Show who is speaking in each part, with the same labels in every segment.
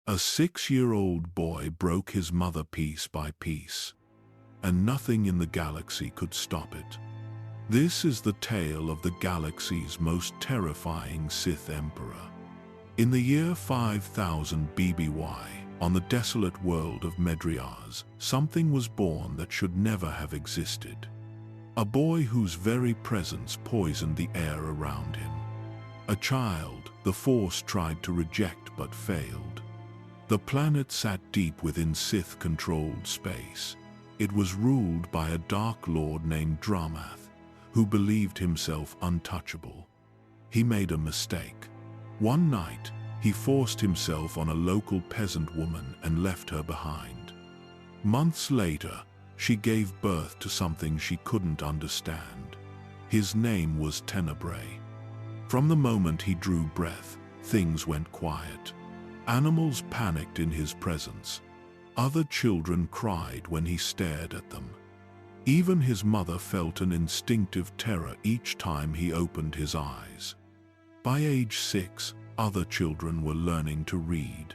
Speaker 1: A 6-year-old boy broke his mother piece by piece, and nothing in the galaxy could stop it. This is the tale of the galaxy's most terrifying Sith Emperor. In the year 5000 BBY, on the desolate world of Medriaas, something was born that should never have existed. A boy whose very presence poisoned the air around him. A child the Force tried to reject but failed. The planet sat deep within Sith-controlled space. It was ruled by a Dark Lord named Dramath, who believed himself untouchable. He made a mistake. One night, he forced himself on a local peasant woman and left her behind. Months later, she gave birth to something she couldn't understand. His name was Tenebrae. From the moment he drew breath, things went quiet. Animals panicked in his presence. Other children cried when he stared at them. Even his mother felt an instinctive terror each time he opened his eyes. By age 6, other children were learning to read.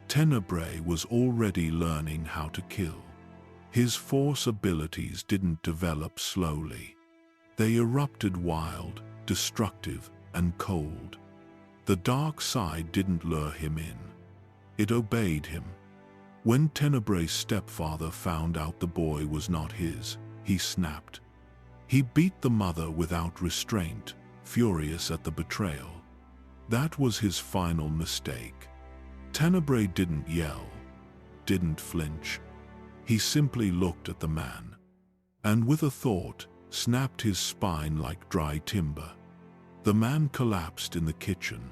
Speaker 1: Tenebrae was already learning how to kill. His Force abilities didn't develop slowly. They erupted wild, destructive, and cold. The dark side didn't lure him in. It obeyed him. When Tenebrae's stepfather found out the boy was not his, he snapped. He beat the mother without restraint, furious at the betrayal. That was his final mistake. Tenebrae didn't yell, didn't flinch. He simply looked at the man, and with a thought, snapped his spine like dry timber. The man collapsed in the kitchen,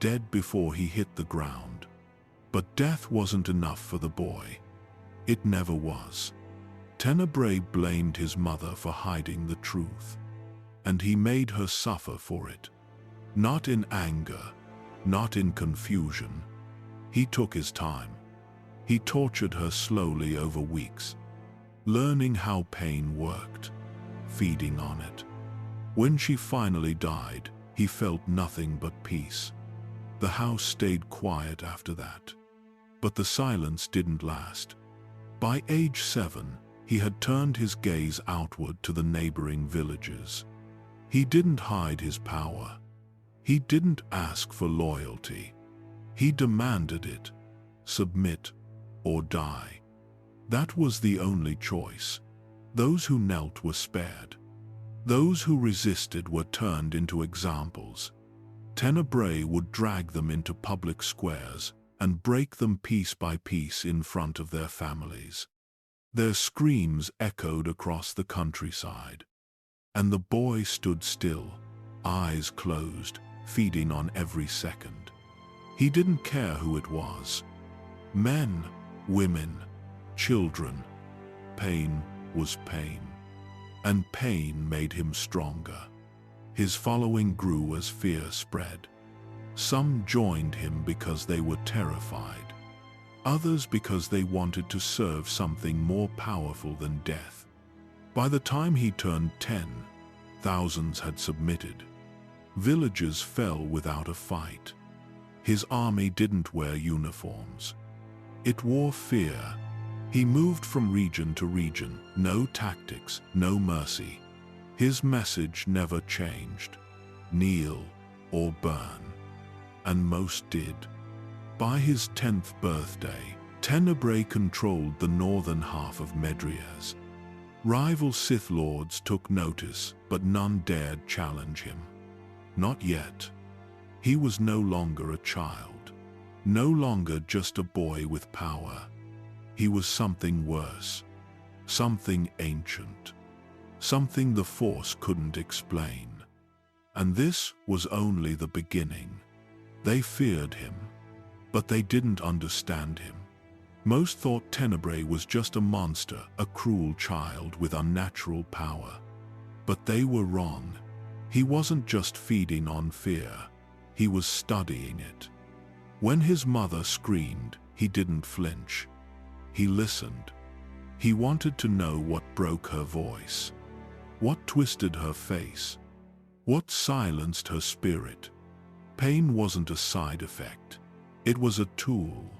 Speaker 1: dead before he hit the ground. But death wasn't enough for the boy. It never was. Tenebrae blamed his mother for hiding the truth, and he made her suffer for it. Not in anger, not in confusion. He took his time. He tortured her slowly over weeks, learning how pain worked, feeding on it. When she finally died, he felt nothing but peace. The house stayed quiet after that. But the silence didn't last. By age 7, he had turned his gaze outward to the neighboring villages. He didn't hide his power. He didn't ask for loyalty. He demanded it. Submit or die. That was the only choice. Those who knelt were spared. Those who resisted were turned into examples. Tenebrae would drag them into public squares and break them piece by piece in front of their families. Their screams echoed across the countryside. And the boy stood still, eyes closed, feeding on every second. He didn't care who it was. Men, women, children. Pain was pain. And pain made him stronger. His following grew as fear spread. Some joined him because they were terrified. Others because they wanted to serve something more powerful than death. By the time he turned 10, thousands had submitted. Villages fell without a fight. His army didn't wear uniforms. It wore fear. He moved from region to region, no tactics, no mercy. His message never changed. Kneel or burn. And most did. By his 10th birthday, Tenebrae controlled the northern half of Medriaas. Rival Sith Lords took notice, but none dared challenge him. Not yet. He was no longer a child. No longer just a boy with power. He was something worse. Something ancient. Something the Force couldn't explain. And this was only the beginning. They feared him, but they didn't understand him. Most thought Tenebrae was just a monster, a cruel child with unnatural power. But they were wrong. He wasn't just feeding on fear. He was studying it. When his mother screamed, he didn't flinch. He listened. He wanted to know what broke her voice, what twisted her face, what silenced her spirit. Pain wasn't a side effect. It was a tool.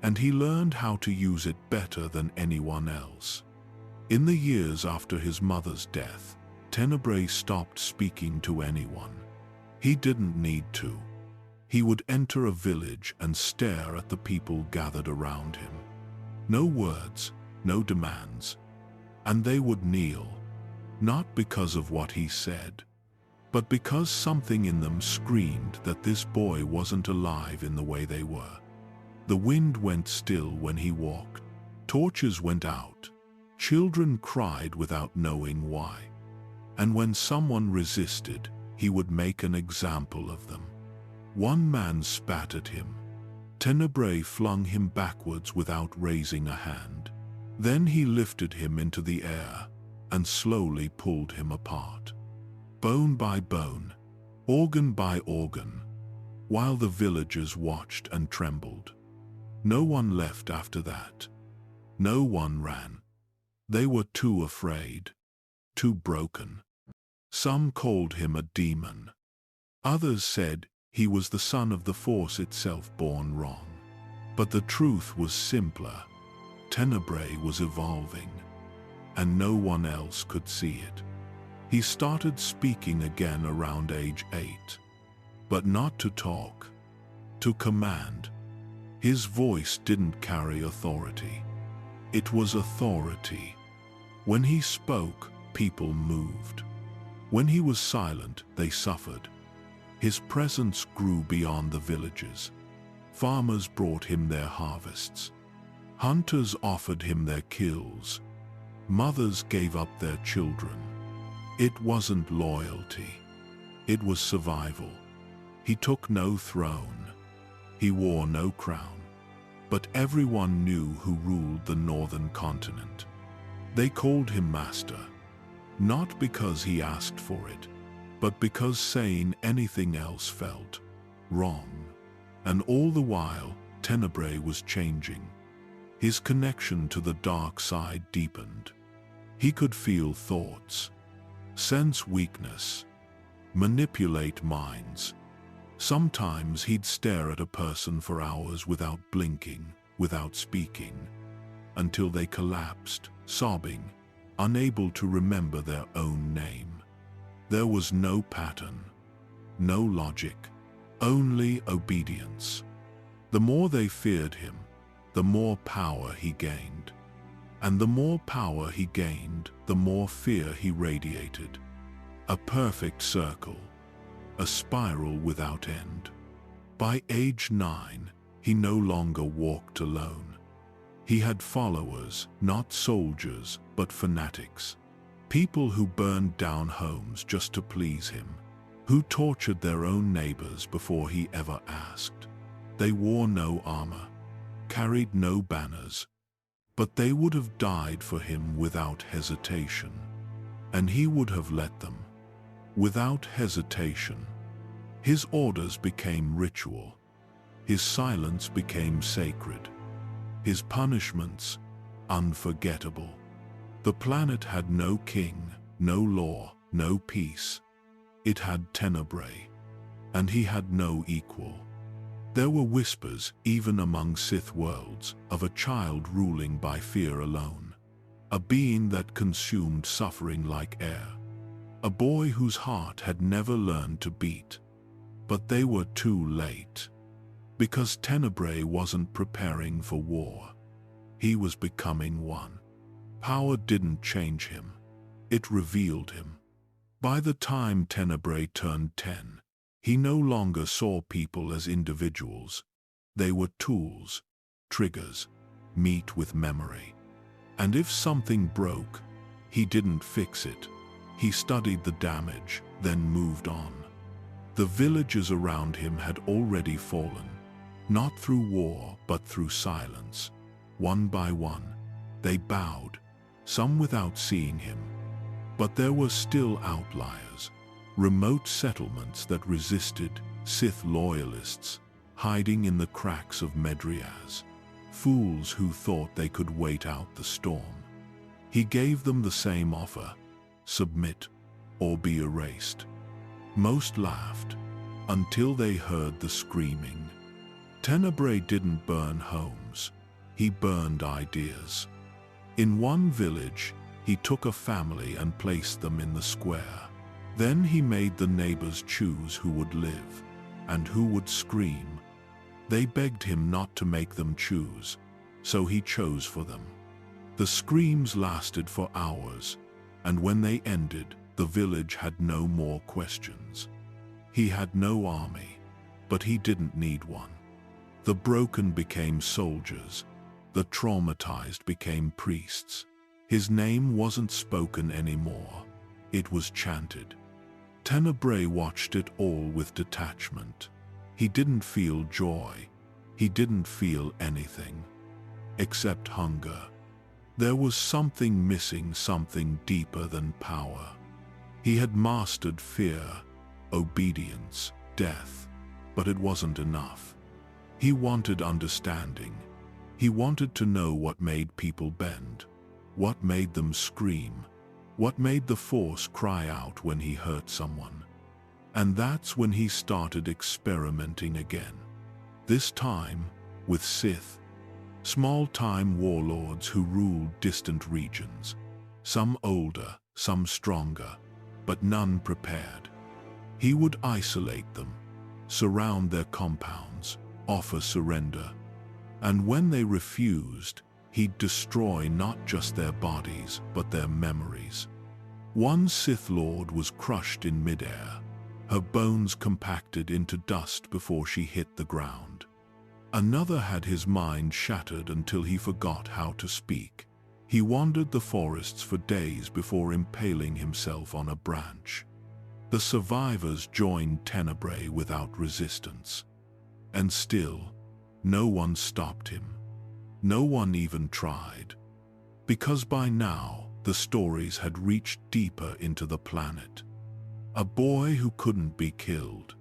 Speaker 1: and he learned how to use it better than anyone else. In the years after his mother's death, Tenebrae stopped speaking to anyone. He didn't need to. He would enter a village and stare at the people gathered around him. No words, no demands. And they would kneel, not because of what he said, but because something in them screamed that this boy wasn't alive in the way they were. The wind went still when he walked. Torches went out. Children cried without knowing why. And when someone resisted, he would make an example of them. One man spat at him. Tenebrae flung him backwards without raising a hand. Then he lifted him into the air and slowly pulled him apart. Bone by bone, organ by organ, while the villagers watched and trembled. No one left after that. No one ran. They were too afraid, too broken. Some called him a demon. Others said he was the son of the Force itself born wrong. But the truth was simpler. Tenebrae was evolving, and no one else could see it. He started speaking again around age 8, but not to talk, to command. His voice didn't carry authority. It was authority. When he spoke, people moved. When he was silent, they suffered. His presence grew beyond the villages. Farmers brought him their harvests. Hunters offered him their kills. Mothers gave up their children. It wasn't loyalty. It was survival. He took no throne. He wore no crown. But everyone knew who ruled the northern continent. They called him master, not because he asked for it, but because saying anything else felt wrong. And all the while, Tenebrae was changing. His connection to the dark side deepened. He could feel thoughts, sense weakness, manipulate minds. Sometimes he'd stare at a person for hours without blinking, without speaking, until they collapsed, sobbing, unable to remember their own name. There was no pattern, no logic, only obedience. The more they feared him, the more power he gained. And the more power he gained, the more fear he radiated. A perfect circle, a spiral without end. By age 9, he no longer walked alone. He had followers, not soldiers, but fanatics. People who burned down homes just to please him, who tortured their own neighbors before he ever asked. They wore no armor, carried no banners, but they would have died for him without hesitation. And he would have let them, without hesitation. His orders became ritual. His silence became sacred. His punishments, unforgettable. The planet had no king, no law, no peace. It had Tenebrae, and he had no equal. There were whispers, even among Sith worlds, of a child ruling by fear alone. A being that consumed suffering like air. A boy whose heart had never learned to beat. But they were too late. Because Tenebrae wasn't preparing for war. He was becoming one. Power didn't change him. It revealed him. By the time Tenebrae turned 10, he no longer saw people as individuals. They were tools, triggers, meat with memory. And if something broke, he didn't fix it. He studied the damage, then moved on. The villages around him had already fallen, not through war, but through silence. One by one, they bowed, some without seeing him. But there were still outliers, remote settlements that resisted, Sith loyalists, hiding in the cracks of Medriaas, fools who thought they could wait out the storm. He gave them the same offer: submit or be erased. Most laughed, until they heard the screaming. Tenebrae didn't burn homes, he burned ideas. In one village, he took a family and placed them in the square. Then he made the neighbors choose who would live and who would scream. They begged him not to make them choose, so he chose for them. The screams lasted for hours, and when they ended, the village had no more questions. He had no army, but he didn't need one. The broken became soldiers, the traumatized became priests. His name wasn't spoken anymore, it was chanted. Tenebrae watched it all with detachment. He didn't feel joy, he didn't feel anything, except hunger. There was something missing, something deeper than power. He had mastered fear, obedience, death, but it wasn't enough. He wanted understanding. He wanted to know what made people bend, what made them scream, what made the Force cry out when he hurt someone. And that's when he started experimenting again. This time with Sith, small-time warlords who ruled distant regions, some older, some stronger, but none prepared. He would isolate them, surround their compounds, offer surrender, and when they refused, he'd destroy not just their bodies, but their memories. One Sith Lord was crushed in midair, her bones compacted into dust before she hit the ground. Another had his mind shattered until he forgot how to speak. He wandered the forests for days before impaling himself on a branch. The survivors joined Tenebrae without resistance. And still, no one stopped him. No one even tried. Because by now, the stories had reached deeper into the planet. A boy who couldn't be killed.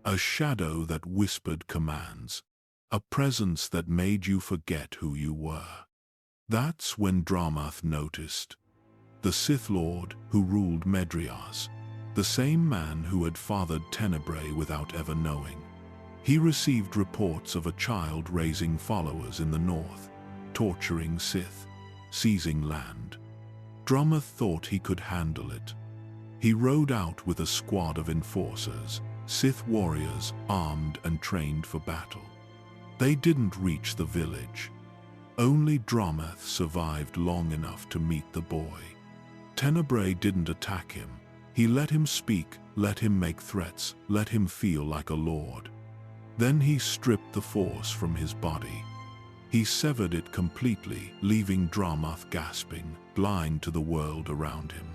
Speaker 1: A shadow that whispered commands. A presence that made you forget who you were. That's when Dramath noticed. The Sith Lord who ruled Medriaas. The same man who had fathered Tenebrae without ever knowing. He received reports of a child raising followers in the north, torturing Sith, seizing land. Dramath thought he could handle it. He rode out with a squad of enforcers, Sith warriors armed and trained for battle. They didn't reach the village. Only Dramath survived long enough to meet the boy. Tenebrae didn't attack him. He let him speak, let him make threats, let him feel like a lord. Then he stripped the Force from his body. He severed it completely, leaving Dramath gasping, blind to the world around him.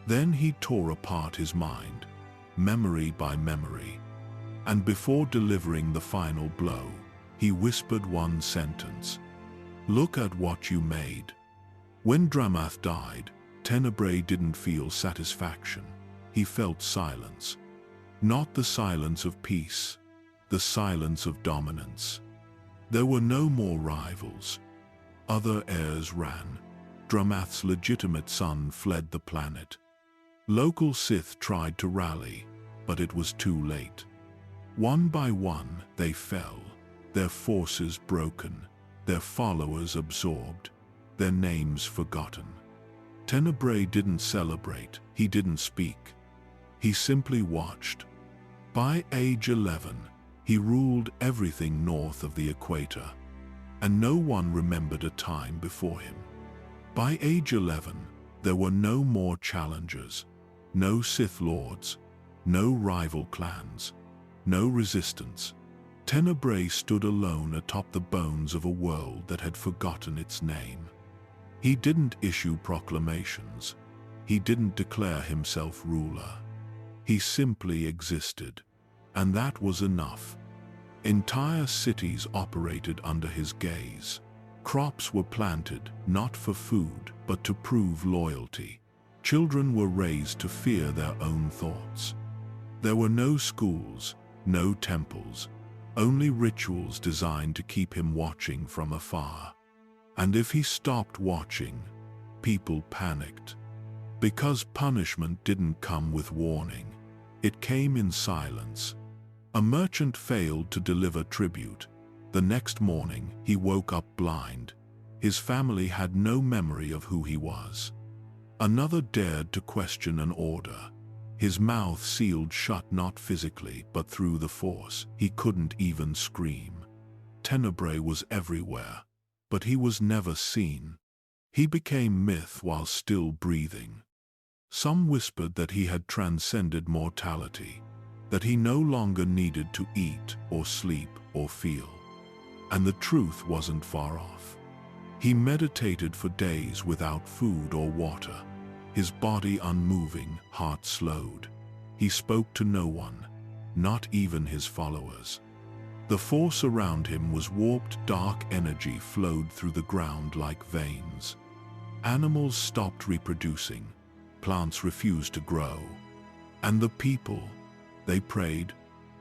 Speaker 1: Then he tore apart his mind, memory by memory. And before delivering the final blow, he whispered one sentence. "Look at what you made." When Dramath died, Tenebrae didn't feel satisfaction. He felt silence. Not the silence of peace, the silence of dominance. There were no more rivals. Other heirs ran. Dramath's legitimate son fled the planet. Local Sith tried to rally, but it was too late. One by one, they fell, their forces broken, their followers absorbed, their names forgotten. Tenebrae didn't celebrate, he didn't speak. He simply watched. By age 11, he ruled everything north of the equator, and no one remembered a time before him. By age 11, there were no more challengers, no Sith Lords, no rival clans, no resistance. Tenebrae stood alone atop the bones of a world that had forgotten its name. He didn't issue proclamations. He didn't declare himself ruler. He simply existed, and that was enough. Entire cities operated under his gaze. Crops were planted, not for food, but to prove loyalty. Children were raised to fear their own thoughts. There were no schools, no temples, only rituals designed to keep him watching from afar. And if he stopped watching, people panicked. Because punishment didn't come with warning, it came in silence. A merchant failed to deliver tribute. The next morning, he woke up blind. His family had no memory of who he was. Another dared to question an order. His mouth sealed shut not physically, but through the Force. He couldn't even scream. Tenebrae was everywhere, but he was never seen. He became myth while still breathing. Some whispered that he had transcended mortality, that he no longer needed to eat or sleep or feel. And the truth wasn't far off. He meditated for days without food or water, his body unmoving, heart slowed. He spoke to no one, not even his followers. The Force around him was warped, dark energy flowed through the ground like veins. Animals stopped reproducing, plants refused to grow. And the people, they prayed,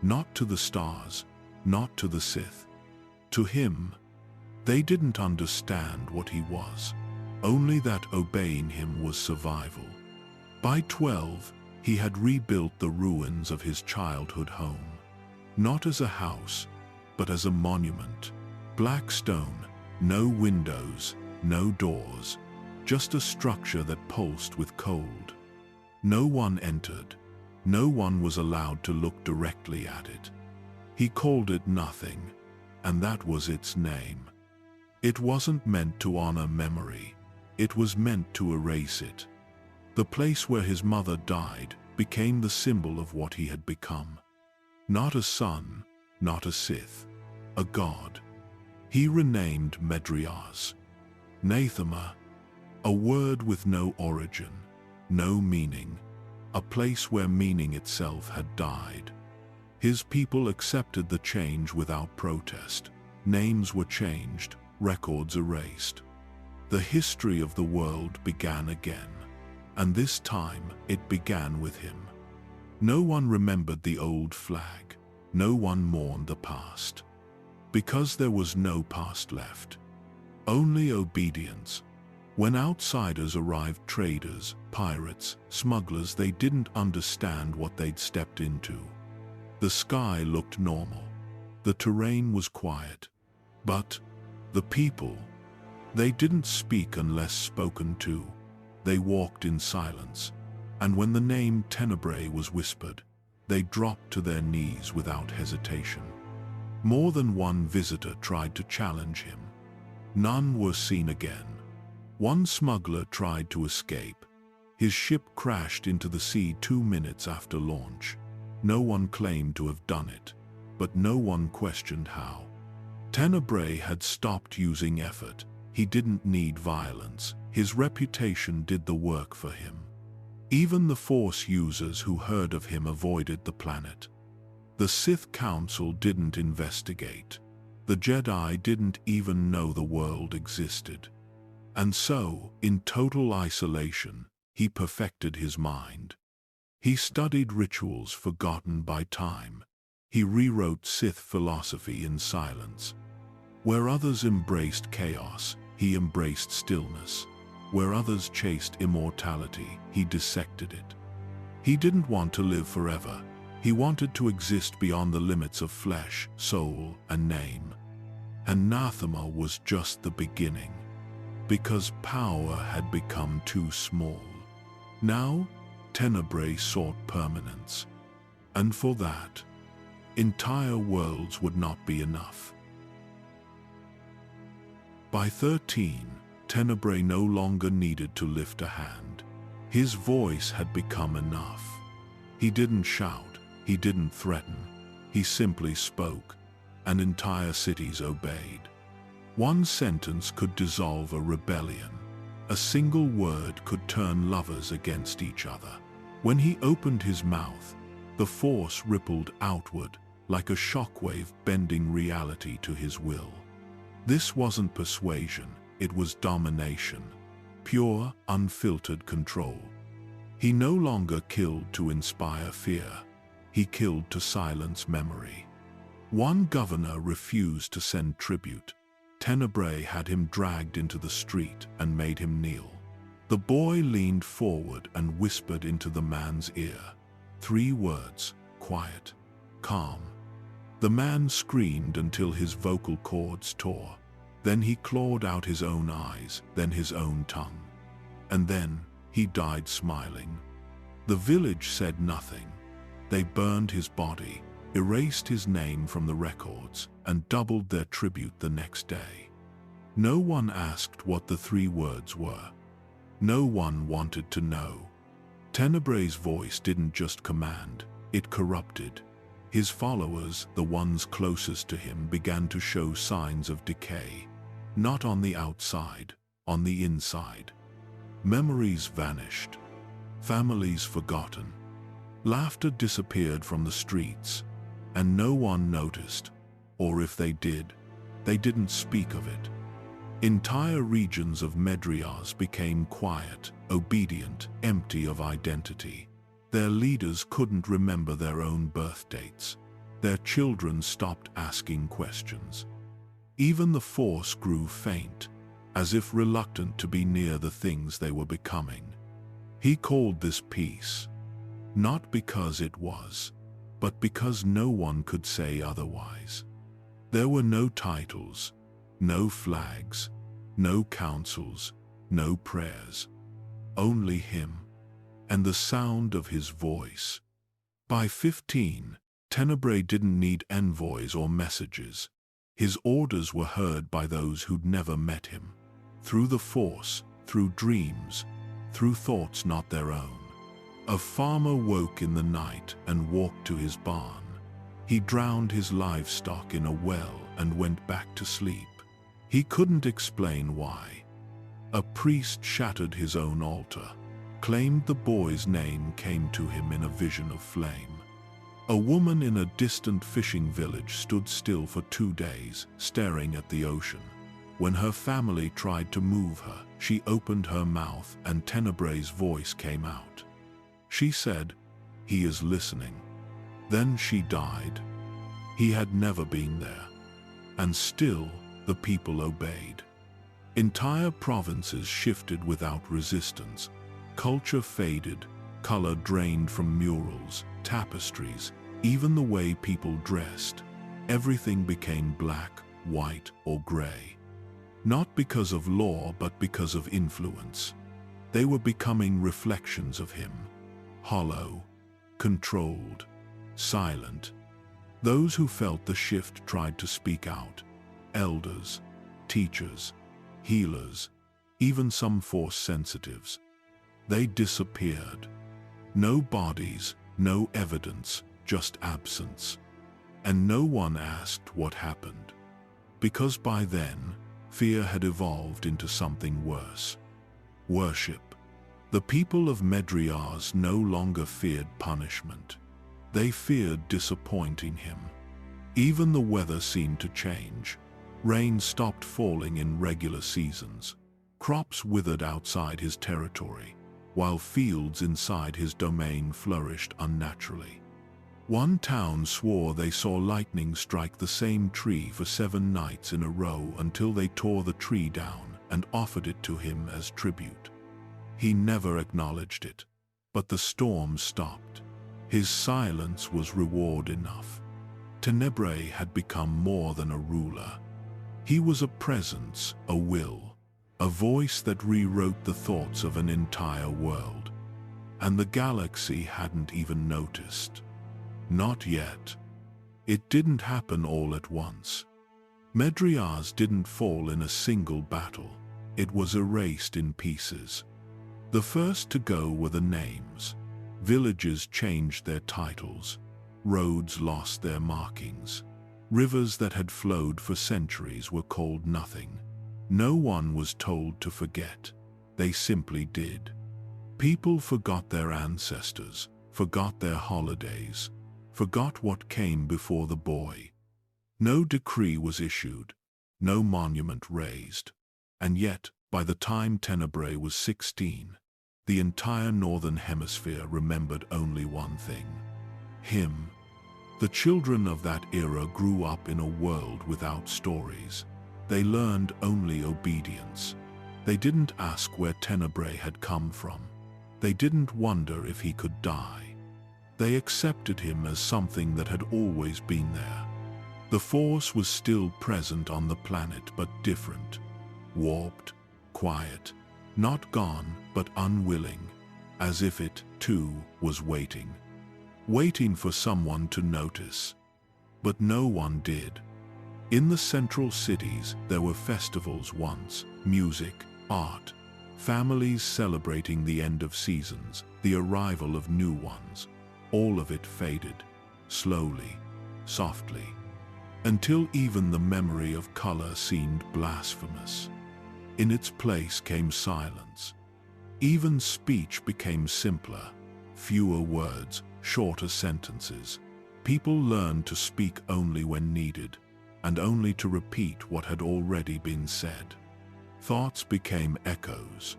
Speaker 1: not to the stars, not to the Sith. To him, they didn't understand what he was, only that obeying him was survival. By 12, he had rebuilt the ruins of his childhood home, not as a house, but as a monument. Black stone, no windows, no doors, just a structure that pulsed with cold. No one entered, no one was allowed to look directly at it. He called it nothing, and that was its name. It wasn't meant to honor memory, it was meant to erase it. The place where his mother died became the symbol of what he had become. Not a son, not a Sith, a god. He renamed Medriaas, Nathema, a word with no origin, no meaning, a place where meaning itself had died. His people accepted the change without protest. Names were changed, records erased. The history of the world began again, and this time it began with him. No one remembered the old flag, no one mourned the past, because there was no past left, only obedience. When outsiders arrived, traders, pirates, smugglers, they didn't understand what they'd stepped into. The sky looked normal, the terrain was quiet, but the people, they didn't speak unless spoken to. They walked in silence, and when the name Tenebrae was whispered, they dropped to their knees without hesitation. More than one visitor tried to challenge him. None were seen again. One smuggler tried to escape. His ship crashed into the sea 2 minutes after launch. No one claimed to have done it, but no one questioned how. Tenebrae had stopped using effort. He didn't need violence. His reputation did the work for him. Even the Force users who heard of him avoided the planet. The Sith Council didn't investigate. The Jedi didn't even know the world existed. And so, in total isolation, he perfected his mind. He studied rituals forgotten by time. He rewrote Sith philosophy in silence. Where others embraced chaos, he embraced stillness. Where others chased immortality, he dissected it. He didn't want to live forever. He wanted to exist beyond the limits of flesh, soul, and name. And Nathema was just the beginning, because power had become too small. Now, Tenebrae sought permanence, and for that, entire worlds would not be enough. By 13, Tenebrae no longer needed to lift a hand. His voice had become enough. He didn't shout, he didn't threaten, he simply spoke, and entire cities obeyed. One sentence could dissolve a rebellion. A single word could turn lovers against each other. When he opened his mouth, the Force rippled outward, like a shockwave bending reality to his will. This wasn't persuasion, it was domination. Pure, unfiltered control. He no longer killed to inspire fear. He killed to silence memory. One governor refused to send tribute. Tenebrae had him dragged into the street and made him kneel. The boy leaned forward and whispered into the man's ear. 3 words, quiet, calm. The man screamed until his vocal cords tore. Then he clawed out his own eyes, then his own tongue. And then he died smiling. The village said nothing. They burned his body, erased his name from the records, and doubled their tribute the next day. No one asked what the 3 words were. No one wanted to know. Tenebrae's voice didn't just command, it corrupted. His followers, the ones closest to him, began to show signs of decay. Not on the outside, on the inside. Memories vanished. Families forgotten. Laughter disappeared from the streets, and no one noticed, or if they did, they didn't speak of it. Entire regions of Medriaas became quiet, obedient, empty of identity. Their leaders couldn't remember their own birth dates. Their children stopped asking questions. Even the Force grew faint, as if reluctant to be near the things they were becoming. He called this peace, not because it was, but because no one could say otherwise. There were no titles, no flags, no councils, no prayers. Only him, and the sound of his voice. By 15, Tenebrae didn't need envoys or messages. His orders were heard by those who'd never met him. Through the Force, through dreams, through thoughts not their own. A farmer woke in the night and walked to his barn. He drowned his livestock in a well and went back to sleep. He couldn't explain why. A priest shattered his own altar, claimed the boy's name came to him in a vision of flame. A woman in a distant fishing village stood still for 2 days, staring at the ocean. When her family tried to move her, she opened her mouth and Tenebrae's voice came out. She said, "He is listening." Then she died. He had never been there. And still, the people obeyed. Entire provinces shifted without resistance. Culture faded, color drained from murals, tapestries, even the way people dressed. Everything became black, white, or gray. Not because of law, but because of influence. They were becoming reflections of him. Hollow, controlled, silent. Those who felt the shift tried to speak out. Elders, teachers, healers, even some Force sensitives. They disappeared. No bodies, no evidence, just absence. And no one asked what happened. Because by then, fear had evolved into something worse. Worship. The people of Medriaas no longer feared punishment. They feared disappointing him. Even the weather seemed to change. Rain stopped falling in regular seasons. Crops withered outside his territory, while fields inside his domain flourished unnaturally. One town swore they saw lightning strike the same tree for 7 nights in a row until they tore the tree down and offered it to him as tribute. He never acknowledged it, but the storm stopped. His silence was reward enough. Tenebrae had become more than a ruler. He was a presence, a will, a voice that rewrote the thoughts of an entire world. And the galaxy hadn't even noticed. Not yet. It didn't happen all at once. Medriaas didn't fall in a single battle. It was erased in pieces. The first to go were the names. Villages changed their titles. Roads lost their markings. Rivers that had flowed for centuries were called nothing. No one was told to forget. They simply did. People forgot their ancestors, forgot their holidays, forgot what came before the boy. No decree was issued, no monument raised. And yet, by the time Tenebrae was 16, the entire Northern Hemisphere remembered only one thing: him. The children of that era grew up in a world without stories. They learned only obedience. They didn't ask where Tenebrae had come from. They didn't wonder if he could die. They accepted him as something that had always been there. The Force was still present on the planet, but different. Warped, quiet, not gone, but unwilling, as if it, too, was waiting. Waiting for someone to notice. But no one did. In the central cities, there were festivals once, music, art, families celebrating the end of seasons, the arrival of new ones. All of it faded, slowly, softly, until even the memory of color seemed blasphemous. In its place came silence. Even speech became simpler, fewer words, shorter sentences. People learned to speak only when needed, and only to repeat what had already been said. Thoughts became echoes.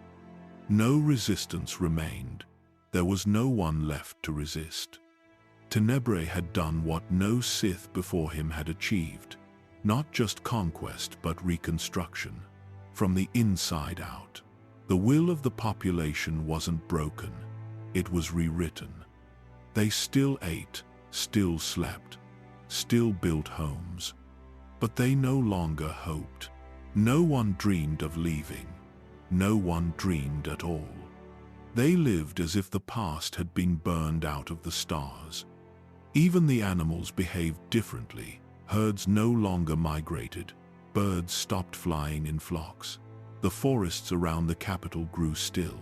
Speaker 1: No resistance remained. There was no one left to resist. Tenebrae had done what no Sith before him had achieved, not just conquest but reconstruction, from the inside out. The will of the population wasn't broken, it was rewritten. They still ate, still slept, still built homes. But they no longer hoped. No one dreamed of leaving. No one dreamed at all. They lived as if the past had been burned out of the stars. Even the animals behaved differently. Herds no longer migrated. Birds stopped flying in flocks. The forests around the capital grew still.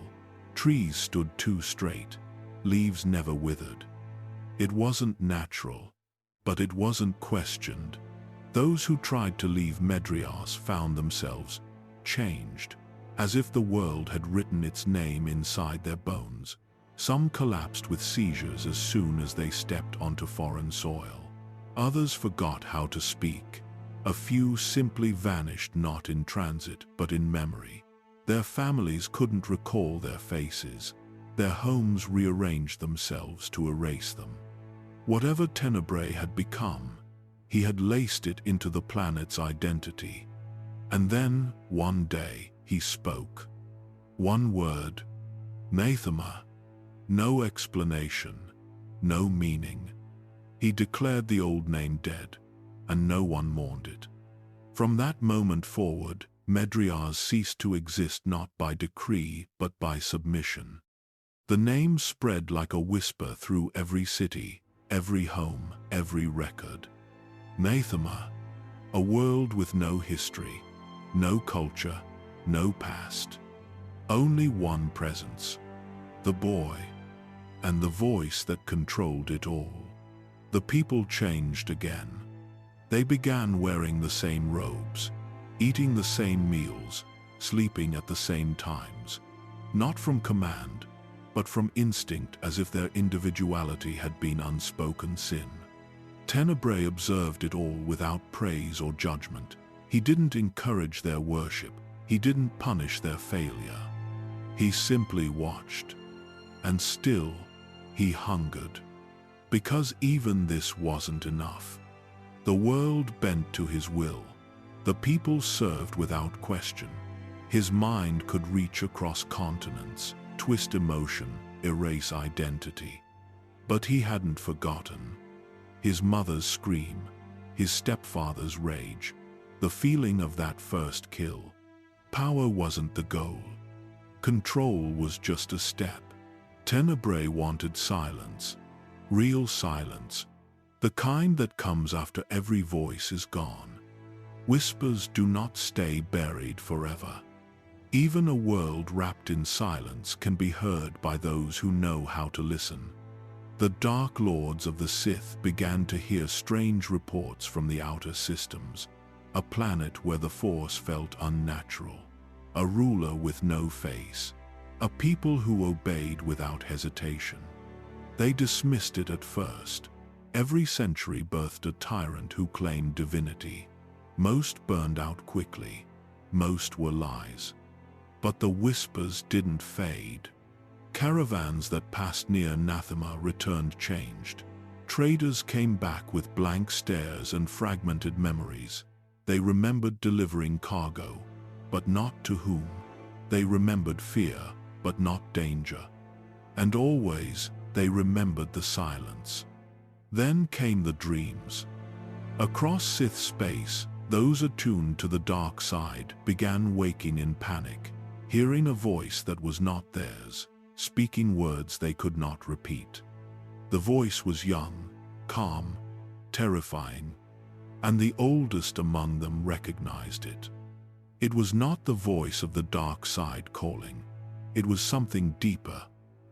Speaker 1: Trees stood too straight. Leaves never withered. It wasn't natural, but it wasn't questioned. Those who tried to leave Medriaas found themselves changed, as if the world had written its name inside their bones. Some collapsed with seizures as soon as they stepped onto foreign soil. Others forgot how to speak. A few simply vanished, not in transit, but in memory. Their families couldn't recall their faces. Their homes rearranged themselves to erase them. Whatever Tenebrae had become, he had laced it into the planet's identity. And then, one day, he spoke. One word. Nathema. No explanation. No meaning. He declared the old name dead, and no one mourned it. From that moment forward, Medriaas ceased to exist not by decree, but by submission. The name spread like a whisper through every city, every home, every record. Nathema, a world with no history, no culture, no past. Only one presence, the boy, and the voice that controlled it all. The people changed again. They began wearing the same robes, eating the same meals, sleeping at the same times, not from command, but from instinct, as if their individuality had been unspoken sin. Tenebrae observed it all without praise or judgment. He didn't encourage their worship. He didn't punish their failure. He simply watched. And still, he hungered. Because even this wasn't enough. The world bent to his will. The people served without question. His mind could reach across continents, twist emotion, erase identity. But he hadn't forgotten. His mother's scream, his stepfather's rage, the feeling of that first kill. Power wasn't the goal. Control was just a step. Tenebrae wanted silence, real silence, the kind that comes after every voice is gone. Whispers do not stay buried forever. Even a world wrapped in silence can be heard by those who know how to listen. The Dark Lords of the Sith began to hear strange reports from the outer systems, a planet where the Force felt unnatural, a ruler with no face, a people who obeyed without hesitation. They dismissed it at first. Every century birthed a tyrant who claimed divinity. Most burned out quickly. Most were lies. But the whispers didn't fade. Caravans that passed near Nathema returned changed. Traders came back with blank stares and fragmented memories. They remembered delivering cargo, but not to whom. They remembered fear, but not danger. And always, they remembered the silence. Then came the dreams. Across Sith space, those attuned to the dark side began waking in panic, hearing a voice that was not theirs, speaking words they could not repeat. The voice was young, calm, terrifying, and the oldest among them recognized it. It was not the voice of the dark side calling. It was something deeper,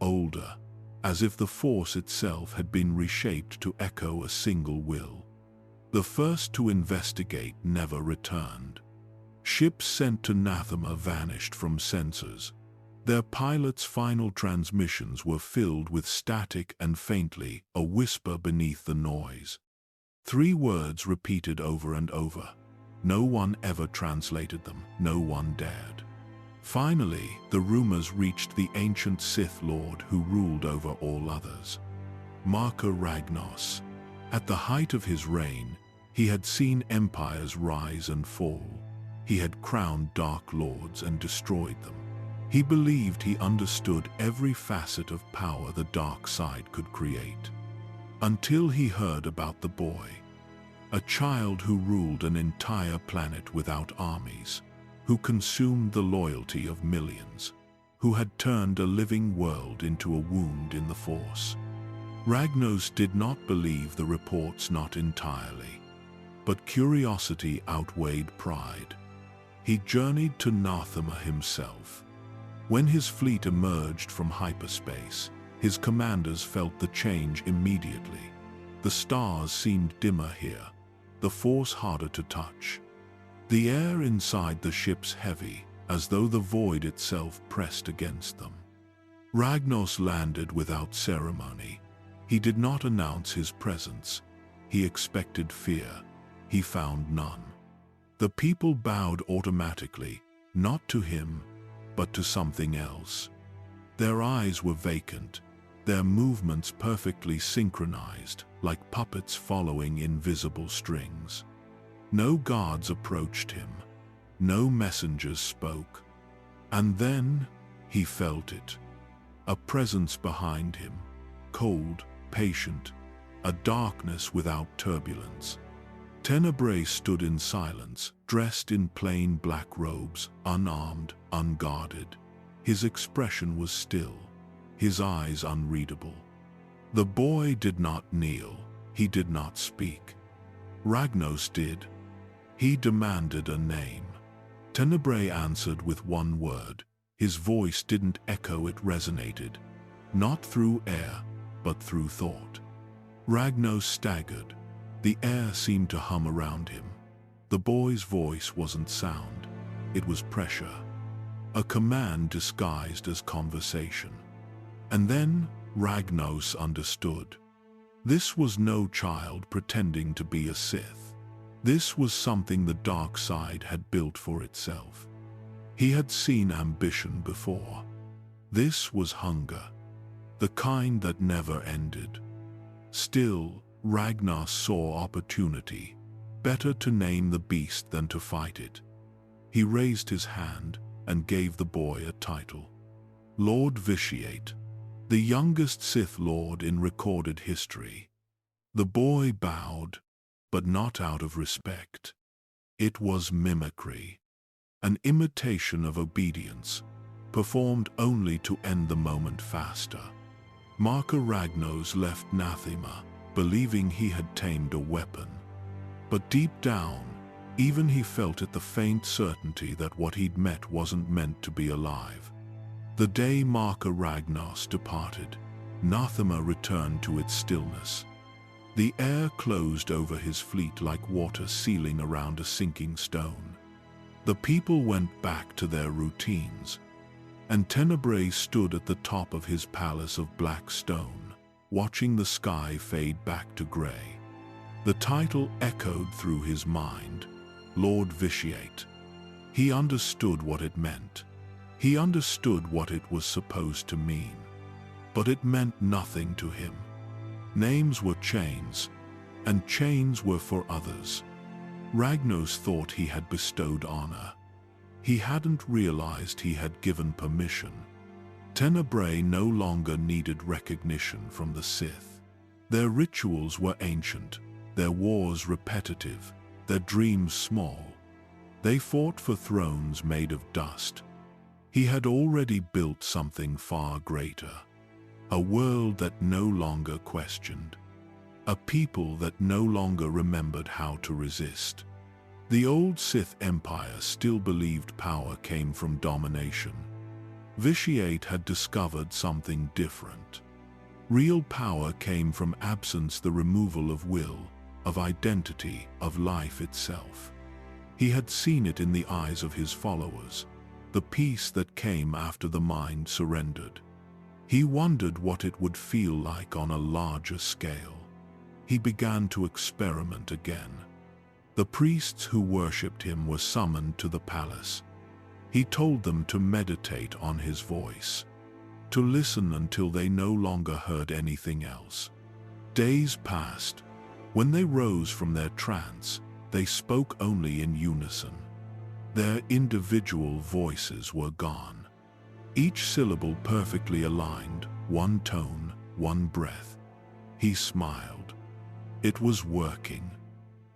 Speaker 1: older, as if the Force itself had been reshaped to echo a single will. The first to investigate never returned. Ships sent to Nathema vanished from sensors. Their pilots' final transmissions were filled with static and faintly a whisper beneath the noise. 3 words repeated over and over. No one ever translated them, no one dared. Finally, the rumors reached the ancient Sith Lord who ruled over all others. Marka Ragnos. At the height of his reign, he had seen empires rise and fall. He had crowned dark lords and destroyed them. He believed he understood every facet of power the dark side could create. Until he heard about the boy. A child who ruled an entire planet without armies, who consumed the loyalty of millions, who had turned a living world into a wound in the Force. Ragnos did not believe the reports, not entirely. But curiosity outweighed pride. He journeyed to Nathema himself. When his fleet emerged from hyperspace, his commanders felt the change immediately. The stars seemed dimmer here, the Force harder to touch. The air inside the ships heavy, as though the void itself pressed against them. Ragnos landed without ceremony. He did not announce his presence. He expected fear. He found none. The people bowed automatically, not to him, but to something else. Their eyes were vacant, their movements perfectly synchronized, like puppets following invisible strings. No guards approached him. No messengers spoke. And then, he felt it. A presence behind him, cold, patient, a darkness without turbulence. Tenebrae stood in silence, dressed in plain black robes, unarmed, unguarded. His expression was still, his eyes unreadable. The boy did not kneel, he did not speak. Ragnos did. He demanded a name. Tenebrae answered with one word. His voice didn't echo, it resonated. Not through air, but through thought. Ragnos staggered. The air seemed to hum around him. The boy's voice wasn't sound. It was pressure. A command disguised as conversation. And then, Ragnos understood. This was no child pretending to be a Sith. This was something the dark side had built for itself. He had seen ambition before. This was hunger, the kind that never ended. Still, Ragnos saw opportunity. Better to name the beast than to fight it. He raised his hand and gave the boy a title. Lord Vitiate, the youngest Sith Lord in recorded history. The boy bowed, but not out of respect. It was mimicry, an imitation of obedience, performed only to end the moment faster. Marka Ragnos left Nathema, believing he had tamed a weapon. But deep down, even he felt it, the faint certainty that what he'd met wasn't meant to be alive. The day Marka Ragnos departed, Nathema returned to its stillness. The air closed over his fleet like water sealing around a sinking stone. The people went back to their routines, and Tenebrae stood at the top of his palace of black stone, watching the sky fade back to gray. The title echoed through his mind, Lord Vitiate. He understood what it meant. He understood what it was supposed to mean. But it meant nothing to him. Names were chains, and chains were for others. Ragnos thought he had bestowed honor. He hadn't realized he had given permission. Tenebrae no longer needed recognition from the Sith. Their rituals were ancient, their wars repetitive, their dreams small. They fought for thrones made of dust. He had already built something far greater, a world that no longer questioned, a people that no longer remembered how to resist. The old Sith Empire still believed power came from domination. Vitiate had discovered something different. Real power came from absence, the removal of will, of identity, of life itself. He had seen it in the eyes of his followers, the peace that came after the mind surrendered. He wondered what it would feel like on a larger scale. He began to experiment again. The priests who worshipped him were summoned to the palace. He told them to meditate on his voice, to listen until they no longer heard anything else. Days passed. When they rose from their trance, they spoke only in unison. Their individual voices were gone. Each syllable perfectly aligned, one tone, one breath. He smiled. It was working.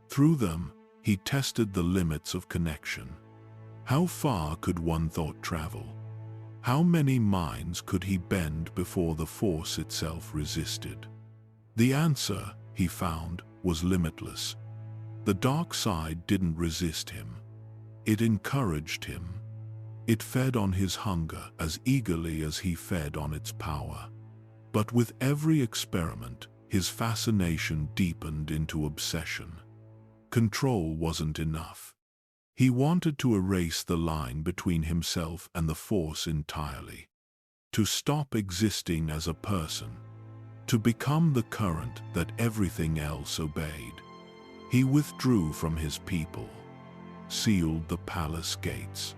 Speaker 1: Through them, he tested the limits of connection. How far could one thought travel? How many minds could he bend before the force itself resisted? The answer, he found, was limitless. The dark side didn't resist him. It encouraged him. It fed on his hunger as eagerly as he fed on its power. But with every experiment, his fascination deepened into obsession. Control wasn't enough. He wanted to erase the line between himself and the Force entirely. To stop existing as a person. To become the current that everything else obeyed. He withdrew from his people. Sealed the palace gates.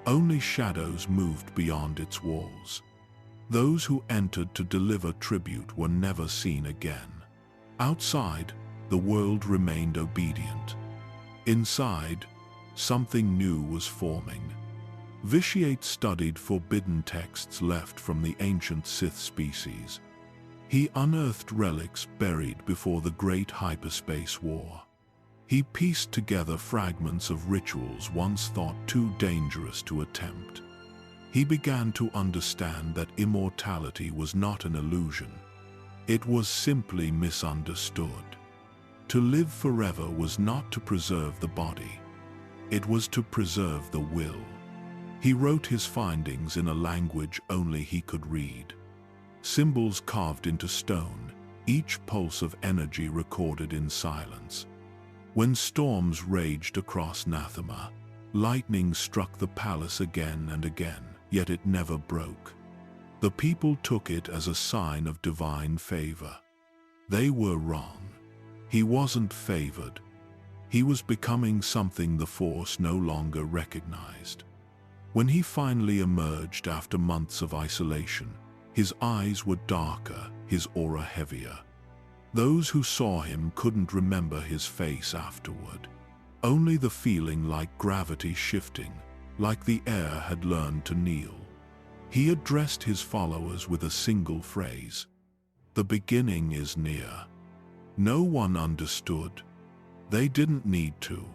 Speaker 1: Only shadows moved beyond its walls. Those who entered to deliver tribute were never seen again. Outside, the world remained obedient. Inside, something new was forming. Vitiate studied forbidden texts left from the ancient Sith species. He unearthed relics buried before the Great Hyperspace War. He pieced together fragments of rituals once thought too dangerous to attempt. He began to understand that immortality was not an illusion. It was simply misunderstood. To live forever was not to preserve the body. It was to preserve the will. He wrote his findings in a language only he could read. Symbols carved into stone, each pulse of energy recorded in silence. When storms raged across Nathema, lightning struck the palace again and again, yet it never broke. The people took it as a sign of divine favor. They were wrong. He wasn't favored. He was becoming something the Force no longer recognized. When he finally emerged after months of isolation, his eyes were darker, his aura heavier. Those who saw him couldn't remember his face afterward. Only the feeling like gravity shifting, like the air had learned to kneel. He addressed his followers with a single phrase. The beginning is near. No one understood. They didn't need to.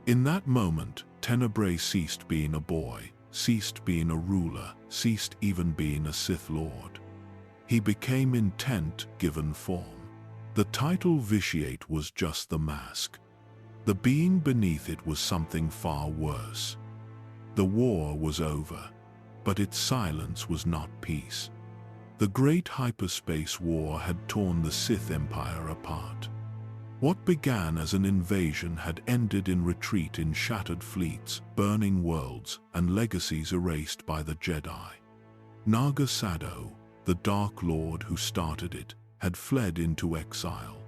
Speaker 1: In that moment, Tenebrae ceased being a boy, ceased being a ruler, ceased even being a Sith Lord. He became intent given form. The title Vitiate was just the mask. The being beneath it was something far worse. The war was over, but its silence was not peace. The Great Hyperspace War had torn the Sith Empire apart. What began as an invasion had ended in retreat, in shattered fleets, burning worlds, and legacies erased by the Jedi. Naga Sadow, the Dark Lord who started it, had fled into exile.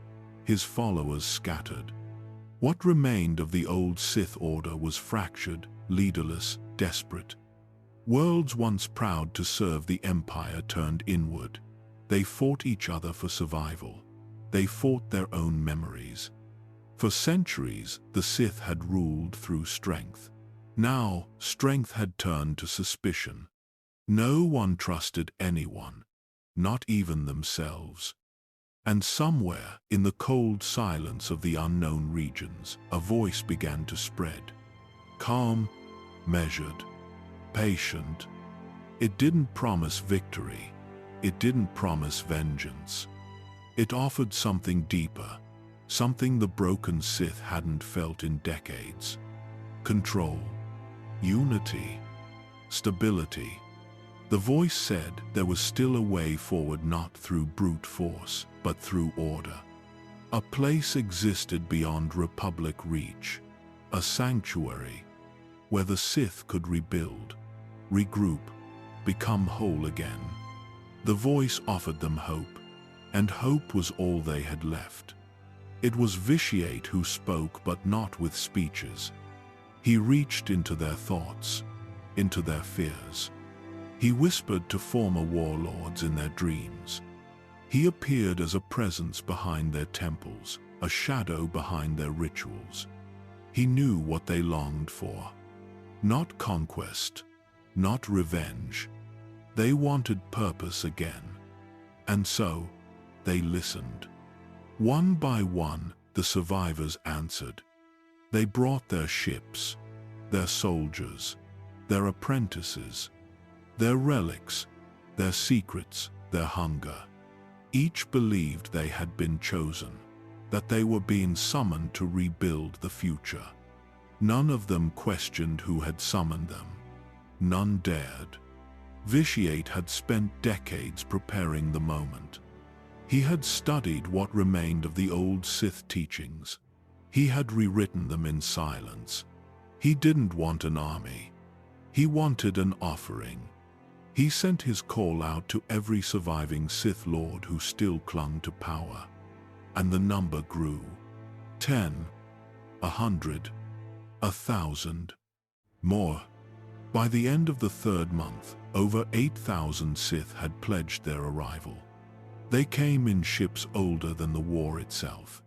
Speaker 1: His followers scattered. What remained of the old Sith Order was fractured, leaderless, desperate. Worlds once proud to serve the Empire turned inward. They fought each other for survival. They fought their own memories. For centuries, the Sith had ruled through strength. Now, strength had turned to suspicion. No one trusted anyone, not even themselves. And somewhere, in the cold silence of the unknown regions, a voice began to spread. Calm, measured, patient. It didn't promise victory. It didn't promise vengeance. It offered something deeper, something the broken Sith hadn't felt in decades. Control, unity, stability. The voice said there was still a way forward, not through brute force, but through order. A place existed beyond Republic reach, a sanctuary where the Sith could rebuild, regroup, become whole again. The voice offered them hope, and hope was all they had left. It was Vitiate who spoke, but not with speeches. He reached into their thoughts, into their fears. He whispered to former warlords in their dreams. He appeared as a presence behind their temples, a shadow behind their rituals. He knew what they longed for. Not conquest, not revenge. They wanted purpose again. And so, they listened. One by one, the survivors answered. They brought their ships, their soldiers, their apprentices, their relics, their secrets, their hunger. Each believed they had been chosen, that they were being summoned to rebuild the future. None of them questioned who had summoned them. None dared. Vitiate had spent decades preparing the moment. He had studied what remained of the old Sith teachings. He had rewritten them in silence. He didn't want an army. He wanted an offering. He sent his call out to every surviving Sith Lord who still clung to power. And the number grew. 10, 100, 1,000. More. By the end of the third month, over 8,000 Sith had pledged their arrival. They came in ships older than the war itself,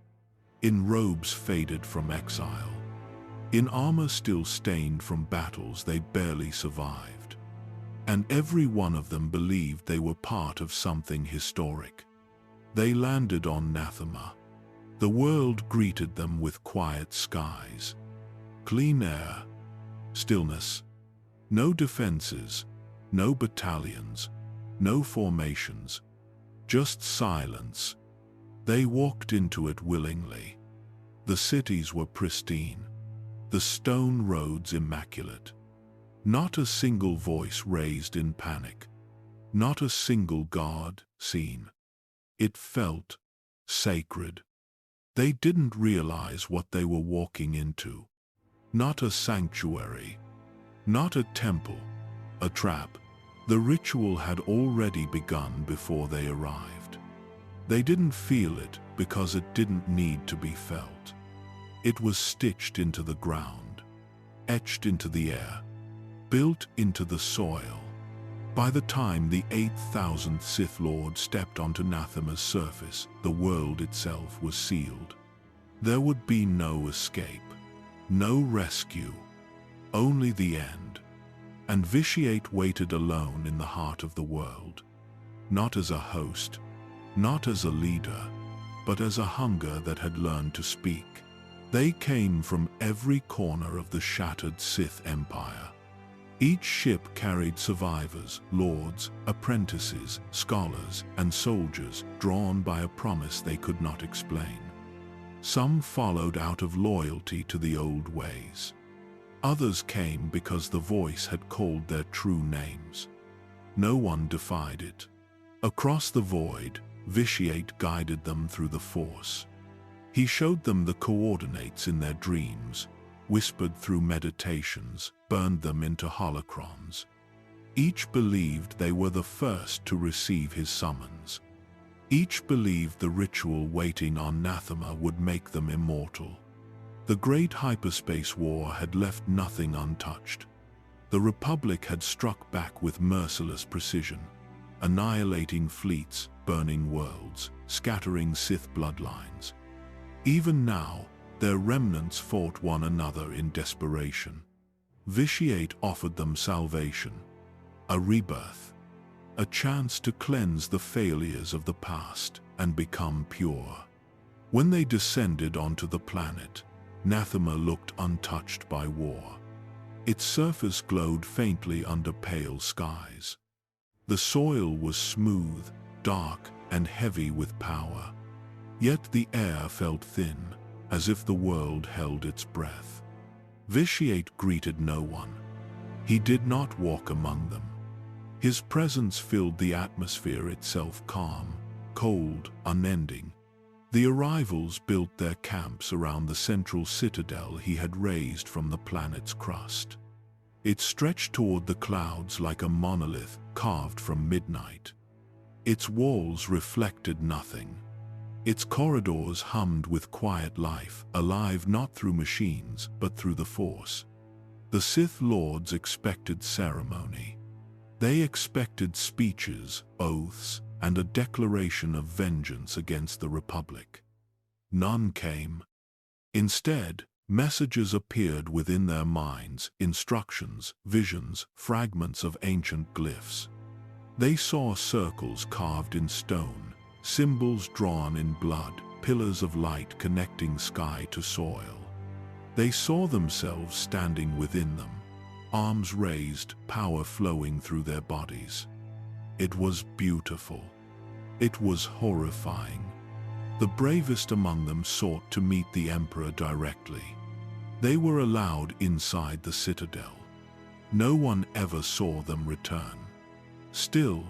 Speaker 1: in robes faded from exile, in armor still stained from battles they barely survived. And every one of them believed they were part of something historic. They landed on Nathema. The world greeted them with quiet skies, clean air, stillness. No defenses, no battalions, no formations, just silence. They walked into it willingly. The cities were pristine, the stone roads immaculate. Not a single voice raised in panic, not a single guard seen. It felt sacred. They didn't realize what they were walking into. Not a sanctuary, not a temple, a trap. The ritual had already begun before they arrived. They didn't feel it because it didn't need to be felt. It was stitched into the ground, etched into the air, built into the soil. By the time the 8,000th Sith Lord stepped onto Nathema's surface, the world itself was sealed. There would be no escape, no rescue. Only the end. And Vitiate waited alone in the heart of the world. Not as a host, not as a leader, but as a hunger that had learned to speak. They came from every corner of the shattered Sith Empire. Each ship carried survivors, lords, apprentices, scholars, and soldiers, drawn by a promise they could not explain. Some followed out of loyalty to the old ways. Others came because the voice had called their true names. No one defied it. Across the void, Vitiate guided them through the Force. He showed them the coordinates in their dreams, whispered through meditations, burned them into holocrons. Each believed they were the first to receive his summons. Each believed the ritual waiting on Nathema would make them immortal. The great hyperspace war had left nothing untouched. The Republic had struck back with merciless precision, annihilating fleets, burning worlds, scattering Sith bloodlines. Even now, their remnants fought one another in desperation. Vitiate offered them salvation, a rebirth, a chance to cleanse the failures of the past. and become pure. When they descended onto the planet, Nathema looked untouched by war. Its surface glowed faintly under pale skies. The soil was smooth, dark, and heavy with power. Yet the air felt thin, as if the world held its breath. Vitiate greeted no one. He did not walk among them. His presence filled the atmosphere itself calm, cold, unending. The arrivals built their camps around the central citadel he had raised from the planet's crust. It stretched toward the clouds like a monolith carved from midnight. Its walls reflected nothing. Its corridors hummed with quiet life, alive not through machines, but through the Force. The Sith Lords expected ceremony. They expected speeches, oaths, and a declaration of vengeance against the Republic. None came. Instead, messages appeared within their minds, instructions, visions, fragments of ancient glyphs. They saw circles carved in stone, symbols drawn in blood, pillars of light connecting sky to soil. They saw themselves standing within them, arms raised, power flowing through their bodies. It was beautiful. It was horrifying. The bravest among them sought to meet the Emperor directly. They were allowed inside the citadel. No one ever saw them return. Still,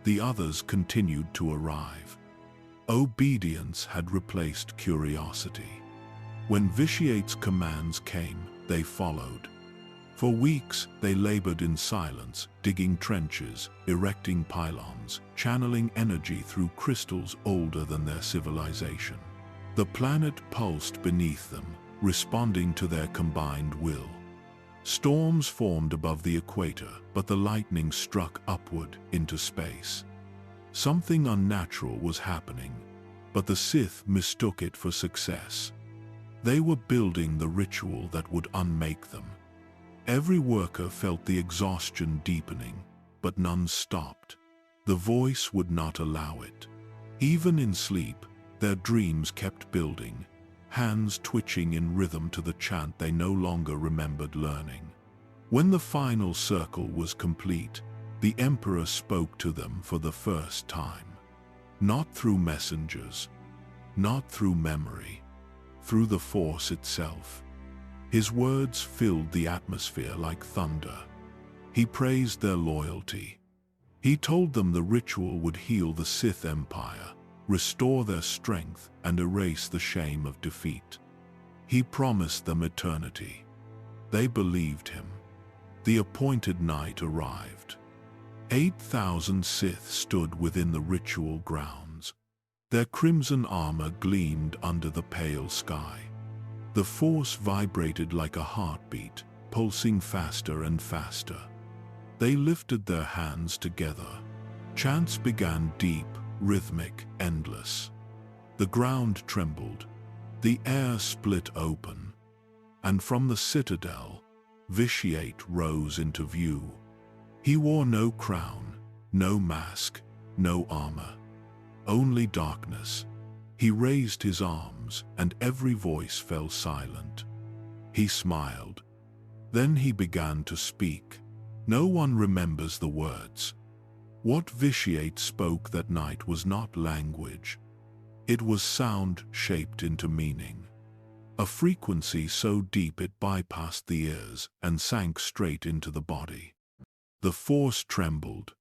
Speaker 1: the others continued to arrive. Obedience had replaced curiosity. When Vitiate's commands came, they followed. For weeks, they labored in silence, digging trenches, erecting pylons, channeling energy through crystals older than their civilization. The planet pulsed beneath them, responding to their combined will. Storms formed above the equator, but the lightning struck upward into space. Something unnatural was happening, but the Sith mistook it for success. They were building the ritual that would unmake them. Every worker felt the exhaustion deepening, but none stopped. The voice would not allow it. Even in sleep, their dreams kept building, hands twitching in rhythm to the chant they no longer remembered learning. When the final circle was complete, the Emperor spoke to them for the first time. Not through messengers, not through memory, through the Force itself. His words filled the atmosphere like thunder. He praised their loyalty. He told them the ritual would heal the Sith Empire, restore their strength, and erase the shame of defeat. He promised them eternity. They believed him. The appointed night arrived. 8,000 Sith stood within the ritual grounds. Their crimson armor gleamed under the pale sky. The Force vibrated like a heartbeat, pulsing faster and faster. They lifted their hands together. Chants began deep, rhythmic, endless. The ground trembled. The air split open. And from the citadel, Vitiate rose into view. He wore no crown, no mask, no armor. Only darkness. He raised his arms, and every voice fell silent. He smiled. Then he began to speak. No one remembers the words. What Vitiate spoke that night was not language. It was sound shaped into meaning. A frequency so deep it bypassed the ears and sank straight into the body. The Force trembled.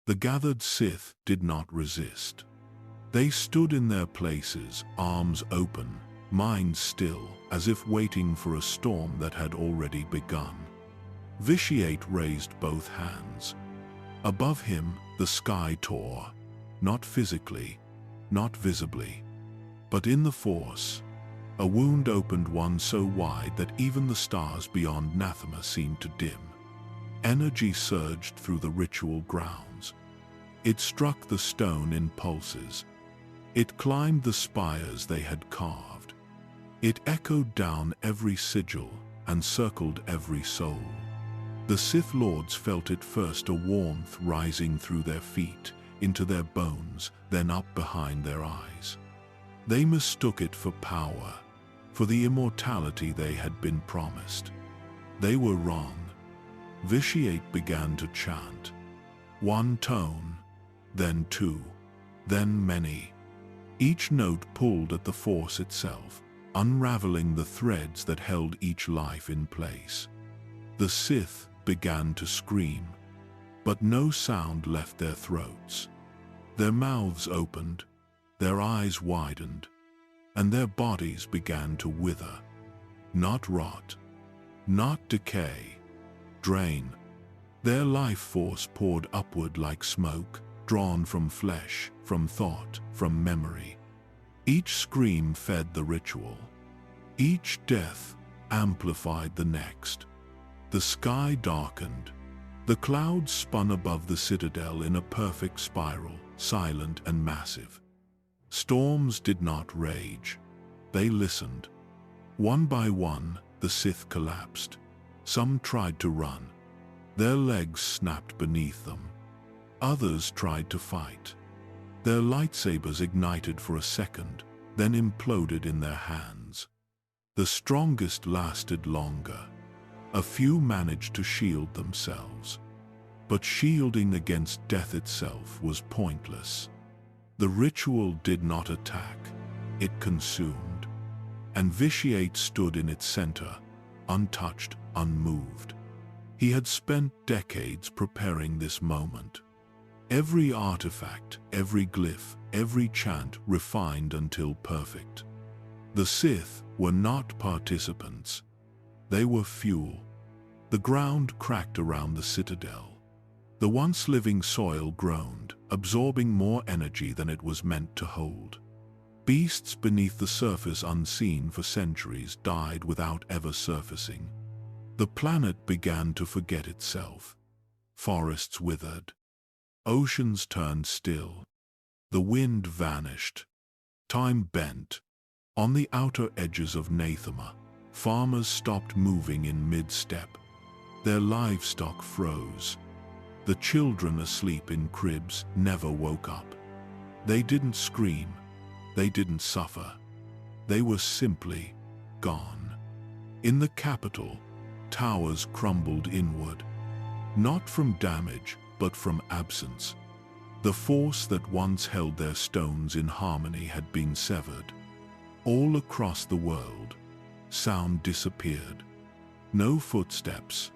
Speaker 1: The gathered Sith did not resist. They stood in their places, arms open, minds still, as if waiting for a storm that had already begun. Vitiate raised both hands. Above him, the sky tore, not physically, not visibly, but in the Force. A wound opened one so wide that even the stars beyond Nathema seemed to dim. Energy surged through the ritual grounds. It struck the stone in pulses. It climbed the spires they had carved. It echoed down every sigil and circled every soul. The Sith Lords felt it first, a warmth rising through their feet, into their bones, then up behind their eyes. They mistook it for power, for the immortality they had been promised. They were wrong. Vitiate began to chant. One tone, then two, then many. Each note pulled at the force itself, unraveling the threads that held each life in place. The Sith began to scream, but no sound left their throats. Their mouths opened, their eyes widened, and their bodies began to wither. Not rot, not decay, drain. Their life force poured upward like smoke, drawn from flesh, from thought, from memory. Each scream fed the ritual. Each death amplified the next. The sky darkened. The clouds spun above the citadel in a perfect spiral, silent and massive. Storms did not rage. They listened. One by one, the Sith collapsed. Some tried to run. Their legs snapped beneath them. Others tried to fight. Their lightsabers ignited for a second, then imploded in their hands. The strongest lasted longer. A few managed to shield themselves. But shielding against death itself was pointless. The ritual did not attack, it consumed. And Vitiate stood in its center, untouched, unmoved. He had spent decades preparing this moment. Every artifact, every glyph, every chant refined until perfect. The Sith were not participants. They were fuel. The ground cracked around the citadel. The once living soil groaned, absorbing more energy than it was meant to hold. Beasts beneath the surface unseen for centuries died without ever surfacing. The planet began to forget itself. Forests withered. Oceans turned still. The wind vanished. Time bent. On the outer edges of Nathema, farmers stopped moving in mid-step. Their livestock froze. The children asleep in cribs never woke up. They didn't scream. They didn't suffer. They were simply gone. In the capital, towers crumbled inward. Not from damage, but from absence. The force that once held their stones in harmony had been severed. All across the world, sound disappeared. No footsteps,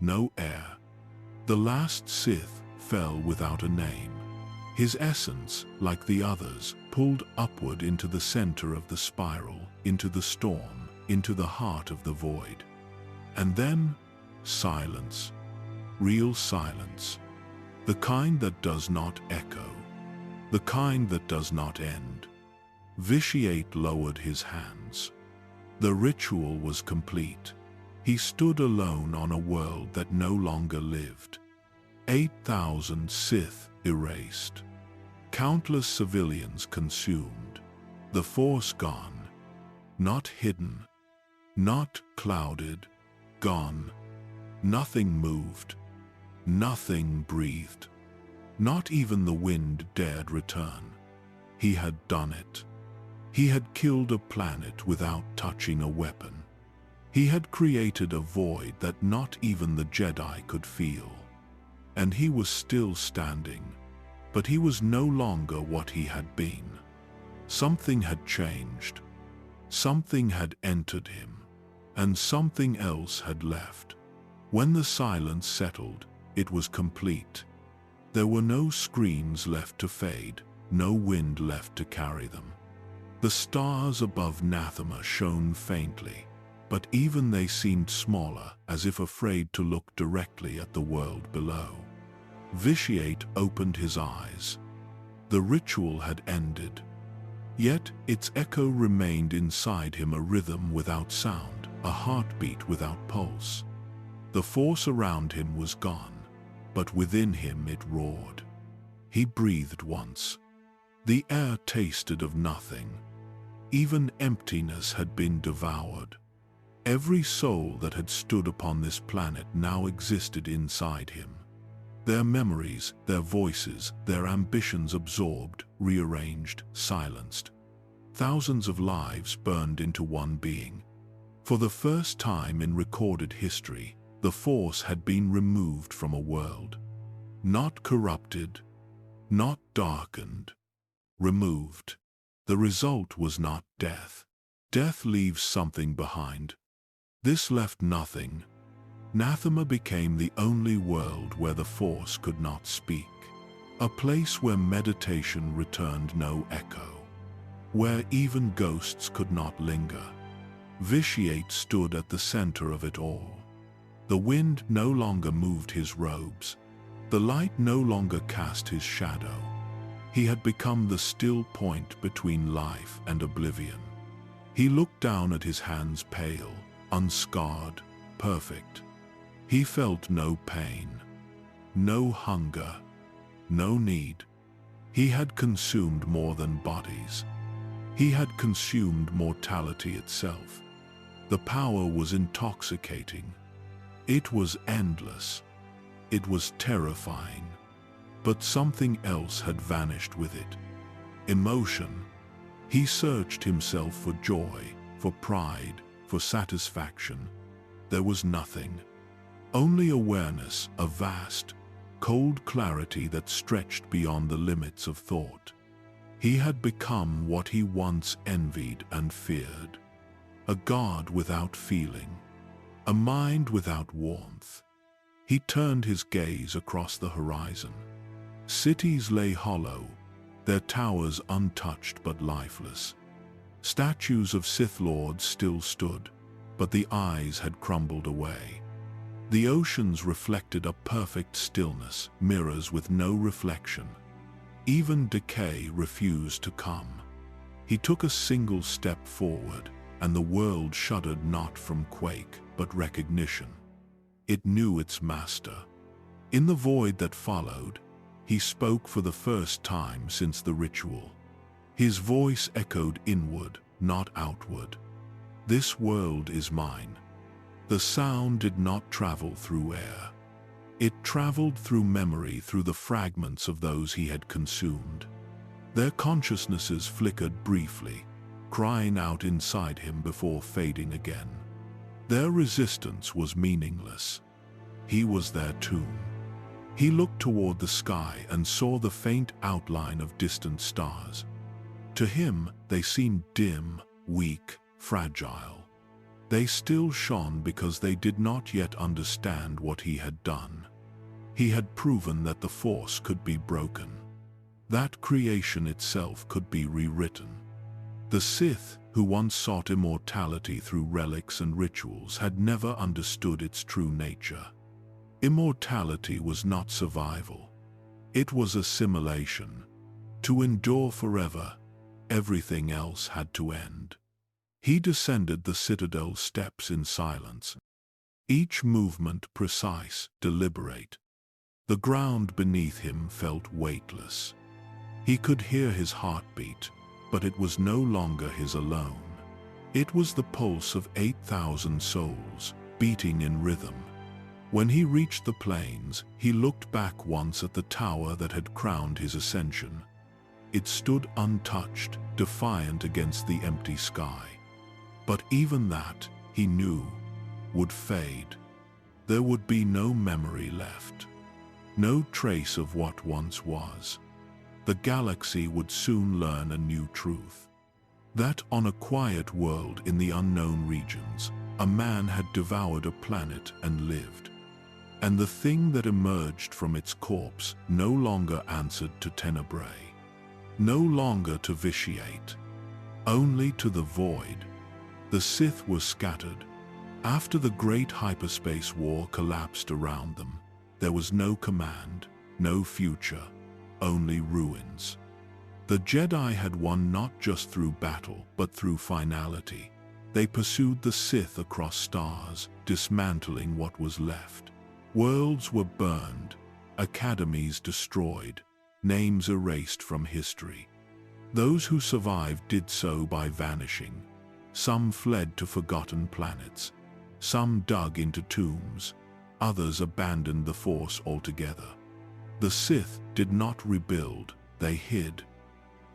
Speaker 1: no air. The last Sith fell without a name. His essence, like the others, pulled upward into the center of the spiral, into the storm, into the heart of the void. And then, silence. Real silence. The kind that does not echo. The kind that does not end. Vitiate lowered his hands. The ritual was complete. He stood alone on a world that no longer lived. 8,000 Sith erased. Countless civilians consumed. The Force gone. Not hidden. Not clouded. Gone. Nothing moved. Nothing breathed. Not even the wind dared return. He had done it. He had killed a planet without touching a weapon. He had created a void that not even the Jedi could feel. And he was still standing. But he was no longer what he had been. Something had changed. Something had entered him. And something else had left. When the silence settled, it was complete. There were no screams left to fade, no wind left to carry them. The stars above Nathema shone faintly, but even they seemed smaller, as if afraid to look directly at the world below. Vitiate opened his eyes. The ritual had ended. Yet its echo remained inside him, a rhythm without sound, a heartbeat without pulse. The force around him was gone, but within him it roared. He breathed once. The air tasted of nothing. Even emptiness had been devoured. Every soul that had stood upon this planet now existed inside him. Their memories, their voices, their ambitions absorbed, rearranged, silenced. Thousands of lives burned into one being. For the first time in recorded history, the Force had been removed from a world. Not corrupted, not darkened, removed. The result was not death. Death leaves something behind. This left nothing. Nathema became the only world where the Force could not speak. A place where meditation returned no echo. Where even ghosts could not linger. Vitiate stood at the center of it all. The wind no longer moved his robes. The light no longer cast his shadow. He had become the still point between life and oblivion. He looked down at his hands pale, unscarred, perfect. He felt no pain, no hunger, no need. He had consumed more than bodies. He had consumed mortality itself. The power was intoxicating. It was endless. It was terrifying. But something else had vanished with it. Emotion. He searched himself for joy, for pride, for satisfaction. There was nothing. Only awareness, a vast, cold clarity that stretched beyond the limits of thought. He had become what he once envied and feared. A god without feeling, a mind without warmth. He turned his gaze across the horizon. Cities lay hollow, their towers untouched but lifeless. Statues of Sith Lords still stood, but the eyes had crumbled away. The oceans reflected a perfect stillness, mirrors with no reflection. Even decay refused to come. He took a single step forward, and the world shuddered not from quake, but recognition. It knew its master. In the void that followed, he spoke for the first time since the ritual. His voice echoed inward, not outward. This world is mine. The sound did not travel through air. It traveled through memory, through the fragments of those he had consumed. Their consciousnesses flickered briefly, crying out inside him before fading again. Their resistance was meaningless. He was their tomb. He looked toward the sky and saw the faint outline of distant stars. To him, they seemed dim, weak, fragile. They still shone because they did not yet understand what he had done. He had proven that the Force could be broken. That creation itself could be rewritten. The Sith, who once sought immortality through relics and rituals, had never understood its true nature. Immortality was not survival. It was assimilation. To endure forever, everything else had to end. He descended the citadel steps in silence, each movement precise, deliberate. The ground beneath him felt weightless. He could hear his heartbeat, but it was no longer his alone. It was the pulse of 8,000 souls, beating in rhythm. When he reached the plains, he looked back once at the tower that had crowned his ascension. It stood untouched, defiant against the empty sky. But even that, he knew, would fade. There would be no memory left. No trace of what once was. The galaxy would soon learn a new truth. That on a quiet world in the unknown regions, a man had devoured a planet and lived. And the thing that emerged from its corpse no longer answered to Tenebrae. No longer to Vitiate. Only to the void. The Sith were scattered. After the great hyperspace war collapsed around them, there was no command, no future, only ruins. The Jedi had won not just through battle, but through finality. They pursued the Sith across stars, dismantling what was left. Worlds were burned, academies destroyed, names erased from history. Those who survived did so by vanishing. Some fled to forgotten planets. Some dug into tombs. Others abandoned the Force altogether. The Sith did not rebuild, they hid.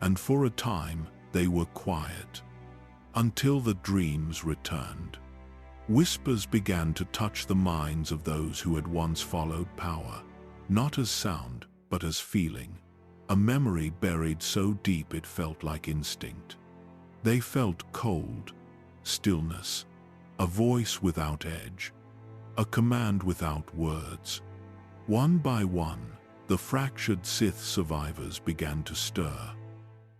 Speaker 1: And for a time, they were quiet. Until the dreams returned. Whispers began to touch the minds of those who had once followed power, not as sound, but as feeling. A memory buried so deep it felt like instinct. They felt cold, stillness, a voice without edge, a command without words. One by one, the fractured Sith survivors began to stir.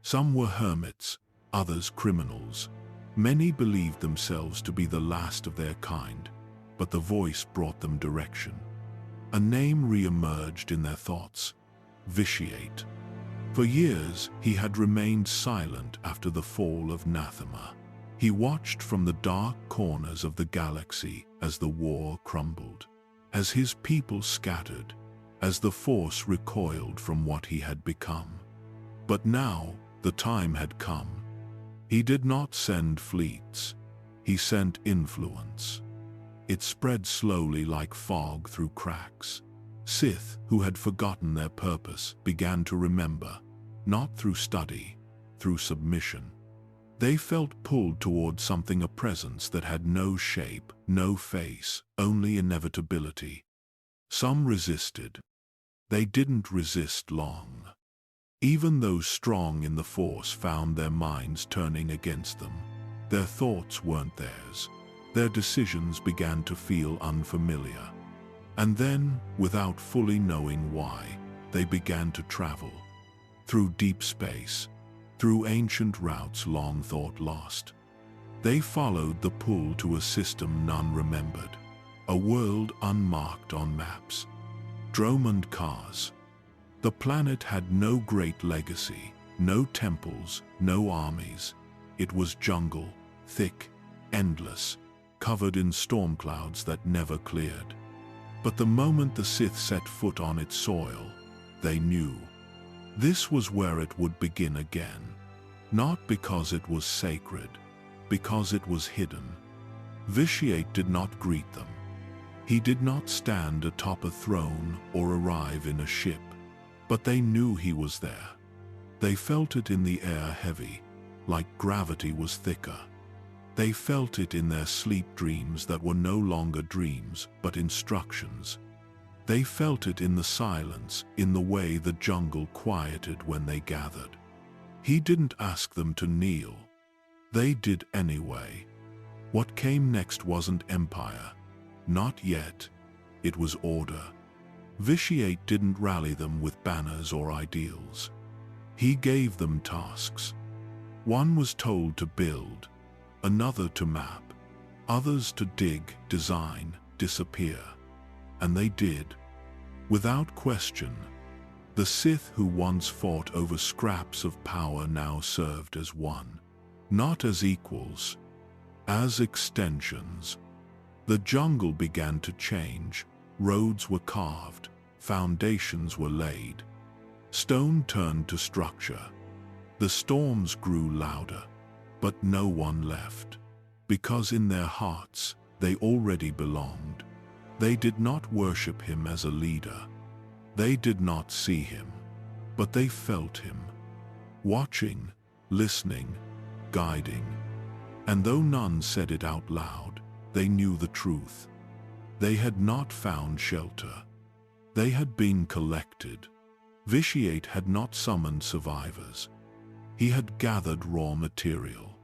Speaker 1: Some were hermits, others criminals. Many believed themselves to be the last of their kind, but the voice brought them direction. A name re-emerged in their thoughts: Vitiate. For years, he had remained silent after the fall of Nathema. He watched from the dark corners of the galaxy as the war crumbled, as his people scattered, as the Force recoiled from what he had become. But now, the time had come. He did not send fleets. He sent influence. It spread slowly like fog through cracks. Sith, who had forgotten their purpose, began to remember, not through study, through submission. They felt pulled toward something, a presence that had no shape, no face, only inevitability. Some resisted. They didn't resist long. Even those strong in the Force found their minds turning against them. Their thoughts weren't theirs. Their decisions began to feel unfamiliar. And then, without fully knowing why, they began to travel. Through deep space, through ancient routes long thought lost. They followed the pull to a system none remembered, a world unmarked on maps. Dromund Kaas. The planet had no great legacy, no temples, no armies. It was jungle, thick, endless, covered in storm clouds that never cleared. But the moment the Sith set foot on its soil, they knew. This was where it would begin again. Not because it was sacred, because it was hidden. Vitiate did not greet them. He did not stand atop a throne or arrive in a ship. But they knew he was there. They felt it in the air heavy, like gravity was thicker. They felt it in their sleep dreams that were no longer dreams, but instructions. They felt it in the silence, in the way the jungle quieted when they gathered. He didn't ask them to kneel. They did anyway. What came next wasn't empire. Not yet. It was order. Vitiate didn't rally them with banners or ideals. He gave them tasks. One was told to build, another to map, others to dig, design, disappear. And they did. Without question, the Sith who once fought over scraps of power now served as one. Not as equals, as extensions. The jungle began to change. Roads were carved, foundations were laid. Stone turned to structure. The storms grew louder, but no one left. Because in their hearts, they already belonged. They did not worship him as a leader. They did not see him, but they felt him. Watching, listening, guiding. And though none said it out loud, they knew the truth. They had not found shelter. They had been collected. Vitiate had not summoned survivors. He had gathered raw material.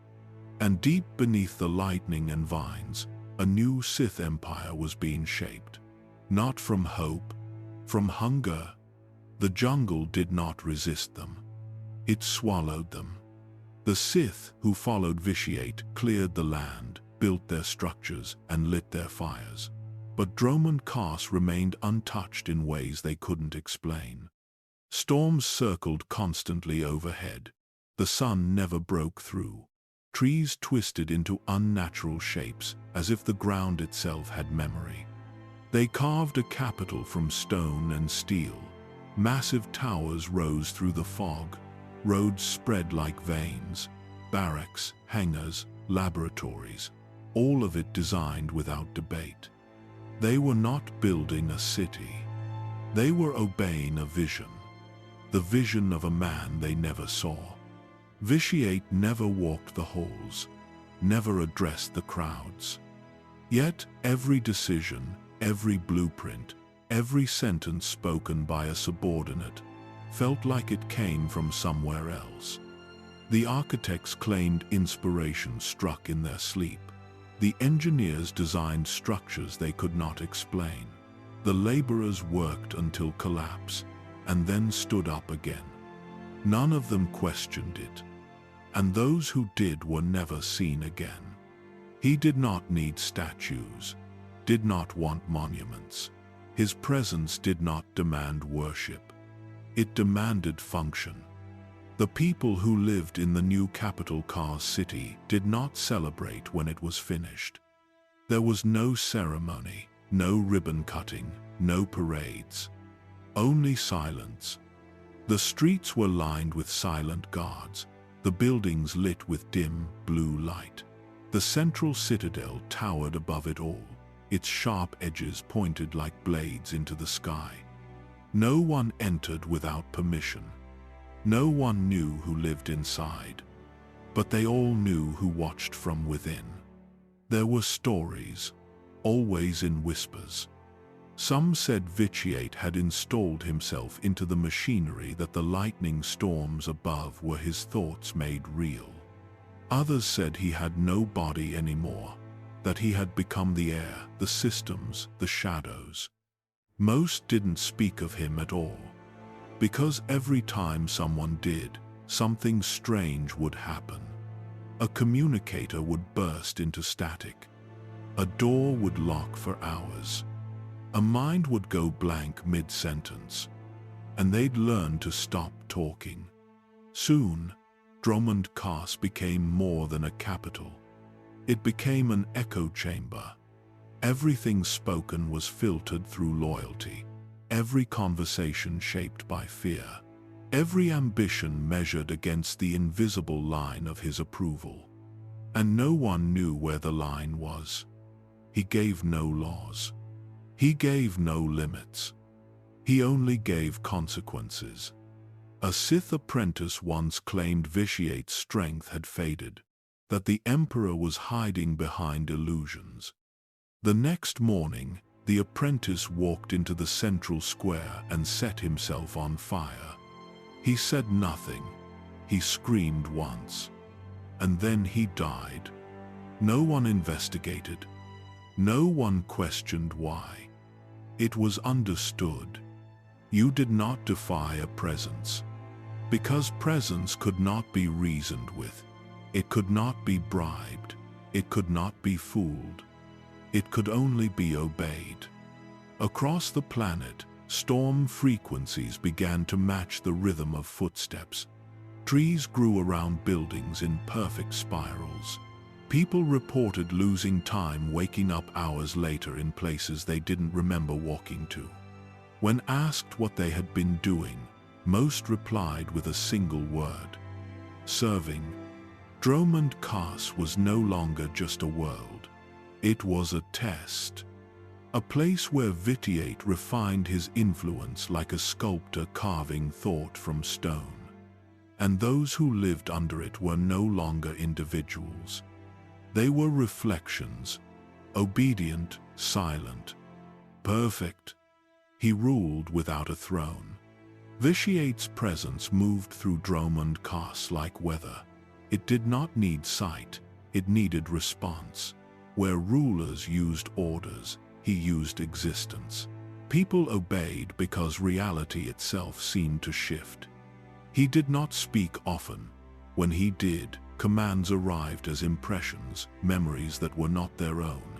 Speaker 1: And deep beneath the lightning and vines, a new Sith Empire was being shaped. Not from hope, from hunger. The jungle did not resist them. It swallowed them. The Sith who followed Vitiate cleared the land, built their structures, and lit their fires. But Dromund Kaas remained untouched in ways they couldn't explain. Storms circled constantly overhead. The sun never broke through. Trees twisted into unnatural shapes, as if the ground itself had memory. They carved a capital from stone and steel. Massive towers rose through the fog. Roads spread like veins. Barracks, hangars, laboratories. All of it designed without debate. They were not building a city. They were obeying a vision, the vision of a man they never saw. Vitiate never walked the halls, never addressed the crowds. Yet every decision, every blueprint, every sentence spoken by a subordinate felt like it came from somewhere else. The architects claimed inspiration struck in their sleep. The engineers designed structures they could not explain. The laborers worked until collapse, and then stood up again. None of them questioned it, and those who did were never seen again. He did not need statues, did not want monuments. His presence did not demand worship. It demanded function. The people who lived in the new capital Kars city did not celebrate when it was finished. There was no ceremony, no ribbon cutting, no parades. Only silence. The streets were lined with silent guards, the buildings lit with dim, blue light. The central citadel towered above it all, its sharp edges pointed like blades into the sky. No one entered without permission. No one knew who lived inside, but they all knew who watched from within. There were stories, always in whispers. Some said Vitiate had installed himself into the machinery, that the lightning storms above were his thoughts made real. Others said he had no body anymore, that he had become the air, the systems, the shadows. Most didn't speak of him at all, because every time someone did, something strange would happen. A communicator would burst into static. A door would lock for hours. A mind would go blank mid-sentence, and they'd learn to stop talking. Soon, Dromund Kaas became more than a capital. It became an echo chamber. Everything spoken was filtered through loyalty. Every conversation shaped by fear. Every ambition measured against the invisible line of his approval. And no one knew where the line was. He gave no laws. He gave no limits. He only gave consequences. A Sith apprentice once claimed Vitiate's strength had faded, that the Emperor was hiding behind illusions. The next morning, the apprentice walked into the central square and set himself on fire. He said nothing. He screamed once. And then he died. No one investigated. No one questioned why. It was understood. You did not defy a presence. Because presence could not be reasoned with. It could not be bribed. It could not be fooled. It could only be obeyed. Across the planet, storm frequencies began to match the rhythm of footsteps. Trees grew around buildings in perfect spirals. People reported losing time waking up hours later in places they didn't remember walking to. When asked what they had been doing, most replied with a single word: serving. Dromund Kaas was no longer just a world. It was a test. A place where Vitiate refined his influence like a sculptor carving thought from stone. And those who lived under it were no longer individuals. They were reflections, obedient, silent, perfect. He ruled without a throne. Vitiate's presence moved through Dromund Kaas like weather. It did not need sight, it needed response. Where rulers used orders, he used existence. People obeyed because reality itself seemed to shift. He did not speak often. When he did, commands arrived as impressions, memories that were not their own.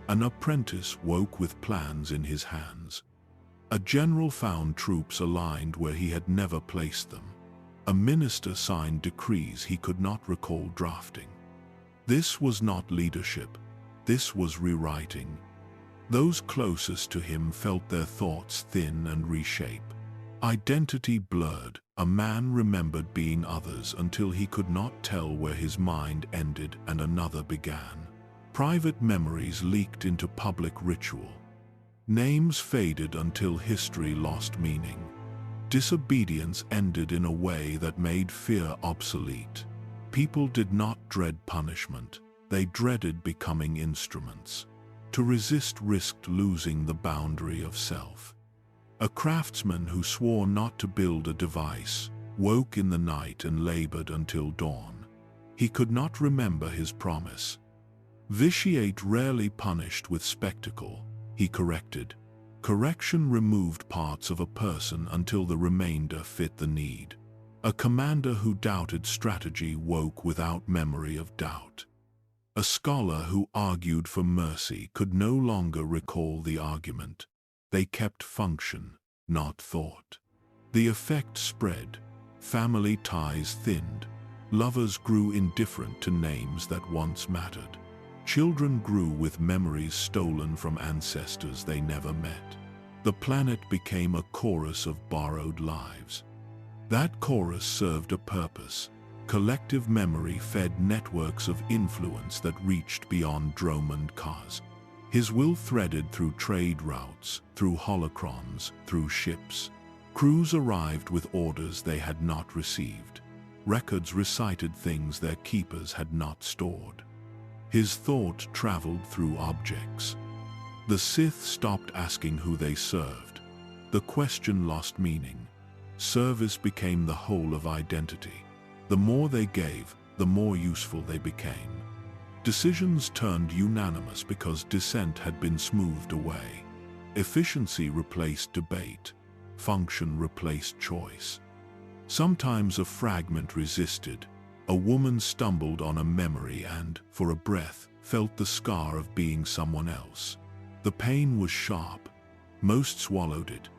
Speaker 1: An apprentice woke with plans in his hands. A general found troops aligned where he had never placed them. A minister signed decrees he could not recall drafting. This was not leadership. This was rewriting. Those closest to him felt their thoughts thin and reshape. Identity blurred. A man remembered being others until he could not tell where his mind ended and another began. Private memories leaked into public ritual. Names faded until history lost meaning. Disobedience ended in a way that made fear obsolete. People did not dread punishment, they dreaded becoming instruments. To resist risked losing the boundary of self. A craftsman who swore not to build a device woke in the night and labored until dawn. He could not remember his promise. Vitiate rarely punished with spectacle, he corrected. Correction removed parts of a person until the remainder fit the need. A commander who doubted strategy woke without memory of doubt. A scholar who argued for mercy could no longer recall the argument. They kept function, not thought. The effect spread. Family ties thinned. Lovers grew indifferent to names that once mattered. Children grew with memories stolen from ancestors they never met. The planet became a chorus of borrowed lives. That chorus served a purpose. Collective memory fed networks of influence that reached beyond Drome and Kaz. His will threaded through trade routes, through holocrons, through ships. Crews arrived with orders they had not received. Records recited things their keepers had not stored. His thought traveled through objects. The Sith stopped asking who they served. The question lost meaning. Service became the whole of identity. The more they gave, the more useful they became. Decisions turned unanimous because dissent had been smoothed away. Efficiency replaced debate. Function replaced choice. Sometimes a fragment resisted. A woman stumbled on a memory and, for a breath, felt the scar of being someone else. The pain was sharp. Most swallowed it.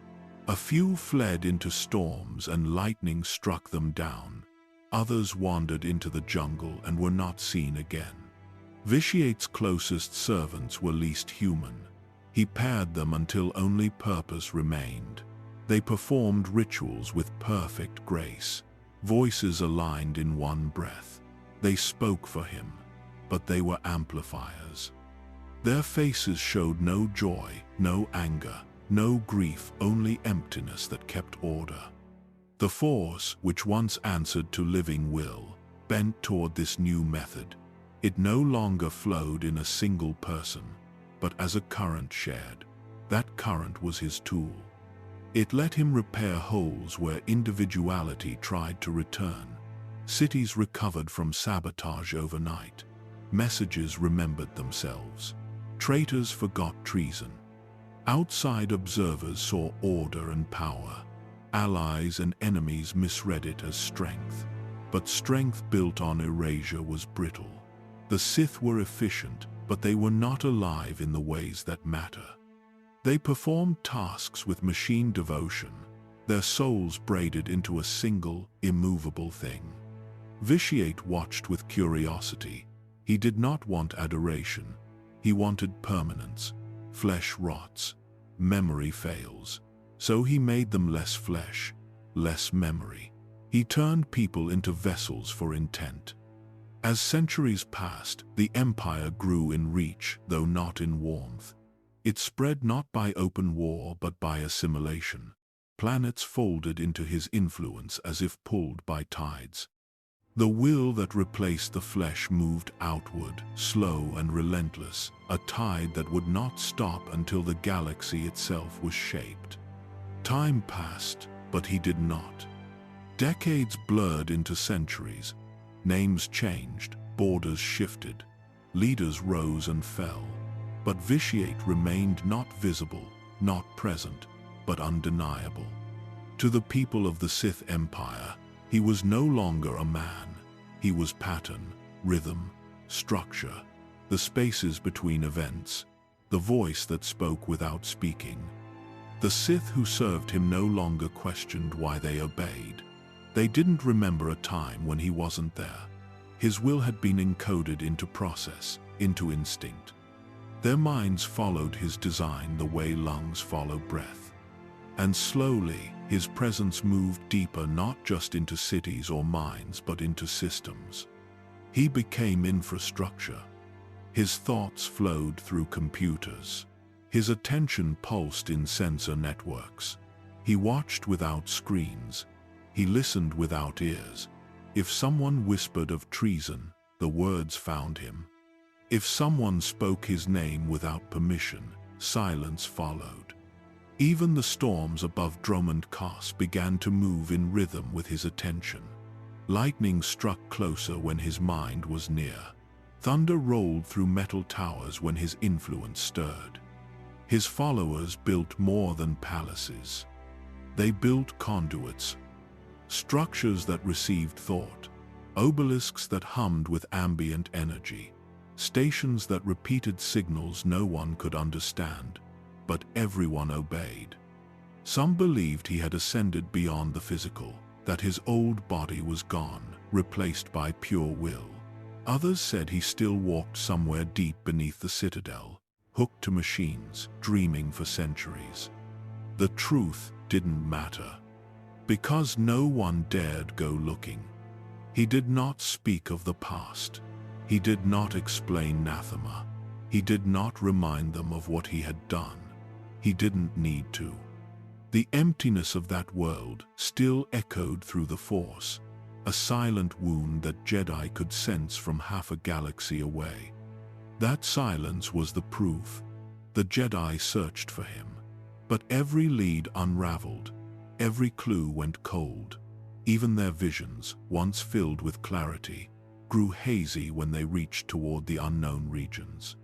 Speaker 1: A few fled into storms and lightning struck them down. Others wandered into the jungle and were not seen again. Vitiate's closest servants were least human. He paired them until only purpose remained. They performed rituals with perfect grace. Voices aligned in one breath. They spoke for him, but they were amplifiers. Their faces showed no joy, no anger, no grief, only emptiness that kept order. The Force, which once answered to living will, bent toward this new method. It no longer flowed in a single person, but as a current shared. That current was his tool. It let him repair holes where individuality tried to return. Cities recovered from sabotage overnight. Messages remembered themselves. Traitors forgot treason. Outside observers saw order and power. Allies and enemies misread it as strength. But strength built on erasure was brittle. The Sith were efficient, but they were not alive in the ways that matter. They performed tasks with machine devotion, their souls braided into a single, immovable thing. Vitiate watched with curiosity. He did not want adoration. He wanted permanence. Flesh rots. Memory fails. So he made them less flesh, less memory. He turned people into vessels for intent. As centuries passed, the Empire grew in reach, though not in warmth. It spread not by open war but by assimilation. Planets folded into his influence as if pulled by tides. The will that replaced the flesh moved outward, slow and relentless, a tide that would not stop until the galaxy itself was shaped. Time passed, but he did not. Decades blurred into centuries. Names changed, borders shifted. Leaders rose and fell. But Vitiate remained not visible, not present, but undeniable. To the people of the Sith Empire, he was no longer a man. He was pattern, rhythm, structure, the spaces between events, the voice that spoke without speaking. The Sith who served him no longer questioned why they obeyed. They didn't remember a time when he wasn't there. His will had been encoded into process, into instinct. Their minds followed his design the way lungs follow breath. And slowly, his presence moved deeper not just into cities or minds but into systems. He became infrastructure. His thoughts flowed through computers. His attention pulsed in sensor networks. He watched without screens. He listened without ears. If someone whispered of treason, the words found him. If someone spoke his name without permission, silence followed. Even the storms above Dromund Kaas began to move in rhythm with his attention. Lightning struck closer when his mind was near. Thunder rolled through metal towers when his influence stirred. His followers built more than palaces. They built conduits, structures that received thought, obelisks that hummed with ambient energy, stations that repeated signals no one could understand, but everyone obeyed. Some believed he had ascended beyond the physical, that his old body was gone, replaced by pure will. Others said he still walked somewhere deep beneath the citadel, hooked to machines, dreaming for centuries. The truth didn't matter, because no one dared go looking. He did not speak of the past. He did not explain Nathema. He did not remind them of what he had done. He didn't need to. The emptiness of that world still echoed through the Force, a silent wound that Jedi could sense from half a galaxy away. That silence was the proof. The Jedi searched for him. But every lead unraveled. Every clue went cold. Even their visions, once filled with clarity, grew hazy when they reached toward the unknown regions.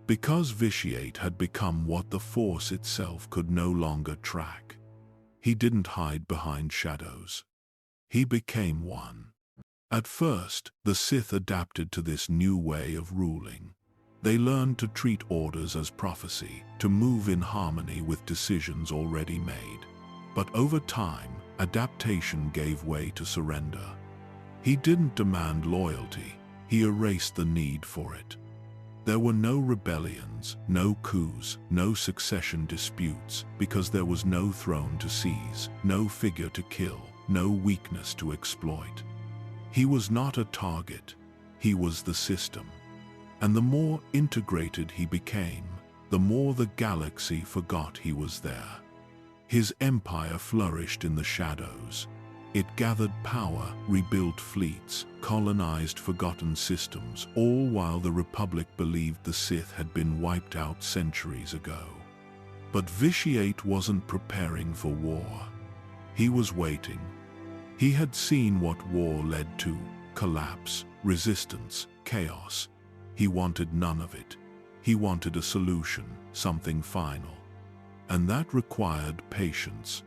Speaker 1: Because Vitiate had become what the Force itself could no longer track. He didn't hide behind shadows. He became one. At first, the Sith adapted to this new way of ruling. They learned to treat orders as prophecy, to move in harmony with decisions already made. But over time, adaptation gave way to surrender. He didn't demand loyalty, he erased the need for it. There were no rebellions, no coups, no succession disputes, because there was no throne to seize, no figure to kill, no weakness to exploit. He was not a target, he was the system. And the more integrated he became, the more the galaxy forgot he was there. His empire flourished in the shadows. It gathered power, rebuilt fleets, colonized forgotten systems, all while the Republic believed the Sith had been wiped out centuries ago. But Vitiate wasn't preparing for war. He was waiting. He had seen what war led to: collapse, resistance, chaos. He wanted none of it. He wanted a solution, something final. And that required patience.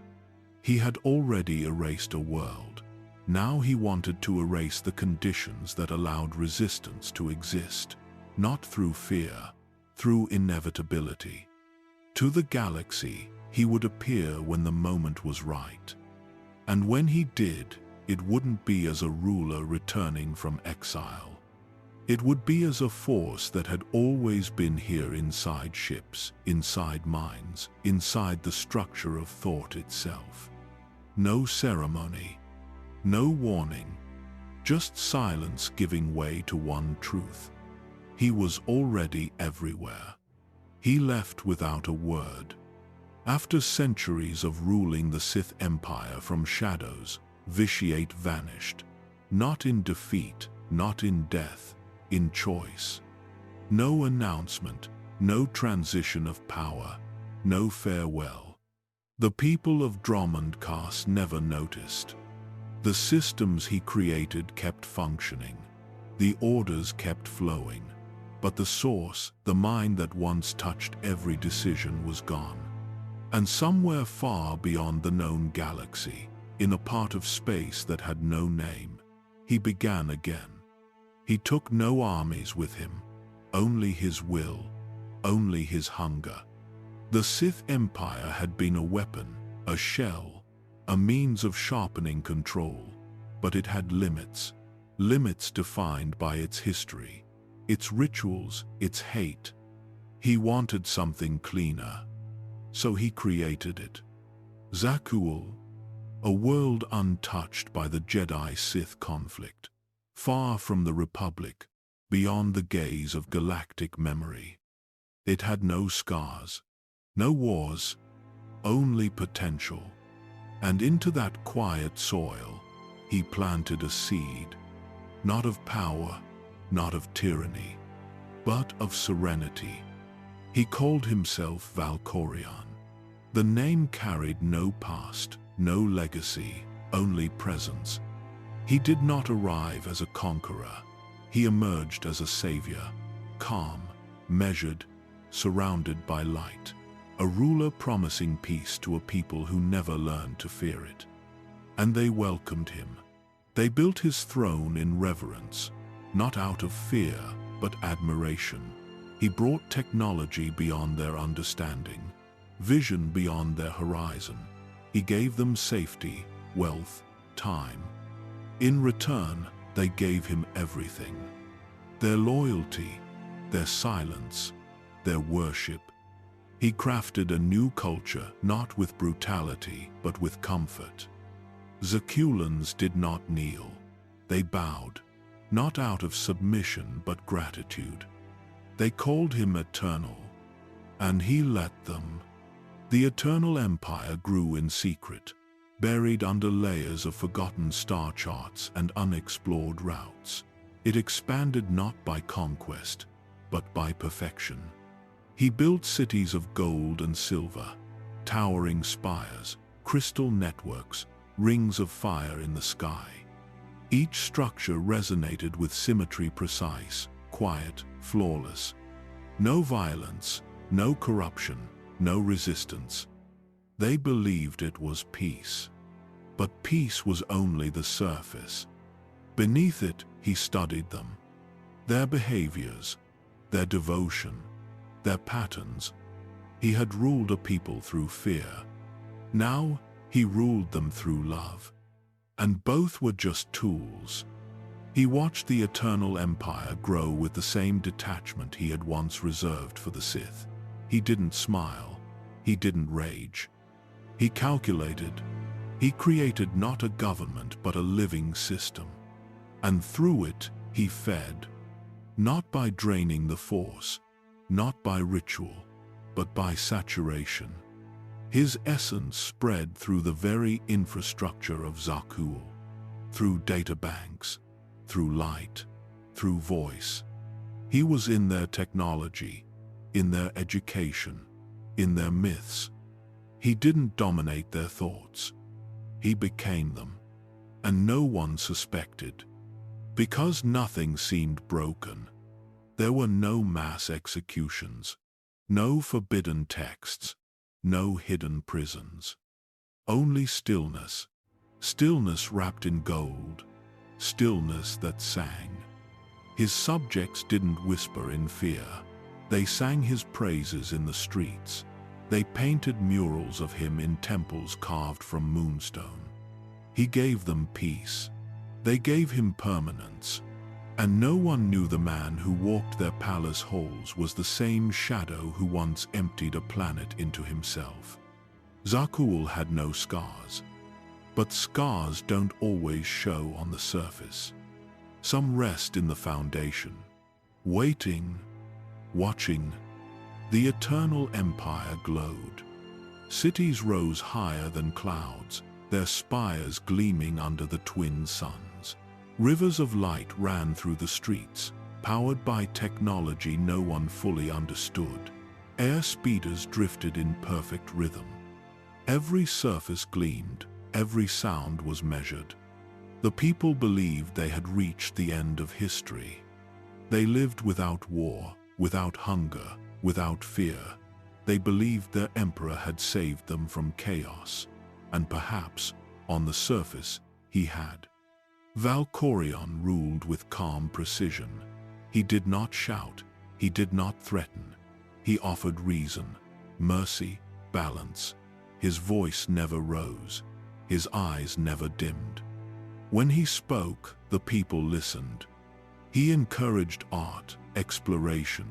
Speaker 1: He had already erased a world. Now he wanted to erase the conditions that allowed resistance to exist, not through fear, through inevitability. To the galaxy, he would appear when the moment was right. And when he did, it wouldn't be as a ruler returning from exile. It would be as a force that had always been here inside ships, inside minds, inside the structure of thought itself. No ceremony, no warning, just silence giving way to one truth. He was already everywhere. He left without a word. After centuries of ruling the Sith Empire from shadows, Vitiate vanished. Not in defeat, not in death, in choice. No announcement, no transition of power, no farewell. The people of Dromund Kaas never noticed. The systems he created kept functioning. The orders kept flowing. But the source, the mind that once touched every decision, was gone. And somewhere far beyond the known galaxy, in a part of space that had no name, he began again. He took no armies with him, only his will, only his hunger. The Sith Empire had been a weapon, a shell, a means of sharpening control, but it had limits, limits defined by its history, its rituals, its hate. He wanted something cleaner, so he created it. Zakuul, a world untouched by the Jedi-Sith conflict, far from the Republic, beyond the gaze of galactic memory. It had no scars, No wars, only potential. And into that quiet soil, he planted a seed, not of power, not of tyranny, but of serenity. He called himself Valkorion. The name carried no past, no legacy, only presence. He did not arrive as a conqueror. He emerged as a savior, calm, measured, surrounded by light. A ruler promising peace to a people who never learned to fear it. And they welcomed him. They built his throne in reverence, not out of fear, but admiration. He brought technology beyond their understanding, vision beyond their horizon. He gave them safety, wealth, time. In return, they gave him everything. Their loyalty, their silence, their worship. He crafted a new culture, not with brutality, but with comfort. Zakulans did not kneel. They bowed, not out of submission, but gratitude. They called him eternal, and he let them. The Eternal Empire grew in secret, buried under layers of forgotten star charts and unexplored routes. It expanded not by conquest, but by perfection. He built cities of gold and silver, towering spires, crystal networks, rings of fire in the sky. Each structure resonated with symmetry, precise, quiet, flawless. No violence, no corruption, no resistance. They believed it was peace. But peace was only the surface. Beneath it, he studied them. Their behaviors, their devotion, their patterns. He had ruled a people through fear. Now, he ruled them through love. And both were just tools. He watched the Eternal Empire grow with the same detachment he had once reserved for the Sith. He didn't smile. He didn't rage. He calculated. He created not a government but a living system. And through it, he fed. Not by draining the Force, not by ritual, but by saturation. His essence spread through the very infrastructure of Zakuul, through databanks, through light, through voice. He was in their technology, in their education, in their myths. He didn't dominate their thoughts. He became them, and no one suspected. Because nothing seemed broken. There were no mass executions, no forbidden texts, no hidden prisons. Only stillness, stillness wrapped in gold, stillness that sang. His subjects didn't whisper in fear. They sang his praises in the streets. They painted murals of him in temples carved from moonstone. He gave them peace. They gave him permanence. And no one knew the man who walked their palace halls was the same shadow who once emptied a planet into himself. Zakuul had no scars. But scars don't always show on the surface. Some rest in the foundation, waiting, watching. The Eternal Empire glowed. Cities rose higher than clouds, their spires gleaming under the twin suns. Rivers of light ran through the streets, powered by technology no one fully understood. Air speeders drifted in perfect rhythm. Every surface gleamed, every sound was measured. The people believed they had reached the end of history. They lived without war, without hunger, without fear. They believed their emperor had saved them from chaos. And perhaps, on the surface, he had. Valkorion ruled with calm precision. He did not shout, he did not threaten. He offered reason, mercy, balance. His voice never rose, his eyes never dimmed. When he spoke, the people listened. He encouraged art, exploration,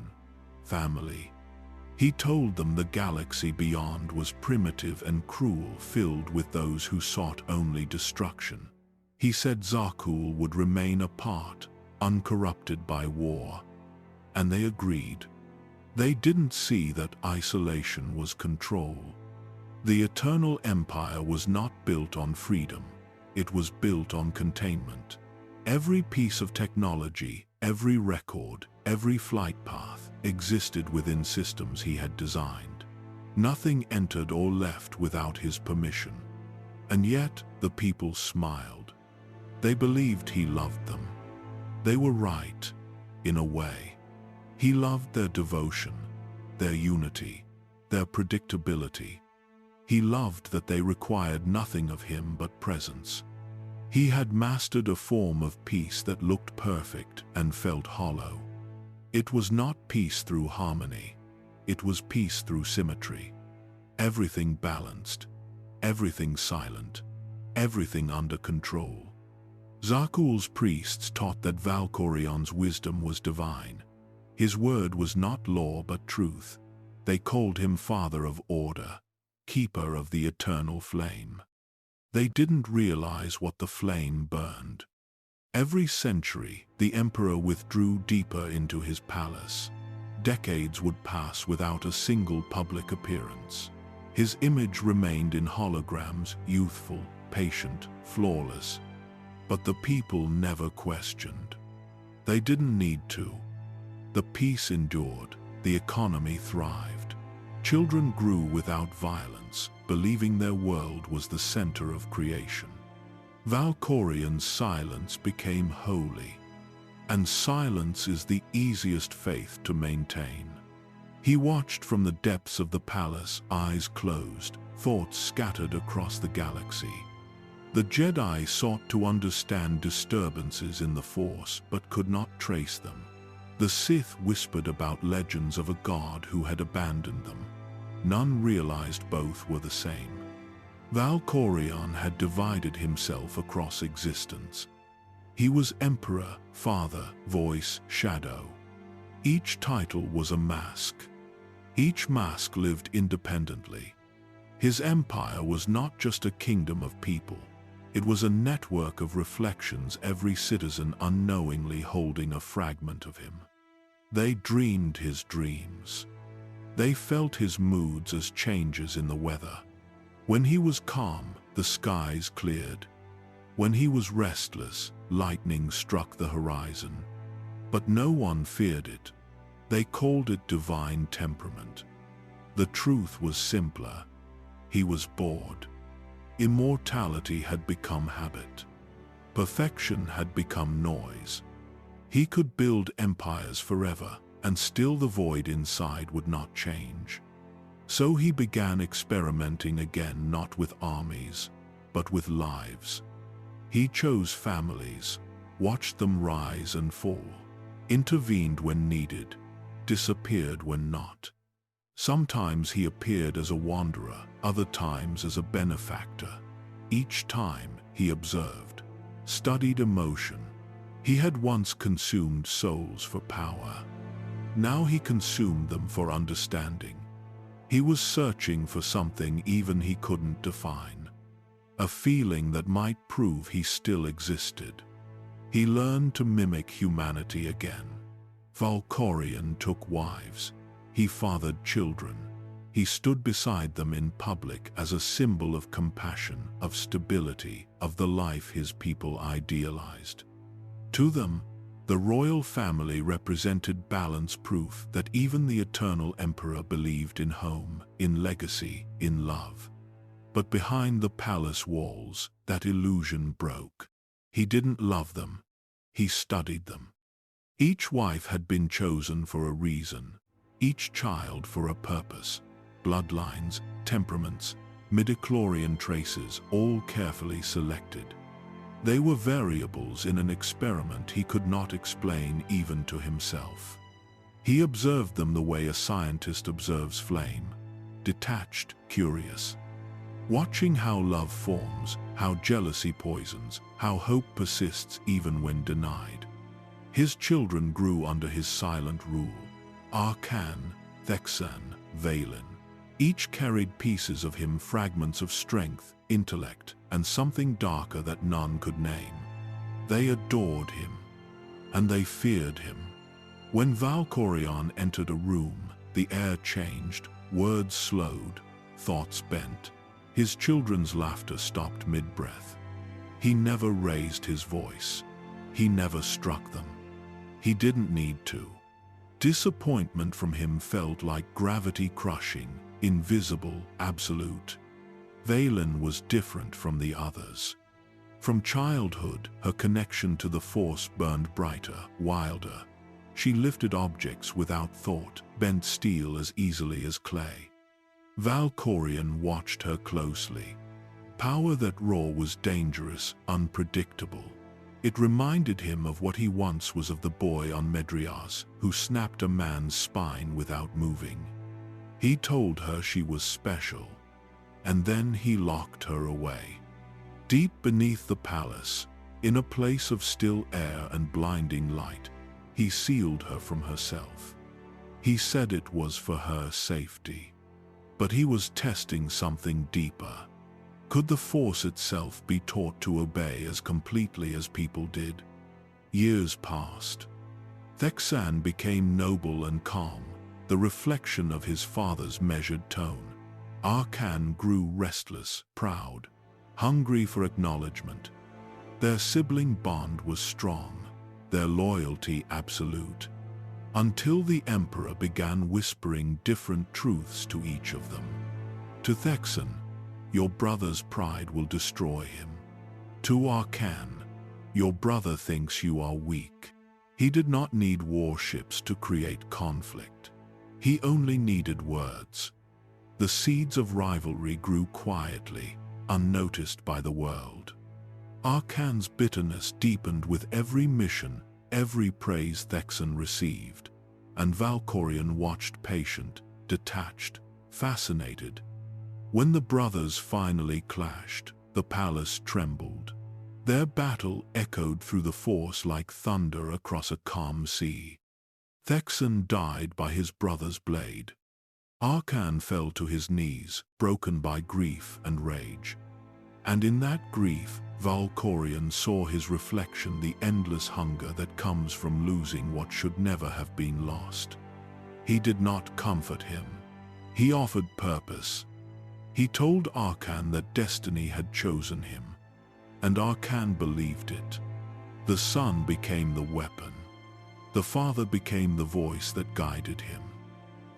Speaker 1: family. He told them the galaxy beyond was primitive and cruel, filled with those who sought only destruction. He said Zakuul would remain apart, uncorrupted by war. And they agreed. They didn't see that isolation was control. The Eternal Empire was not built on freedom. It was built on containment. Every piece of technology, every record, every flight path existed within systems he had designed. Nothing entered or left without his permission. And yet, the people smiled. They believed he loved them. They were right, in a way. He loved their devotion, their unity, their predictability. He loved that they required nothing of him but presence. He had mastered a form of peace that looked perfect and felt hollow. It was not peace through harmony. It was peace through symmetry. Everything balanced, everything silent, everything under control. Zakuul's priests taught that Valkorion's wisdom was divine. His word was not law but truth. They called him Father of Order, Keeper of the Eternal Flame. They didn't realize what the flame burned. Every century, the Emperor withdrew deeper into his palace. Decades would pass without a single public appearance. His image remained in holograms, youthful, patient, flawless. But the people never questioned. They didn't need to. The peace endured, the economy thrived. Children grew without violence, believing their world was the center of creation. Valkorion's silence became holy. And silence is the easiest faith to maintain. He watched from the depths of the palace, eyes closed, thoughts scattered across the galaxy. The Jedi sought to understand disturbances in the Force but could not trace them. The Sith whispered about legends of a god who had abandoned them. None realized both were the same. Valkorion had divided himself across existence. He was Emperor, Father, Voice, Shadow. Each title was a mask. Each mask lived independently. His empire was not just a kingdom of people. It was a network of reflections, every citizen unknowingly holding a fragment of him. They dreamed his dreams. They felt his moods as changes in the weather. When he was calm, the skies cleared. When he was restless, lightning struck the horizon. But no one feared it. They called it divine temperament. The truth was simpler. He was bored. Immortality had become habit. Perfection had become noise. He could build empires forever, and still the void inside would not change. So he began experimenting again, not with armies, but with lives. He chose families, watched them rise and fall, intervened when needed, disappeared when not. Sometimes he appeared as a wanderer, other times as a benefactor. Each time he observed, studied emotion. He had once consumed souls for power. Now he consumed them for understanding. He was searching for something even he couldn't define. A feeling that might prove he still existed. He learned to mimic humanity again. Valkorion took wives. He fathered children. He stood beside them in public as a symbol of compassion, of stability, of the life his people idealized. To them, the royal family represented balance, proof that even the Eternal Emperor believed in home, in legacy, in love. But behind the palace walls, that illusion broke. He didn't love them. He studied them. Each wife had been chosen for a reason. Each child for a purpose. Bloodlines, temperaments, midichlorian traces, all carefully selected. They were variables in an experiment he could not explain even to himself. He observed them the way a scientist observes flame, detached, curious. Watching how love forms, how jealousy poisons, how hope persists even when denied. His children grew under his silent rule. Arkan, Thexan, Valen. Each carried pieces of him, fragments of strength, intellect, and something darker that none could name. They adored him, and they feared him. When Valkorion entered a room, The air changed, words slowed, thoughts bent. His children's laughter stopped mid-breath. He never raised his voice. He never struck them. He didn't need to. Disappointment from him felt like gravity crushing, invisible, absolute. Vaylin was different from the others. From childhood, her connection to the Force burned brighter, wilder. She lifted objects without thought, bent steel as easily as clay. Valkorion watched her closely. Power that raw was dangerous, unpredictable. It reminded him of what he once was of the boy on Medriaas, who snapped a man's spine without moving. He told her she was special, and then he locked her away. Deep beneath the palace, in a place of still air and blinding light, he sealed her from herself. He said it was for her safety. But he was testing something deeper. Could the Force itself be taught to obey as completely as people did? Years passed. Thexan became noble and calm, the reflection of his father's measured tone. Arcan grew restless, proud, hungry for acknowledgement. Their sibling bond was strong, their loyalty absolute, until the Emperor began whispering different truths to each of them. To Thexan, your brother's pride will destroy him. To Arcan, your brother thinks you are weak. He did not need warships to create conflict. He only needed words. The seeds of rivalry grew quietly, unnoticed by the world. Arcan's bitterness deepened with every mission, every praise Thexan received, and Valkorion watched patient, detached, fascinated. When the brothers finally clashed, the palace trembled. Their battle echoed through the Force like thunder across a calm sea. Thexan died by his brother's blade. Arcan fell to his knees, broken by grief and rage. And in that grief, Valkorion saw his reflection, the endless hunger that comes from losing what should never have been lost. He did not comfort him. He offered purpose. He told Arcan that destiny had chosen him, and Arcan believed it. The son became the weapon. The father became the voice that guided him.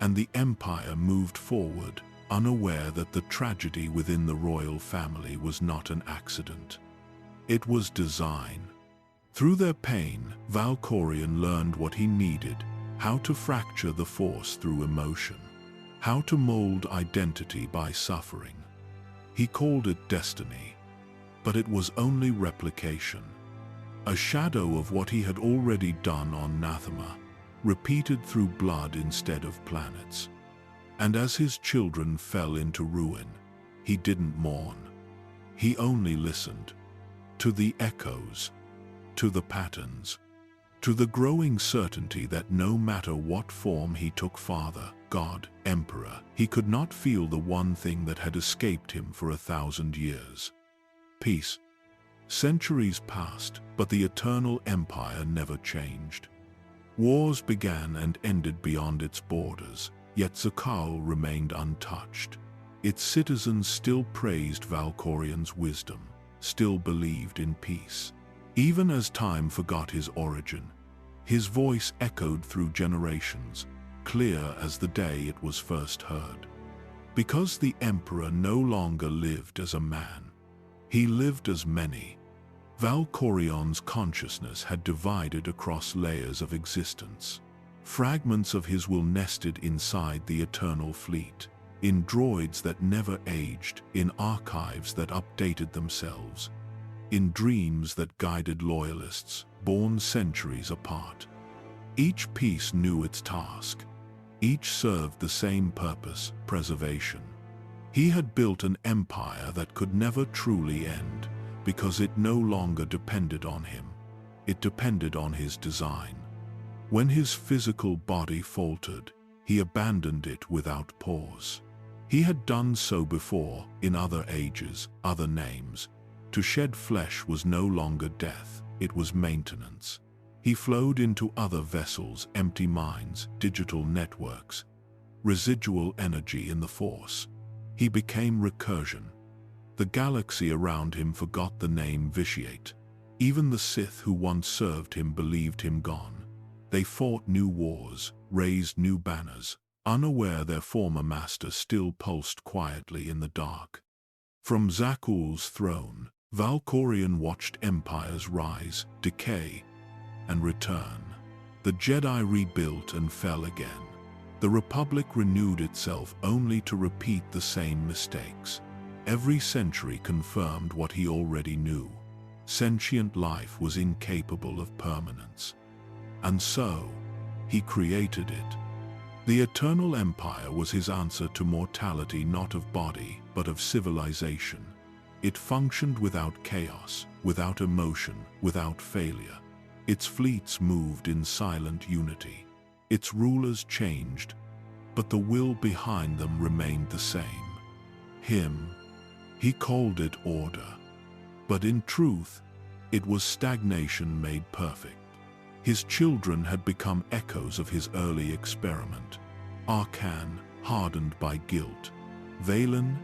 Speaker 1: And the Empire moved forward, unaware that the tragedy within the royal family was not an accident. It was design. Through their pain, Valkorion learned what he needed: how to fracture the Force through emotion, how to mold identity by suffering. He called it destiny, but it was only replication, a shadow of what he had already done on Nathema, repeated through blood instead of planets. And as his children fell into ruin, he didn't mourn. He only listened. To the echoes, to the patterns, to the growing certainty that no matter what form he took, father, God, Emperor, he could not feel the one thing that had escaped him for 1,000 years: peace. Centuries passed, but the eternal empire never changed. Wars began and ended beyond its borders, yet Zakal remained untouched. Its citizens still praised Valkorion's wisdom, still believed in peace. Even as time forgot his origin, his voice echoed through generations, clear as the day it was first heard. Because the Emperor no longer lived as a man, he lived as many. Valkorion's consciousness had divided across layers of existence. Fragments of his will nested inside the eternal fleet, in droids that never aged, in archives that updated themselves, in dreams that guided loyalists, born centuries apart. Each piece knew its task. Each served the same purpose: preservation. He had built an empire that could never truly end, because it no longer depended on him. It depended on his design. When his physical body faltered, he abandoned it without pause. He had done so before, in other ages, other names. To shed flesh was no longer death, it was maintenance. He flowed into other vessels, empty minds, digital networks. residual energy in the Force. He became recursion. The galaxy around him forgot the name Vitiate. Even the Sith who once served him believed him gone. They fought new wars, raised new banners, unaware their former master still pulsed quietly in the dark. From Zakuul's throne, Valkorion watched empires rise, decay, and return. The Jedi rebuilt and fell again. The Republic renewed itself only to repeat the same mistakes. Every century confirmed what he already knew. Sentient life was incapable of permanence. And so, he created it. The Eternal Empire was his answer to mortality, not of body, but of civilization. It functioned without chaos, without emotion, without failure. Its fleets moved in silent unity. Its rulers changed, but the will behind them remained the same. He called it order. But in truth, it was stagnation made perfect. His children had become echoes of his early experiment. Arcan, hardened by guilt. Valen,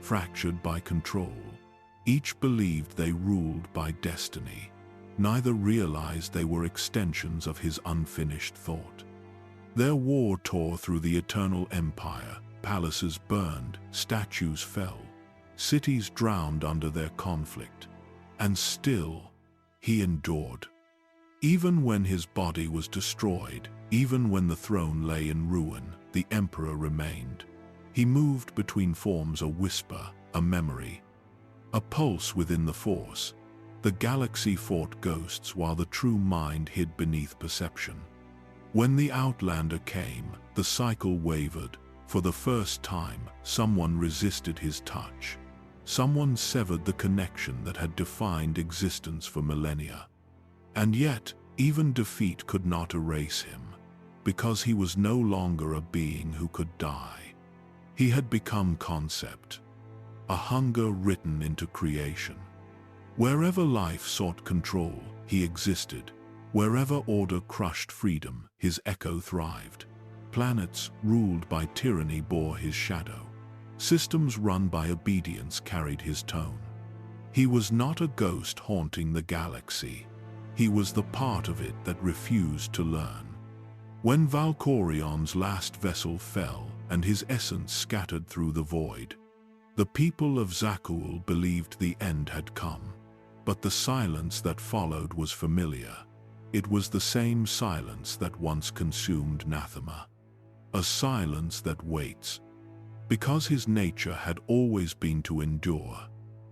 Speaker 1: fractured by control. Each believed they ruled by destiny. Neither realized they were extensions of his unfinished thought. Their war tore through the Eternal Empire. Palaces burned, statues fell. Cities drowned under their conflict. And still, he endured. Even when his body was destroyed, even when the throne lay in ruin, the Emperor remained. He moved between forms, a whisper, a memory, a pulse within the Force. The galaxy fought ghosts while the true mind hid beneath perception. When the Outlander came, the cycle wavered. For the first time, someone resisted his touch. Someone severed the connection that had defined existence for millennia. And yet, even defeat could not erase him, because he was no longer a being who could die. He had become concept, a hunger written into creation. Wherever life sought control, he existed. Wherever order crushed freedom, his echo thrived. Planets ruled by tyranny bore his shadow. Systems run by obedience carried his tone. He was not a ghost haunting the galaxy. He was the part of it that refused to learn. When Valkorion's last vessel fell and his essence scattered through the void, the people of Zakuul believed the end had come. But the silence that followed was familiar. It was the same silence that once consumed Nathema. A silence that waits, because his nature had always been to endure,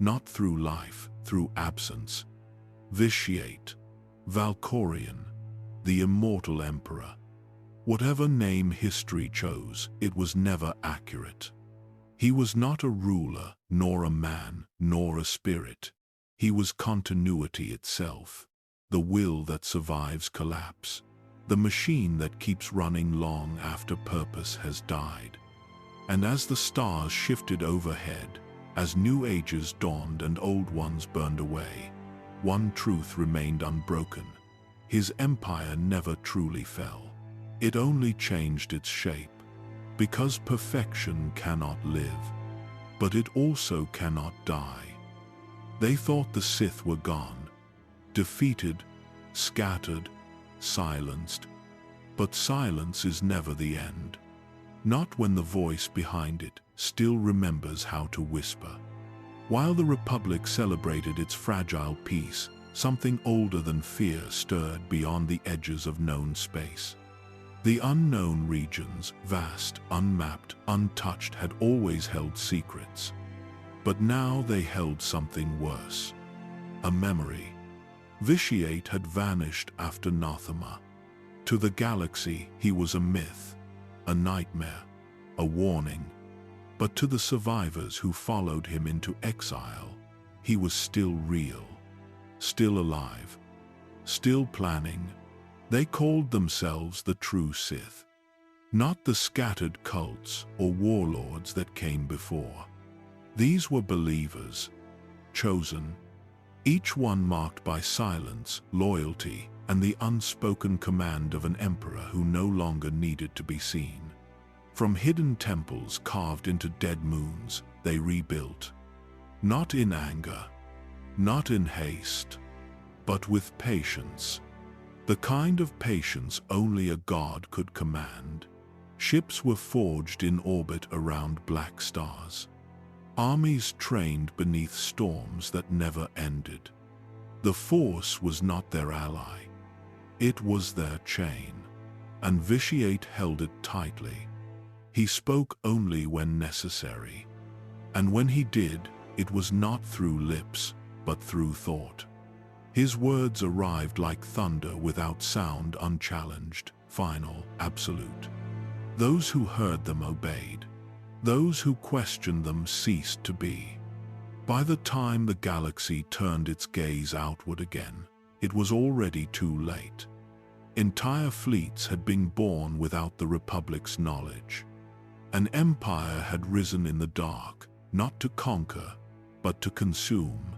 Speaker 1: not through life, through absence. Vitiate, Valkorion, the Immortal Emperor. Whatever name history chose, it was never accurate. He was not a ruler, nor a man, nor a spirit. He was continuity itself, the will that survives collapse, the machine that keeps running long after purpose has died. And as the stars shifted overhead, as new ages dawned and old ones burned away, one truth remained unbroken. His empire never truly fell. It only changed its shape, because perfection cannot live, but it also cannot die. They thought the Sith were gone, defeated, scattered, silenced. But silence is never the end. Not when the voice behind it still remembers how to whisper. While the Republic celebrated its fragile peace, something older than fear stirred beyond the edges of known space. The unknown regions, vast, unmapped, untouched, had always held secrets. But now they held something worse. A memory. Vitiate had vanished after Nathema. To the galaxy, he was a myth, a nightmare, a warning. But to the survivors who followed him into exile, he was still real, still alive, still planning. They called themselves the true Sith, not the scattered cults or warlords that came before. These were believers, chosen, each one marked by silence, loyalty, and the unspoken command of an emperor who no longer needed to be seen. From hidden temples carved into dead moons, they rebuilt. Not in anger, not in haste, but with patience. The kind of patience only a god could command. Ships were forged in orbit around black stars. Armies trained beneath storms that never ended. The Force was not their ally. It was their chain, and Vitiate held it tightly. He spoke only when necessary, and when he did, it was not through lips, but through thought. His words arrived like thunder without sound, unchallenged, final, absolute. Those who heard them obeyed. Those who questioned them ceased to be. By the time the galaxy turned its gaze outward again, it was already too late. Entire fleets had been born without the Republic's knowledge. An empire had risen in the dark, not to conquer, but to consume.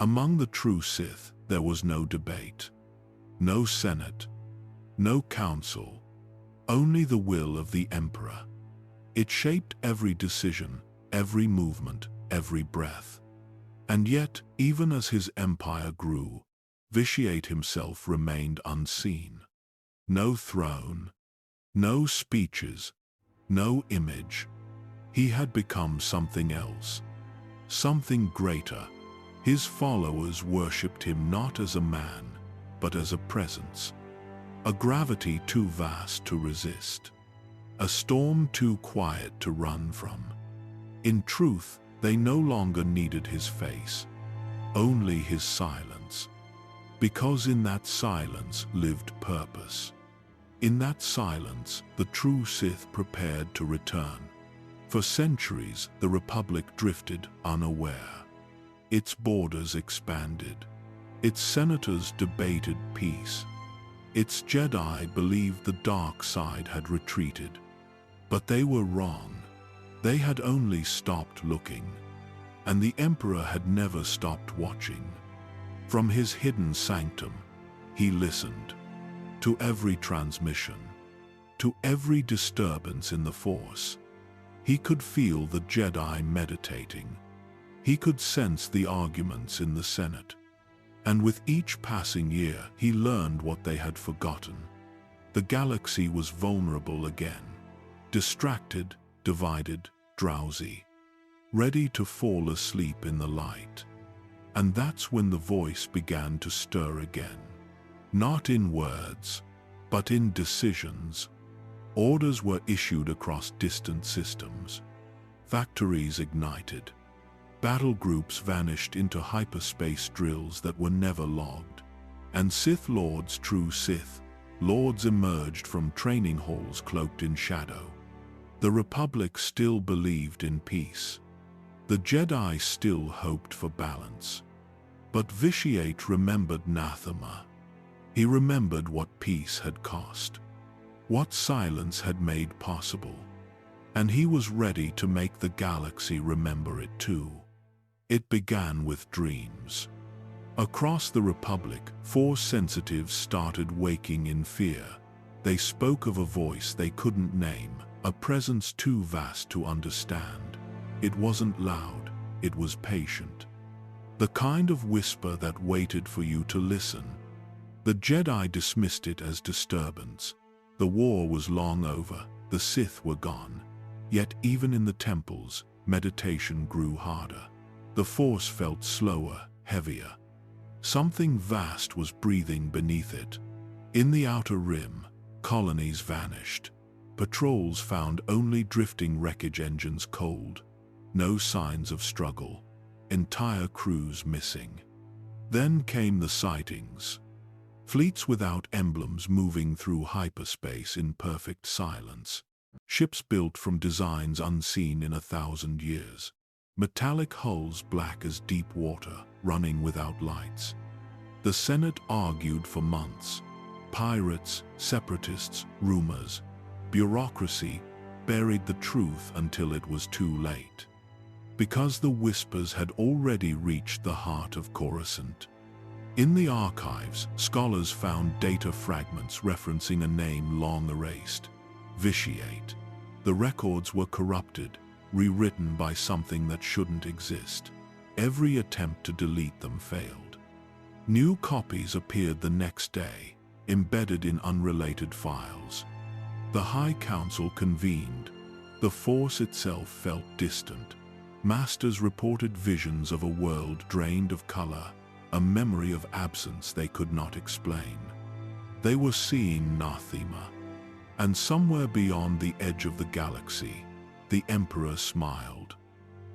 Speaker 1: Among the true Sith, there was no debate, no Senate, no council, only the will of the Emperor. It shaped every decision, every movement, every breath. And yet, even as his empire grew, Vitiate himself remained unseen. No throne, no speeches, no image. He had become something else, something greater. His followers worshipped him not as a man, but as a presence. A gravity too vast to resist. A storm too quiet to run from. In truth, they no longer needed his face, only his silence. Because in that silence lived purpose. In that silence, the true Sith prepared to return. For centuries, the Republic drifted unaware. Its borders expanded. Its senators debated peace. Its Jedi believed the dark side had retreated. But they were wrong. They had only stopped looking. And the Emperor had never stopped watching. From his hidden sanctum, he listened. To every transmission. To every disturbance in the Force. He could feel the Jedi meditating. He could sense the arguments in the Senate. And with each passing year, he learned what they had forgotten. The galaxy was vulnerable again. Distracted, divided, drowsy. Ready to fall asleep in the light. And that's when the voice began to stir again. Not in words, but in decisions. Orders were issued across distant systems. Factories ignited. Battle groups vanished into hyperspace drills that were never logged. And Sith Lords, true Sith Lords, emerged from training halls cloaked in shadow. The Republic still believed in peace. The Jedi still hoped for balance. But Vitiate remembered Nathema. He remembered what peace had cost. What silence had made possible. And he was ready to make the galaxy remember it too. It began with dreams. Across the Republic, Force sensitives started waking in fear. They spoke of a voice they couldn't name, a presence too vast to understand. It wasn't loud, it was patient. The kind of whisper that waited for you to listen. The Jedi dismissed it as disturbance. The war was long over, the Sith were gone. Yet even in the temples, meditation grew harder. The Force felt slower, heavier. Something vast was breathing beneath it. In the outer rim, colonies vanished. Patrols found only drifting wreckage engines cold. No signs of struggle. Entire crews missing. Then came the sightings. Fleets without emblems moving through hyperspace in perfect silence. Ships built from designs unseen in 1,000 years. Metallic hulls black as deep water, running without lights. The Senate argued for months. Pirates, separatists, rumors. Bureaucracy buried the truth until it was too late. Because the whispers had already reached the heart of Coruscant. In the archives, scholars found data fragments referencing a name long erased. Vitiate. The records were corrupted, rewritten by something that shouldn't exist. Every attempt to delete them failed. New copies appeared the next day, embedded in unrelated files. The High Council convened. The Force itself felt distant. Masters reported visions of a world drained of color, a memory of absence they could not explain. They were seeing Nathema. And somewhere beyond the edge of the galaxy, the Emperor smiled.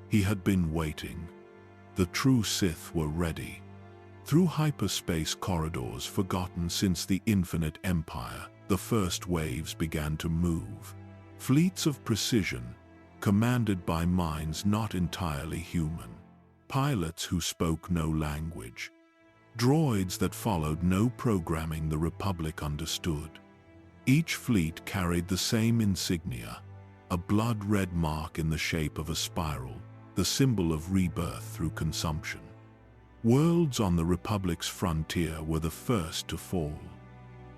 Speaker 1: He had been waiting. The true Sith were ready. Through hyperspace corridors forgotten since the Infinite Empire, the first waves began to move. Fleets of precision, commanded by minds not entirely human. Pilots who spoke no language. Droids that followed no programming the Republic understood. Each fleet carried the same insignia, a blood-red mark in the shape of a spiral, the symbol of rebirth through consumption. Worlds on the Republic's frontier were the first to fall.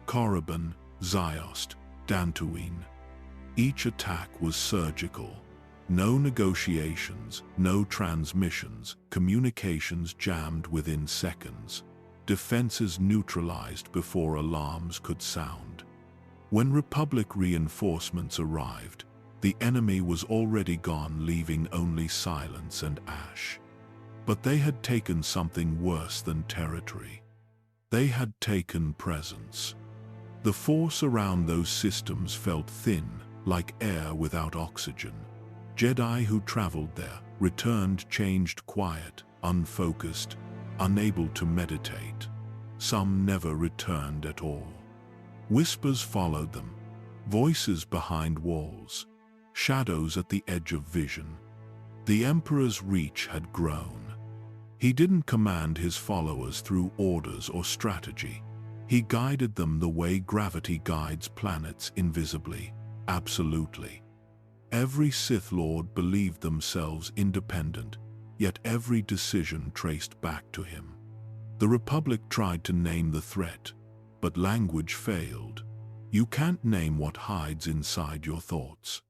Speaker 1: Korriban, Ziost, Tatooine. Each attack was surgical. No negotiations, no transmissions, communications jammed within seconds. Defenses neutralized before alarms could sound. When Republic reinforcements arrived, the enemy was already gone, leaving only silence and ash. But they had taken something worse than territory. They had taken presence. The force around those systems felt thin, like air without oxygen. Jedi who traveled there, returned changed, quiet, unfocused, unable to meditate. Some never returned at all. Whispers followed them, voices behind walls, shadows at the edge of vision. The Emperor's reach had grown. He didn't command his followers through orders or strategy. He guided them the way gravity guides planets invisibly, absolutely. Every Sith Lord believed themselves independent, yet every decision traced back to him. The Republic tried to name the threat, but language failed. You can't name what hides inside your thoughts.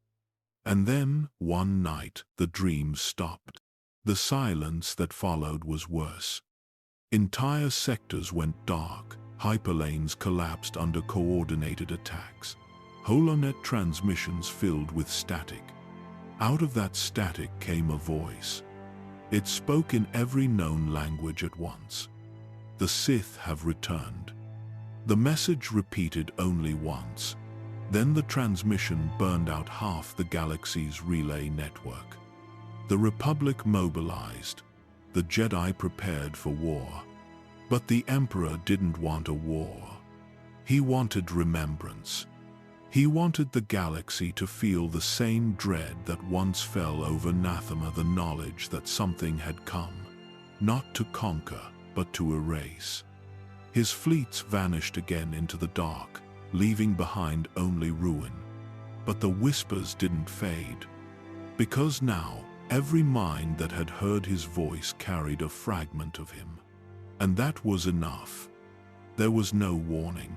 Speaker 1: And then, one night, the dreams stopped. The silence that followed was worse. Entire sectors went dark, hyperlanes collapsed under coordinated attacks. Holonet transmissions filled with static. Out of that static came a voice. It spoke in every known language at once. The Sith have returned. The message repeated only once. Then the transmission burned out half the galaxy's relay network. The Republic mobilized. The Jedi prepared for war. But the Emperor didn't want a war. He wanted remembrance. He wanted the galaxy to feel the same dread that once fell over Nathema, the knowledge that something had come, not to conquer, but to erase. His fleets vanished again into the dark, leaving behind only ruin. But the whispers didn't fade, because now every mind that had heard his voice carried a fragment of him. And that was enough. There was no warning,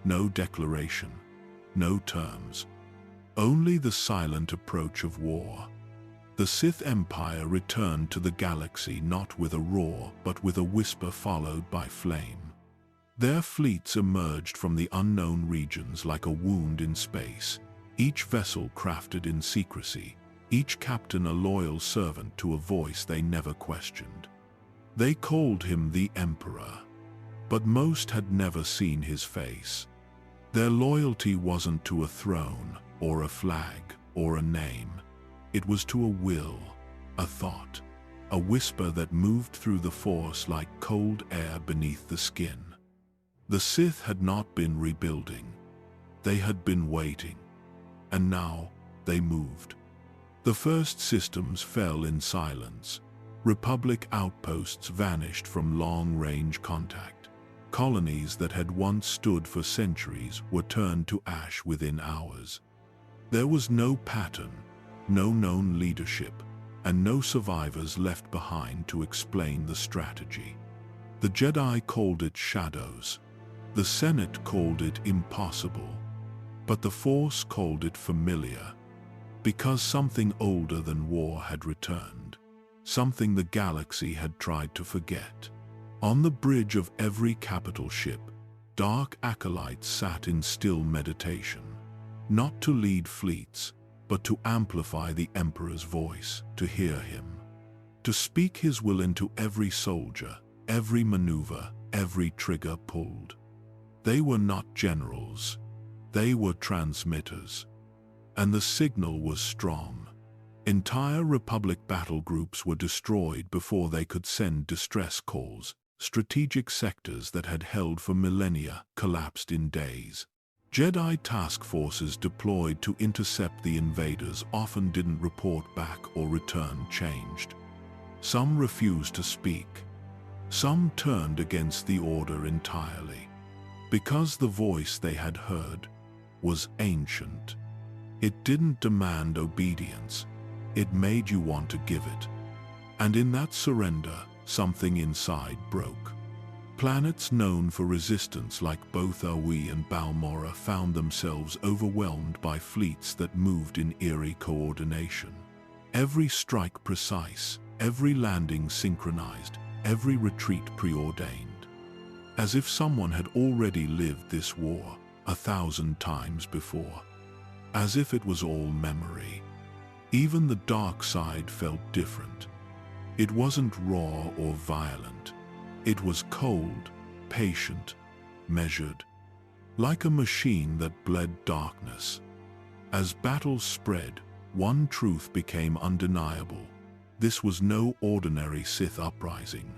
Speaker 1: no declaration, no terms. Only the silent approach of war. The Sith Empire returned to the galaxy not with a roar, but with a whisper followed by flame. Their fleets emerged from the unknown regions like a wound in space, each vessel crafted in secrecy, each captain a loyal servant to a voice they never questioned. They called him the Emperor, but most had never seen his face. Their loyalty wasn't to a throne, or a flag, or a name. It was to a will, a thought, a whisper that moved through the Force like cold air beneath the skin. The Sith had not been rebuilding. They had been waiting. And now, they moved. The first systems fell in silence. Republic outposts vanished from long-range contact. Colonies that had once stood for centuries were turned to ash within hours. There was no pattern, no known leadership, and no survivors left behind to explain the strategy. The Jedi called it shadows. The Senate called it impossible. But the Force called it familiar. Because something older than war had returned, something the galaxy had tried to forget. On the bridge of every capital ship, dark acolytes sat in still meditation, not to lead fleets, but to amplify the Emperor's voice, to hear him, to speak his will into every soldier, every maneuver, every trigger pulled. They were not generals, they were transmitters. And the signal was strong. Entire Republic battle groups were destroyed before they could send distress calls. Strategic sectors that had held for millennia collapsed in days. Jedi task forces deployed to intercept the invaders often didn't report back or return changed. Some refused to speak. Some turned against the order entirely. Because the voice they had heard was ancient. It didn't demand obedience. It made you want to give it. And in that surrender, something inside broke. Planets known for resistance like both Aui and Balmorra found themselves overwhelmed by fleets that moved in eerie coordination. Every strike precise, every landing synchronized, every retreat preordained. As if someone had already lived this war 1,000 times before. As if it was all memory. Even the dark side felt different. It wasn't raw or violent. It was cold, patient, measured. Like a machine that bled darkness. As battles spread, one truth became undeniable. This was no ordinary Sith uprising.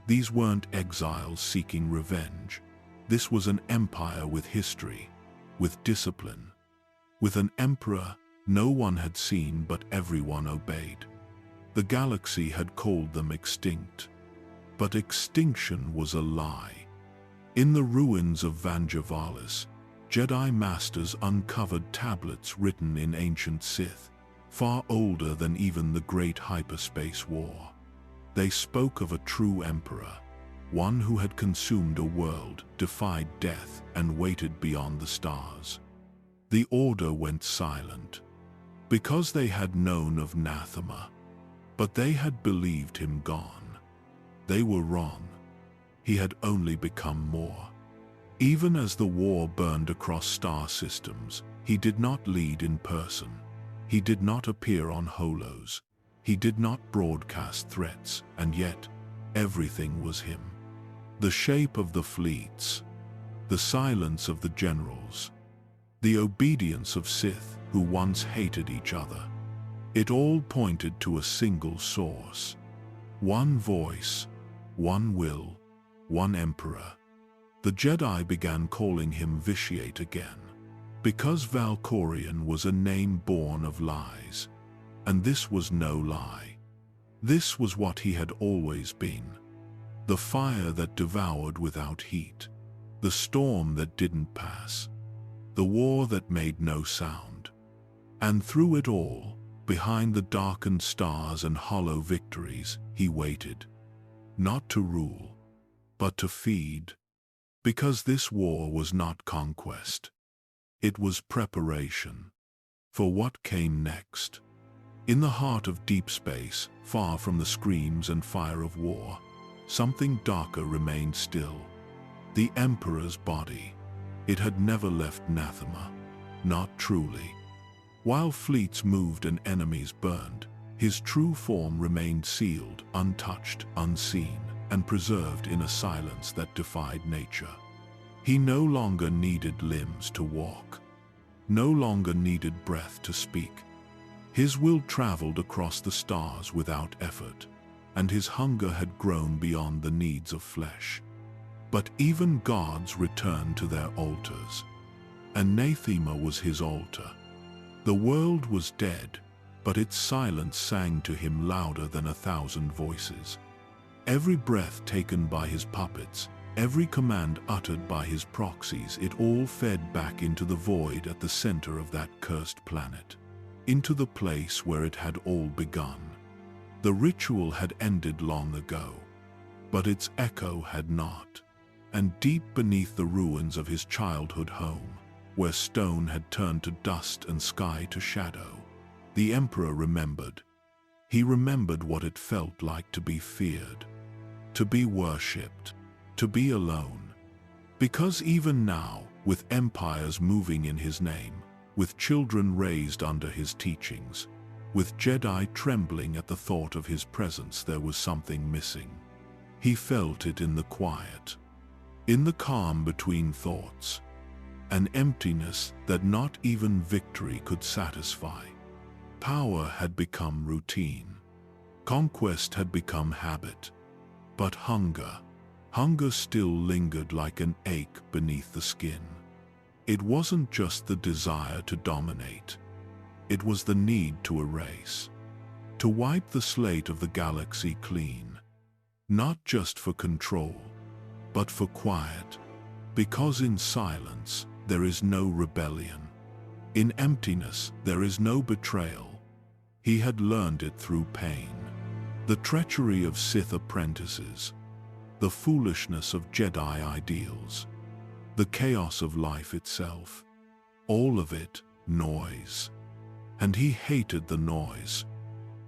Speaker 1: These weren't exiles seeking revenge. This was an empire with history, with discipline. With an emperor no one had seen but everyone obeyed. The galaxy had called them extinct. But extinction was a lie. In the ruins of Vanjavalis, Jedi masters uncovered tablets written in ancient Sith, far older than even the Great Hyperspace War. They spoke of a true emperor, one who had consumed a world, defied death, and waited beyond the stars. The Order went silent, because they had known of Nathema, but they had believed him gone. They were wrong. He had only become more. Even as the war burned across star systems, he did not lead in person. He did not appear on holos. He did not broadcast threats, and yet, everything was him. The shape of the fleets, the silence of the generals, the obedience of Sith who once hated each other. It all pointed to a single source. One voice, one will, one emperor. The Jedi began calling him Vitiate again, because Valkorion was a name born of lies. And this was no lie. This was what he had always been. The fire that devoured without heat. The storm that didn't pass. The war that made no sound. And through it all, behind the darkened stars and hollow victories, he waited. Not to rule, but to feed. Because this war was not conquest. It was preparation for what came next. In the heart of deep space, far from the screams and fire of war, something darker remained still. The Emperor's body. It had never left Nathema, not truly. While fleets moved and enemies burned, his true form remained sealed, untouched, unseen, and preserved in a silence that defied nature. He no longer needed limbs to walk, no longer needed breath to speak. His will traveled across the stars without effort, and his hunger had grown beyond the needs of flesh. But even gods returned to their altars, and Nathema was his altar. The world was dead, but its silence sang to him louder than 1,000 voices. Every breath taken by his puppets, every command uttered by his proxies, it all fed back into the void at the center of that cursed planet, into the place where it had all begun. The ritual had ended long ago, but its echo had not. And deep beneath the ruins of his childhood home, where stone had turned to dust and sky to shadow, The Emperor remembered. He remembered what it felt like to be feared, to be worshipped, to be alone. Because even now, with empires moving in his name, with children raised under his teachings, with Jedi trembling at the thought of his presence, there was something missing. He felt it in the quiet, in the calm between thoughts, an emptiness that not even victory could satisfy. Power had become routine. Conquest had become habit. But hunger still lingered like an ache beneath the skin. It wasn't just the desire to dominate. It was the need to erase, to wipe the slate of the galaxy clean. Not just for control, but for quiet. Because in silence, there is no rebellion. In emptiness, there is no betrayal. He had learned it through pain. The treachery of Sith apprentices, the foolishness of Jedi ideals, the chaos of life itself. All of it, noise. And he hated the noise.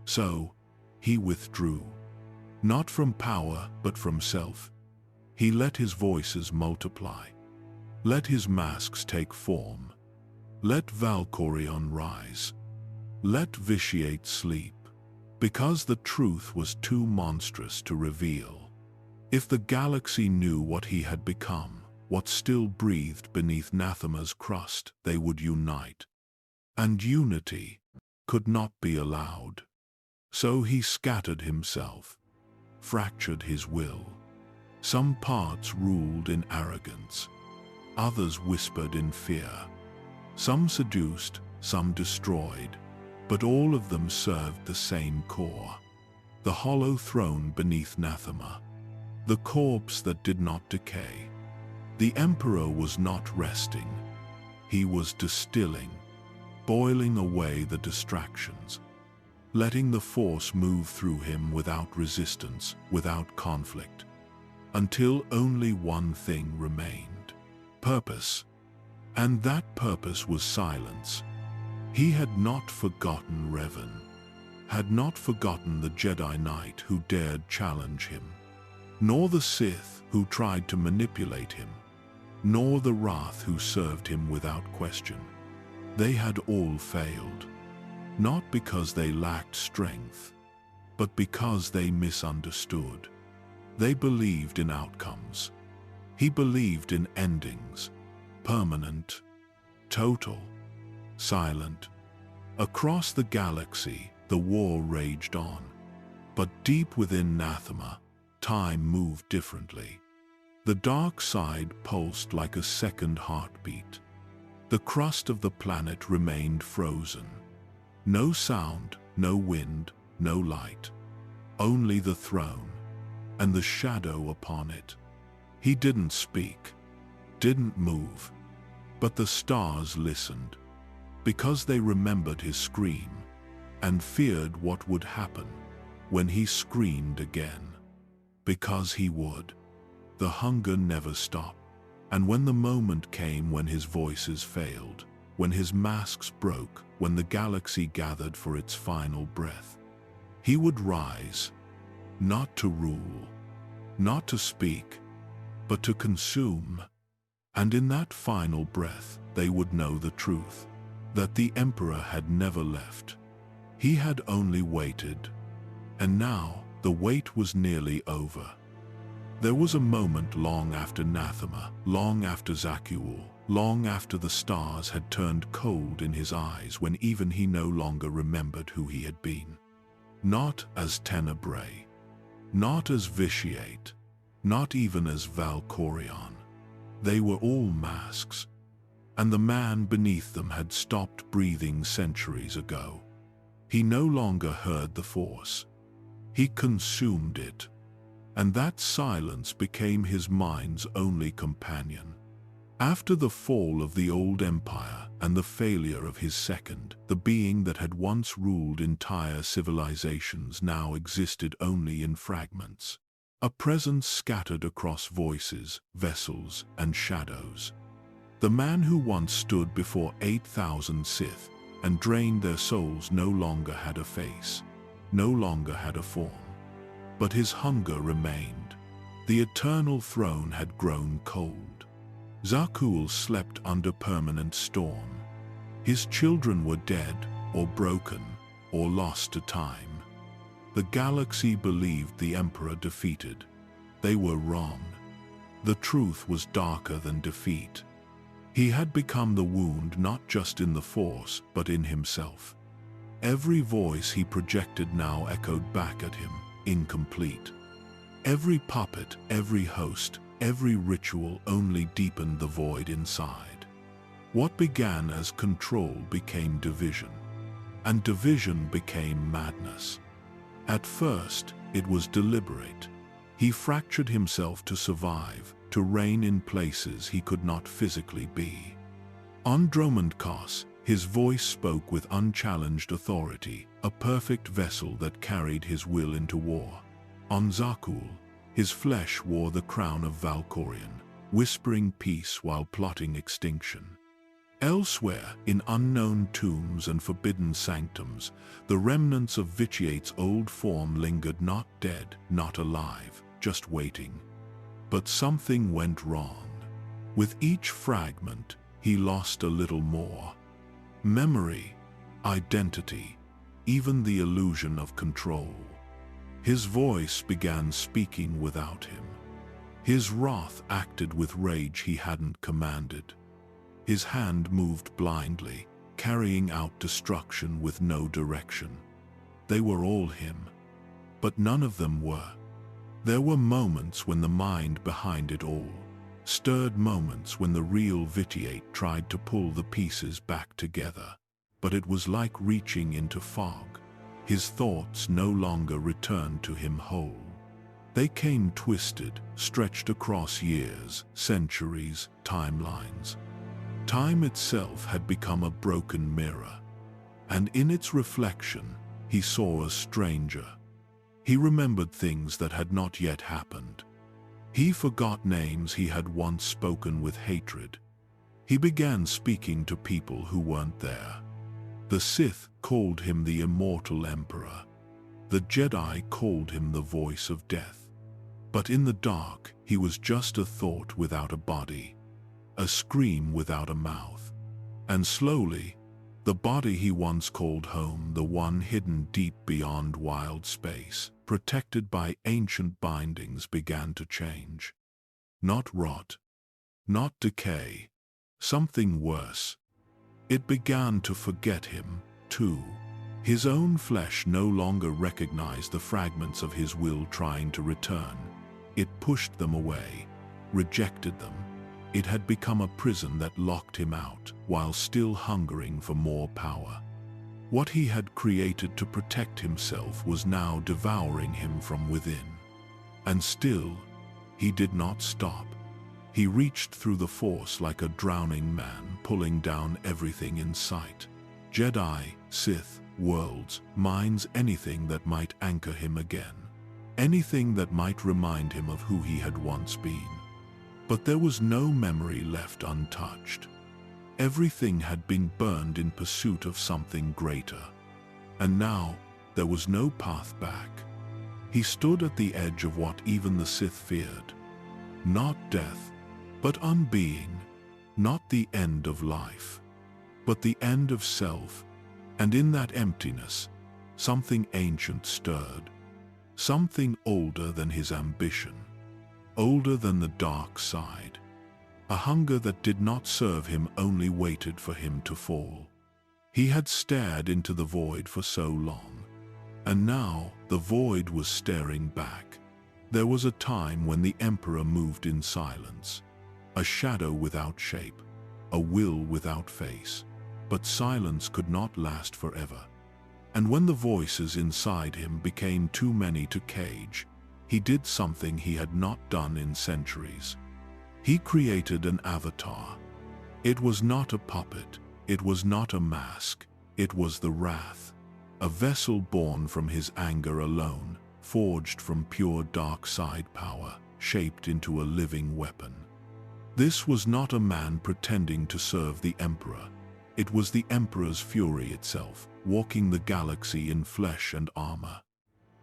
Speaker 1: So, he withdrew. Not from power, but from self. He let his voices multiply. Let his masks take form. Let Valkorion rise. Let Vitiate sleep. Because the truth was too monstrous to reveal. If the galaxy knew what he had become, what still breathed beneath Nathema's crust, they would unite. And unity could not be allowed. So he scattered himself, fractured his will. Some parts ruled in arrogance, others whispered in fear. Some seduced, some destroyed, but all of them served the same core. The hollow throne beneath Nathema, the corpse that did not decay. The Emperor was not resting. He was distilling, boiling away the distractions, letting the Force move through him without resistance, without conflict, until only one thing remained: purpose. And that purpose was silence. He had not forgotten Revan, had not forgotten the Jedi Knight who dared challenge him, nor the Sith who tried to manipulate him, nor the Wrath who served him without question. They had all failed, not because they lacked strength, but because they misunderstood. They believed in outcomes. He believed in endings, permanent, total, silent. Across the galaxy, the war raged on. But deep within Nathema, time moved differently. The dark side pulsed like a second heartbeat. The crust of the planet remained frozen. No sound, no wind, no light. Only the throne, and the shadow upon it. He didn't speak, didn't move, but the stars listened, because they remembered his scream, and feared what would happen when he screamed again. Because he would. The hunger never stopped. And when the moment came when his voices failed, when his masks broke, when the galaxy gathered for its final breath, he would rise, not to rule, not to speak, but to consume. And in that final breath, they would know the truth, that the Emperor had never left. He had only waited. And now, the wait was nearly over. There was a moment long after Nathema, long after Zakuul, long after the stars had turned cold in his eyes, when even he no longer remembered who he had been. Not as Tenebrae, not as Vitiate, not even as Valkorion. They were all masks, and the man beneath them had stopped breathing centuries ago. He no longer heard the Force. He consumed it. And that silence became his mind's only companion. After the fall of the old empire and the failure of his second, the being that had once ruled entire civilizations now existed only in fragments. A presence scattered across voices, vessels, and shadows. The man who once stood before 8,000 Sith, and drained their souls no longer had a face, no longer had a form. But his hunger remained. The eternal throne had grown cold. Zakuul slept under permanent storm. His children were dead, or broken, or lost to time. The galaxy believed the Emperor defeated. They were wrong. The truth was darker than defeat. He had become the wound not just in the Force, but in himself. Every voice he projected now echoed back at him, incomplete. Every puppet, every host, every ritual only deepened the void inside. What began as control became division, and division became madness. At first, it was deliberate. He fractured himself to survive, to reign in places he could not physically be. On Dromund Kaas, his voice spoke with unchallenged authority, a perfect vessel that carried his will into war. On Zakuul, his flesh wore the crown of Valkorion, whispering peace while plotting extinction. Elsewhere, in unknown tombs and forbidden sanctums, the remnants of Vitiate's old form lingered, not dead, not alive, just waiting. But something went wrong. With each fragment, he lost a little more. Memory, identity, even the illusion of control. His voice began speaking without him. His wrath acted with rage he hadn't commanded. His hand moved blindly, carrying out destruction with no direction. They were all him, but none of them were. There were moments when the mind behind it all stirred, moments when the real Vitiate tried to pull the pieces back together. But it was like reaching into fog. His thoughts no longer returned to him whole. They came twisted, stretched across years, centuries, timelines. Time itself had become a broken mirror, and in its reflection, he saw a stranger. He remembered things that had not yet happened. He forgot names he had once spoken with hatred. He began speaking to people who weren't there. The Sith called him the Immortal Emperor. The Jedi called him the voice of death. But in the dark, he was just a thought without a body, a scream without a mouth. And slowly, the body he once called home, the one hidden deep beyond wild space, protected by ancient bindings, began to change. Not rot, not decay, something worse. It began to forget him, too. His own flesh no longer recognized the fragments of his will trying to return. It pushed them away, rejected them. It had become a prison that locked him out, while still hungering for more power. What he had created to protect himself was now devouring him from within. And still, he did not stop. He reached through the Force like a drowning man, pulling down everything in sight. Jedi, Sith, worlds, minds, anything that might anchor him again. Anything that might remind him of who he had once been. But there was no memory left untouched. Everything had been burned in pursuit of something greater. And now, there was no path back. He stood at the edge of what even the Sith feared. Not death, but unbeing. Not the end of life, but the end of self. And in that emptiness, something ancient stirred. Something older than his ambition. Older than the dark side. A hunger that did not serve him, only waited for him to fall. He had stared into the void for so long, and now the void was staring back. There was a time when the Emperor moved in silence, a shadow without shape, a will without face. But silence could not last forever. And when the voices inside him became too many to cage, he did something he had not done in centuries. He created an avatar. It was not a puppet, it was not a mask, it was the wrath. A vessel born from his anger alone, forged from pure dark side power, shaped into a living weapon. This was not a man pretending to serve the Emperor. It was the Emperor's fury itself, walking the galaxy in flesh and armor.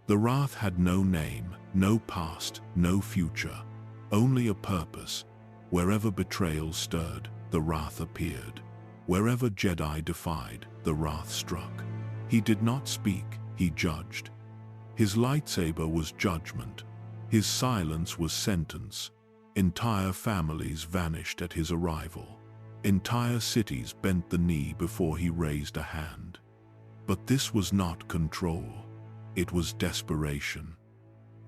Speaker 1: The Wrath had no name, no past, no future, only a purpose. Wherever betrayal stirred, the Wrath appeared. Wherever Jedi defied, the Wrath struck. He did not speak, he judged. His lightsaber was judgment. His silence was sentence. Entire families vanished at his arrival. Entire cities bent the knee before he raised a hand. But this was not control. It was desperation.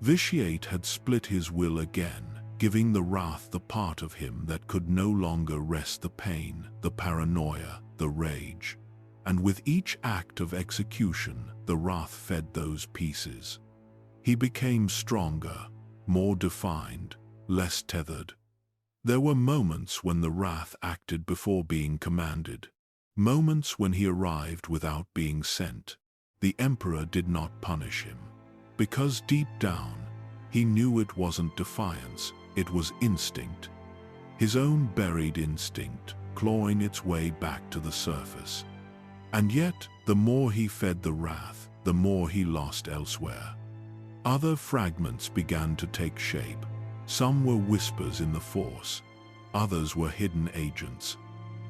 Speaker 1: Vitiate had split his will again, giving the Wrath the part of him that could no longer rest the pain, the paranoia, the rage. And with each act of execution, the Wrath fed those pieces. He became stronger, more defined, less tethered. There were moments when the Wrath acted before being commanded. Moments when he arrived without being sent. The Emperor did not punish him. Because deep down, he knew it wasn't defiance, it was instinct. His own buried instinct, clawing its way back to the surface. And yet, the more he fed the Wrath, the more he lost elsewhere. Other fragments began to take shape. Some were whispers in the Force. Others were hidden agents,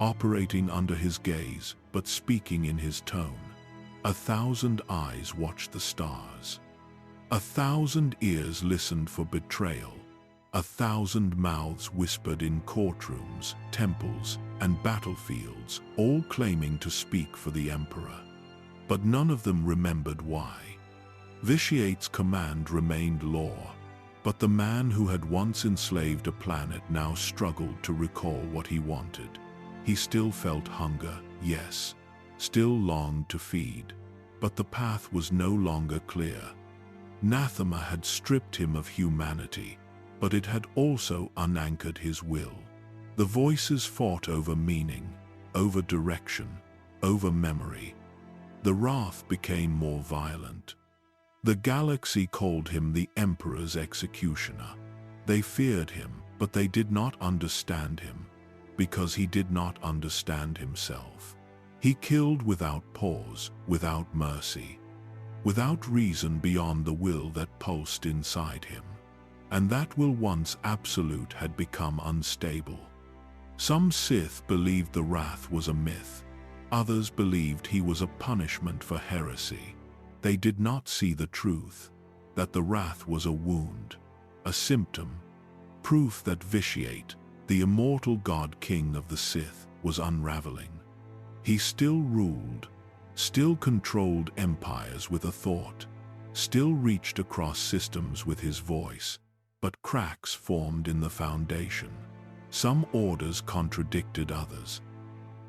Speaker 1: operating under his gaze, but speaking in his tone. 1,000 eyes watched the stars. 1,000 ears listened for betrayal. 1,000 mouths whispered in courtrooms, temples, and battlefields, all claiming to speak for the Emperor. But none of them remembered why. Vitiate's command remained law, but the man who had once enslaved a planet now struggled to recall what he wanted. He still felt hunger, yes, still longed to feed, but the path was no longer clear. Nathema had stripped him of humanity, but it had also unanchored his will. The voices fought over meaning, over direction, over memory. The Wrath became more violent. The galaxy called him the Emperor's executioner. They feared him, but they did not understand him, because he did not understand himself. He killed without pause, without mercy, without reason beyond the will that pulsed inside him. And that will, once absolute, had become unstable. Some Sith believed the Wrath was a myth. Others believed he was a punishment for heresy. They did not see the truth, that the Wrath was a wound, a symptom, proof that Vitiate, the immortal God King of the Sith, was unraveling. He still ruled, still controlled empires with a thought, still reached across systems with his voice, but cracks formed in the foundation. Some orders contradicted others.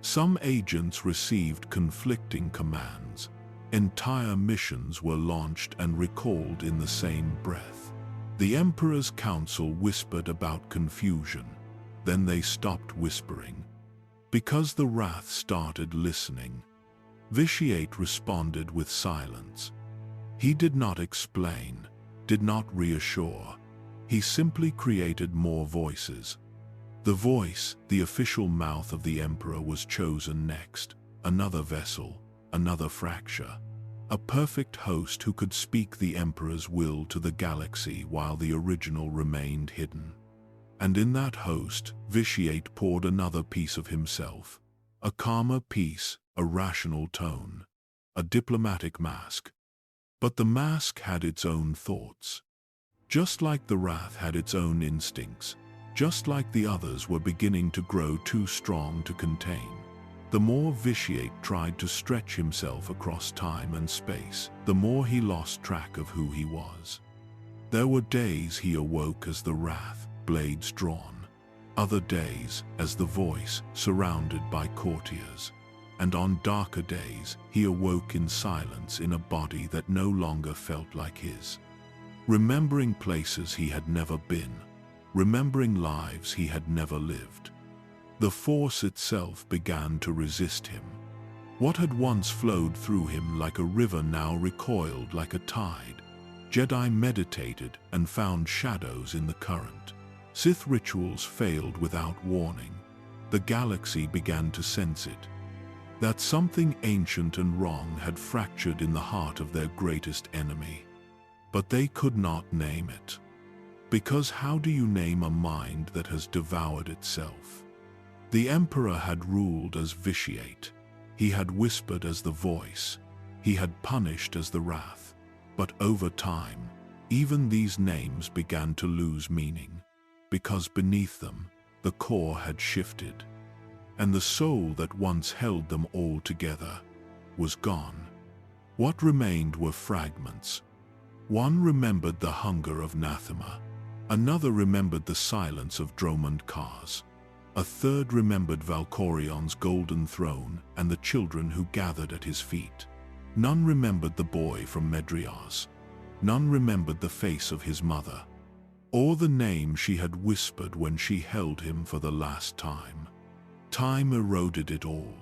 Speaker 1: Some agents received conflicting commands. Entire missions were launched and recalled in the same breath. The Emperor's council whispered about confusion. Then they stopped whispering, because the Wrath started listening. Vitiate responded with silence. He did not explain, did not reassure. He simply created more voices. The voice, the official mouth of the Emperor, was chosen next. Another vessel, another fracture. A perfect host who could speak the Emperor's will to the galaxy while the original remained hidden. And in that host, Vitiate poured another piece of himself. A calmer piece, a rational tone, a diplomatic mask. But the mask had its own thoughts. Just like the Wrath had its own instincts, just like the others were beginning to grow too strong to contain. The more Vitiate tried to stretch himself across time and space, the more he lost track of who he was. There were days he awoke as the Wrath, blades drawn. Other days as the voice, surrounded by courtiers. And on darker days, he awoke in silence in a body that no longer felt like his. Remembering places he had never been. Remembering lives he had never lived. The Force itself began to resist him. What had once flowed through him like a river now recoiled like a tide. Jedi meditated and found shadows in the current. Sith rituals failed without warning. The galaxy began to sense it. that something ancient and wrong had fractured in the heart of their greatest enemy. But they could not name it. Because how do you name a mind that has devoured itself? The Emperor had ruled as Vitiate. He had whispered as the voice. He had punished as the wrath. But over time, even these names began to lose meaning, because beneath them, the core had shifted, and the soul that once held them all together was gone. What remained were fragments. One remembered the hunger of Nathema. Another remembered the silence of Dromund Kaas. A third remembered Valkorion's golden throne and the children who gathered at his feet. None remembered the boy from Medriaas. None remembered the face of his mother, or the name she had whispered when she held him for the last time. Time eroded it all.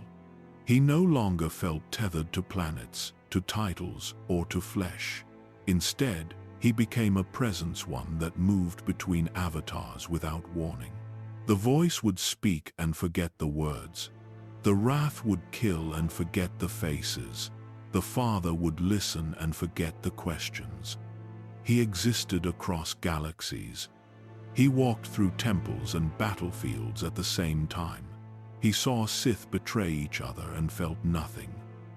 Speaker 1: He no longer felt tethered to planets, to titles, or to flesh. Instead, he became a presence, one that moved between avatars without warning. The voice would speak and forget the words. The wrath would kill and forget the faces. The father would listen and forget the questions. He existed across galaxies. He walked through temples and battlefields at the same time. He saw Sith betray each other and felt nothing.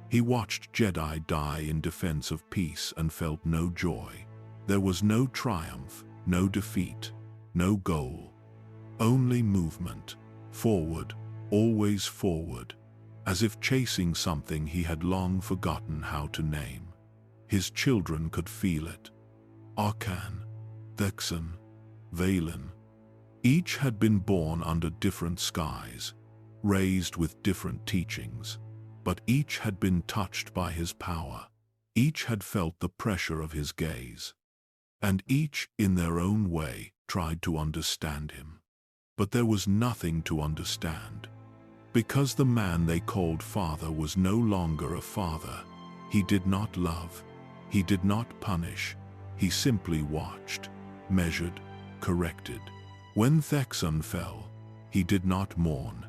Speaker 1: He watched Jedi die in defense of peace and felt no joy. There was no triumph, no defeat, no goal. Only movement. Forward, always forward. As if chasing something he had long forgotten how to name. His children could feel it. Arcan, Thexan, Valen. Each had been born under different skies, raised with different teachings, but each had been touched by his power. Each had felt the pressure of his gaze. And each, in their own way, tried to understand him. But there was nothing to understand. Because the man they called father was no longer a father. He did not love. He did not punish. He simply watched, measured, corrected. When Thexan fell, he did not mourn.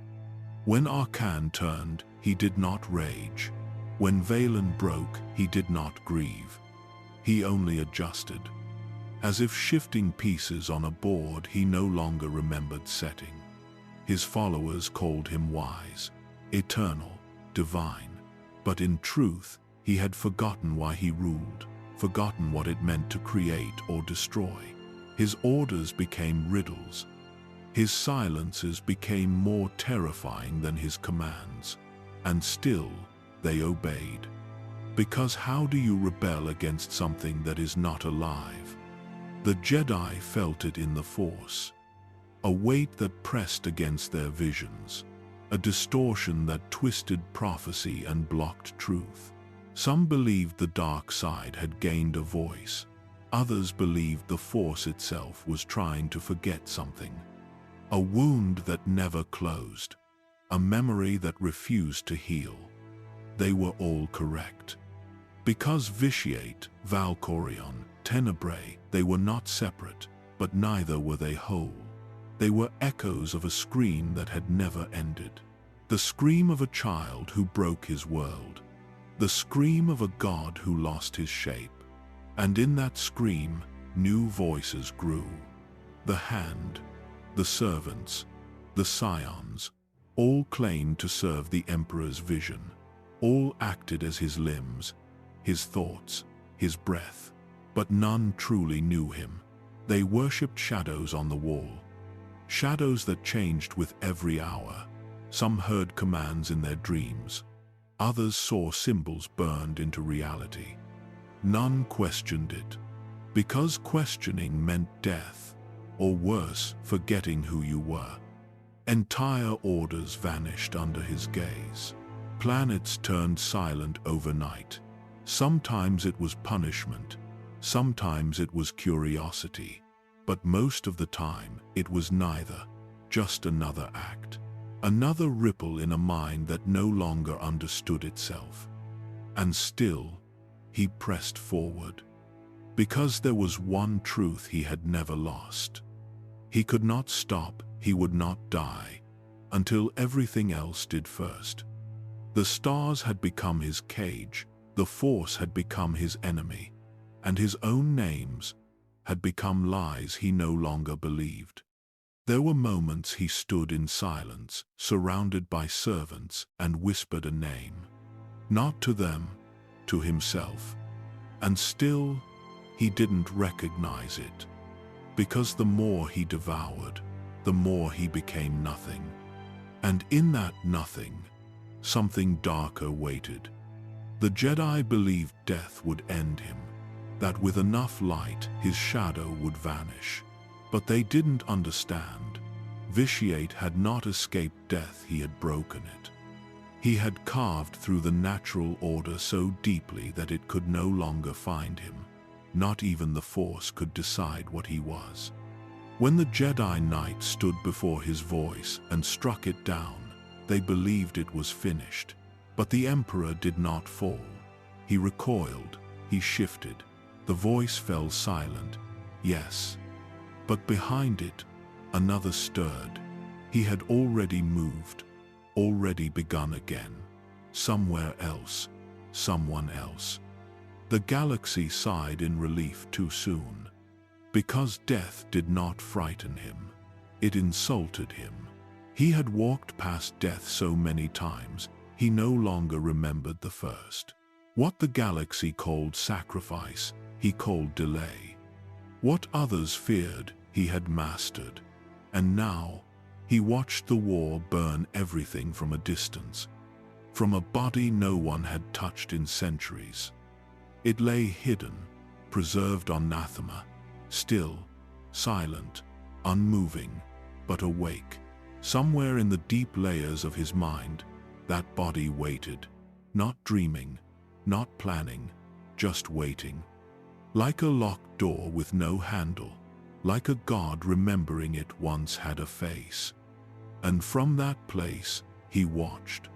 Speaker 1: When Arcan turned, he did not rage. When Valen broke, he did not grieve. He only adjusted. As if shifting pieces on a board he no longer remembered setting. His followers called him wise, eternal, divine. But in truth, he had forgotten why he ruled, forgotten what it meant to create or destroy. His orders became riddles. His silences became more terrifying than his commands. And still, they obeyed. Because how do you rebel against something that is not alive? The Jedi felt it in the Force. A weight that pressed against their visions. A distortion that twisted prophecy and blocked truth. Some believed the dark side had gained a voice. Others believed the Force itself was trying to forget something. A wound that never closed. A memory that refused to heal. They were all correct. Because Vitiate, Valkorion, Tenebrae, they were not separate, but neither were they whole. They were echoes of a scream that had never ended. The scream of a child who broke his world. The scream of a god who lost his shape. And in that scream, new voices grew. The Hand, the servants, the scions, all claimed to serve the Emperor's vision. All acted as his limbs, his thoughts, his breath. But none truly knew him. They worshipped shadows on the wall. Shadows that changed with every hour. Some heard commands in their dreams. Others saw symbols burned into reality. None questioned it. Because questioning meant death, or worse, forgetting who you were. Entire orders vanished under his gaze. Planets turned silent overnight. Sometimes it was punishment. Sometimes it was curiosity, but most of the time it was neither, just another act, another ripple in a mind that no longer understood itself. And still, he pressed forward, because there was one truth he had never lost. He could not stop, he would not die, until everything else did first. The stars had become his cage, the Force had become his enemy, and his own names had become lies he no longer believed. There were moments he stood in silence, surrounded by servants, and whispered a name. Not to them, to himself. And still, he didn't recognize it. Because the more he devoured, the more he became nothing. And in that nothing, something darker waited. The Jedi believed death would end him, that with enough light his shadow would vanish. But they didn't understand. Vitiate had not escaped death, he had broken it. He had carved through the natural order so deeply that it could no longer find him. Not even the Force could decide what he was. When the Jedi Knight stood before his voice and struck it down, they believed it was finished. But the Emperor did not fall. He recoiled, he shifted. The voice fell silent. Yes. But behind it, another stirred. He had already moved, already begun again. Somewhere else, someone else. The galaxy sighed in relief too soon. Because death did not frighten him. It insulted him. He had walked past death so many times, he no longer remembered the first. What the galaxy called sacrifice, he called delay. What others feared, he had mastered. And now, he watched the war burn everything from a distance. From a body no one had touched in centuries. It lay hidden, preserved on Nathema, still, silent, unmoving, but awake. Somewhere in the deep layers of his mind, that body waited, not dreaming, not planning, just waiting. Like a locked door with no handle, like a god remembering it once had a face. And from that place, he watched.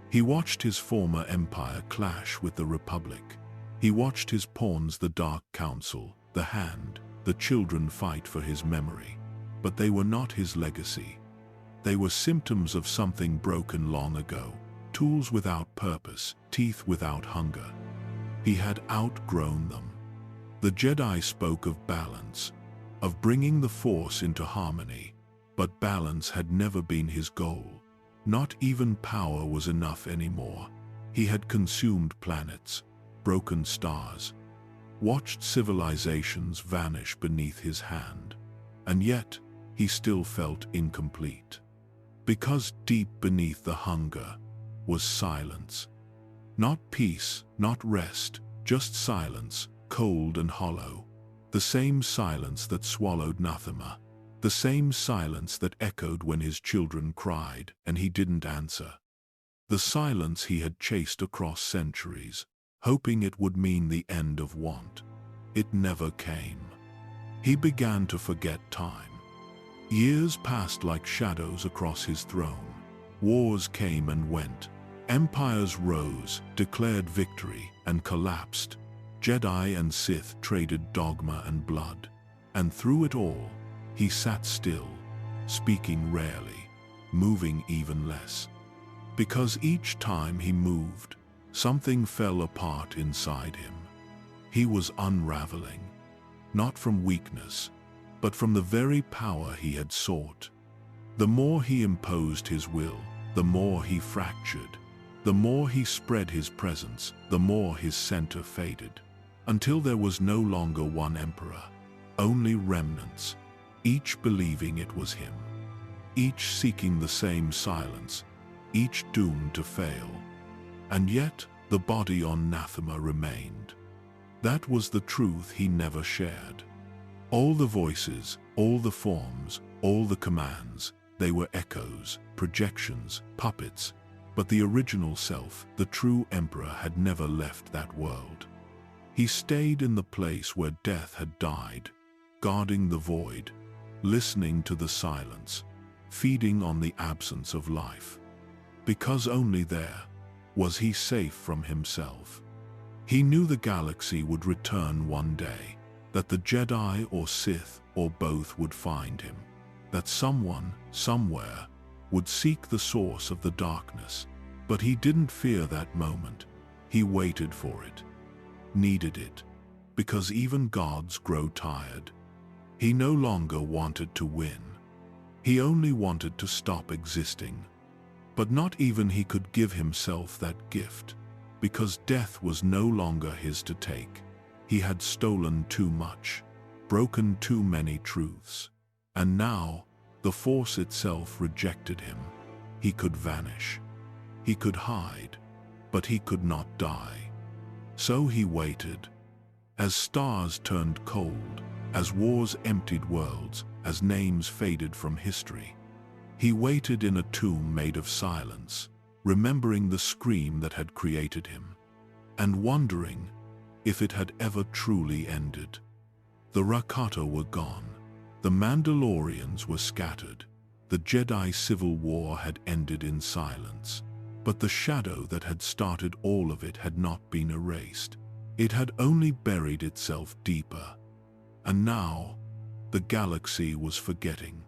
Speaker 1: He watched his former empire clash with the Republic. He watched his pawns, the Dark Council, the Hand, the children fight for his memory. But they were not his legacy. They were symptoms of something broken long ago, tools without purpose, teeth without hunger. He had outgrown them. The Jedi spoke of balance, of bringing the Force into harmony, but balance had never been his goal. Not even power was enough anymore. He had consumed planets, broken stars, watched civilizations vanish beneath his hand, and yet he still felt incomplete. Because deep beneath the hunger was silence. Not peace, not rest, just silence, cold and hollow. The same silence that swallowed Nathema. The same silence that echoed when his children cried and he didn't answer. The silence he had chased across centuries, hoping it would mean the end of want. It never came. He began to forget time. Years passed like shadows across his throne. Wars came and went. Empires rose, declared victory, and collapsed. Jedi and Sith traded dogma and blood. And through it all, he sat still, speaking rarely, moving even less. Because each time he moved, something fell apart inside him. He was unraveling, not from weakness, but from the very power he had sought. The more he imposed his will, the more he fractured. The more he spread his presence, the more his center faded. Until there was no longer one emperor, only remnants, each believing it was him, each seeking the same silence, each doomed to fail. And yet, the body on Nathema remained. That was the truth he never shared. All the voices, all the forms, all the commands, they were echoes, projections, puppets. But the original self, the true emperor, had never left that world. He stayed in the place where death had died, guarding the void, listening to the silence, feeding on the absence of life. Because only there was he safe from himself. He knew the galaxy would return one day, that the Jedi or Sith or both would find him, that someone, somewhere, would seek the source of the darkness, But he didn't fear that moment. He waited for it, needed it, because even gods grow tired. He no longer wanted to win. He only wanted to stop existing. But not even he could give himself that gift, because death was no longer his to take. He had stolen too much, broken too many truths. And now, the Force itself rejected him. He could vanish. He could hide, but he could not die. So he waited. As stars turned cold, as wars emptied worlds, as names faded from history, he waited in a tomb made of silence, remembering the scream that had created him, and wondering if it had ever truly ended. The Rakata were gone. The Mandalorians were scattered. The Jedi civil war had ended in silence. But the shadow that had started all of it had not been erased. It had only buried itself deeper. And now, the galaxy was forgetting.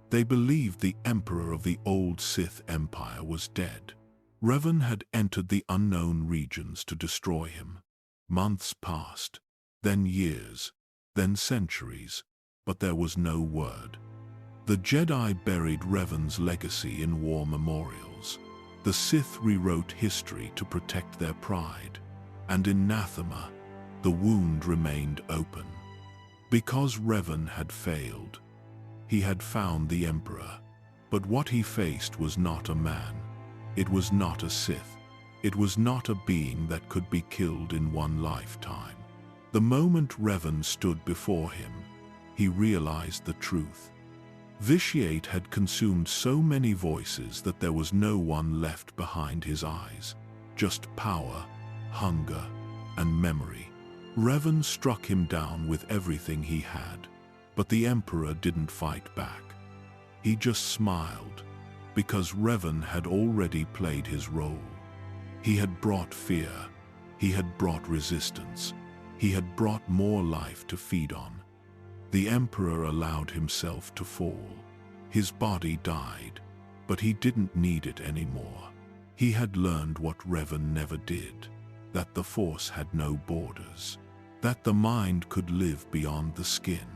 Speaker 1: They believed the Emperor of the old Sith Empire was dead. Revan had entered the unknown regions to destroy him. Months passed, then years, then centuries, but there was no word. The Jedi buried Revan's legacy in war memorials. The Sith rewrote history to protect their pride, and in Nathema, the wound remained open. Because Revan had failed, he had found the Emperor, but what he faced was not a man. It was not a Sith. It was not a being that could be killed in one lifetime. The moment Revan stood before him, he realized the truth. Vitiate had consumed so many voices that there was no one left behind his eyes. Just power, hunger, and memory. Revan struck him down with everything he had, but the Emperor didn't fight back. He just smiled, because Revan had already played his role. He had brought fear. He had brought resistance. He had brought more life to feed on. The Emperor allowed himself to fall. His body died, but he didn't need it anymore. He had learned what Revan never did, that the Force had no borders, that the mind could live beyond the skin,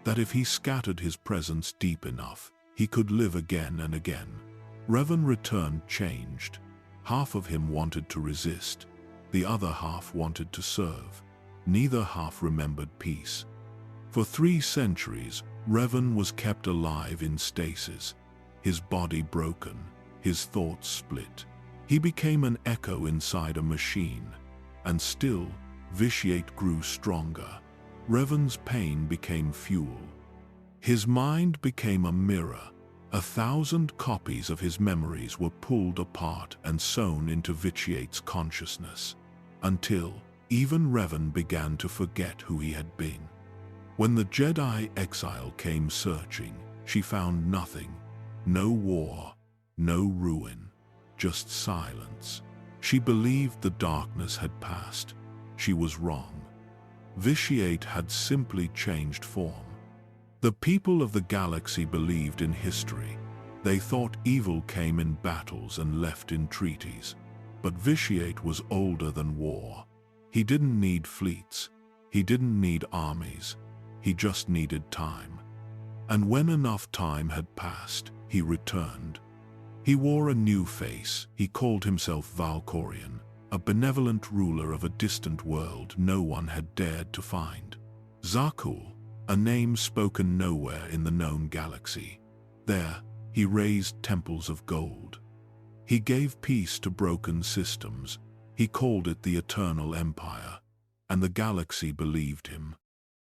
Speaker 1: that if he scattered his presence deep enough, he could live again and again. Revan returned changed. Half of him wanted to resist, the other half wanted to serve. Neither half remembered peace. For 3 centuries, Revan was kept alive in stasis, his body broken, his thoughts split. He became an echo inside a machine, and still, Vitiate grew stronger. Revan's pain became fuel. His mind became a mirror. 1,000 copies of his memories were pulled apart and sewn into Vitiate's consciousness, until even Revan began to forget who he had been. When the Jedi exile came searching, she found nothing. No war, no ruin, just silence. She believed the darkness had passed. She was wrong. Vitiate had simply changed form. The people of the galaxy believed in history. They thought evil came in battles and left in treaties. But Vitiate was older than war. He didn't need fleets. He didn't need armies. He just needed time. And when enough time had passed, he returned. He wore a new face. He called himself Valkorion, a benevolent ruler of a distant world no one had dared to find. Zakul, a name spoken nowhere in the known galaxy. There, he raised temples of gold. He gave peace to broken systems. He called it the Eternal Empire, and the galaxy believed him.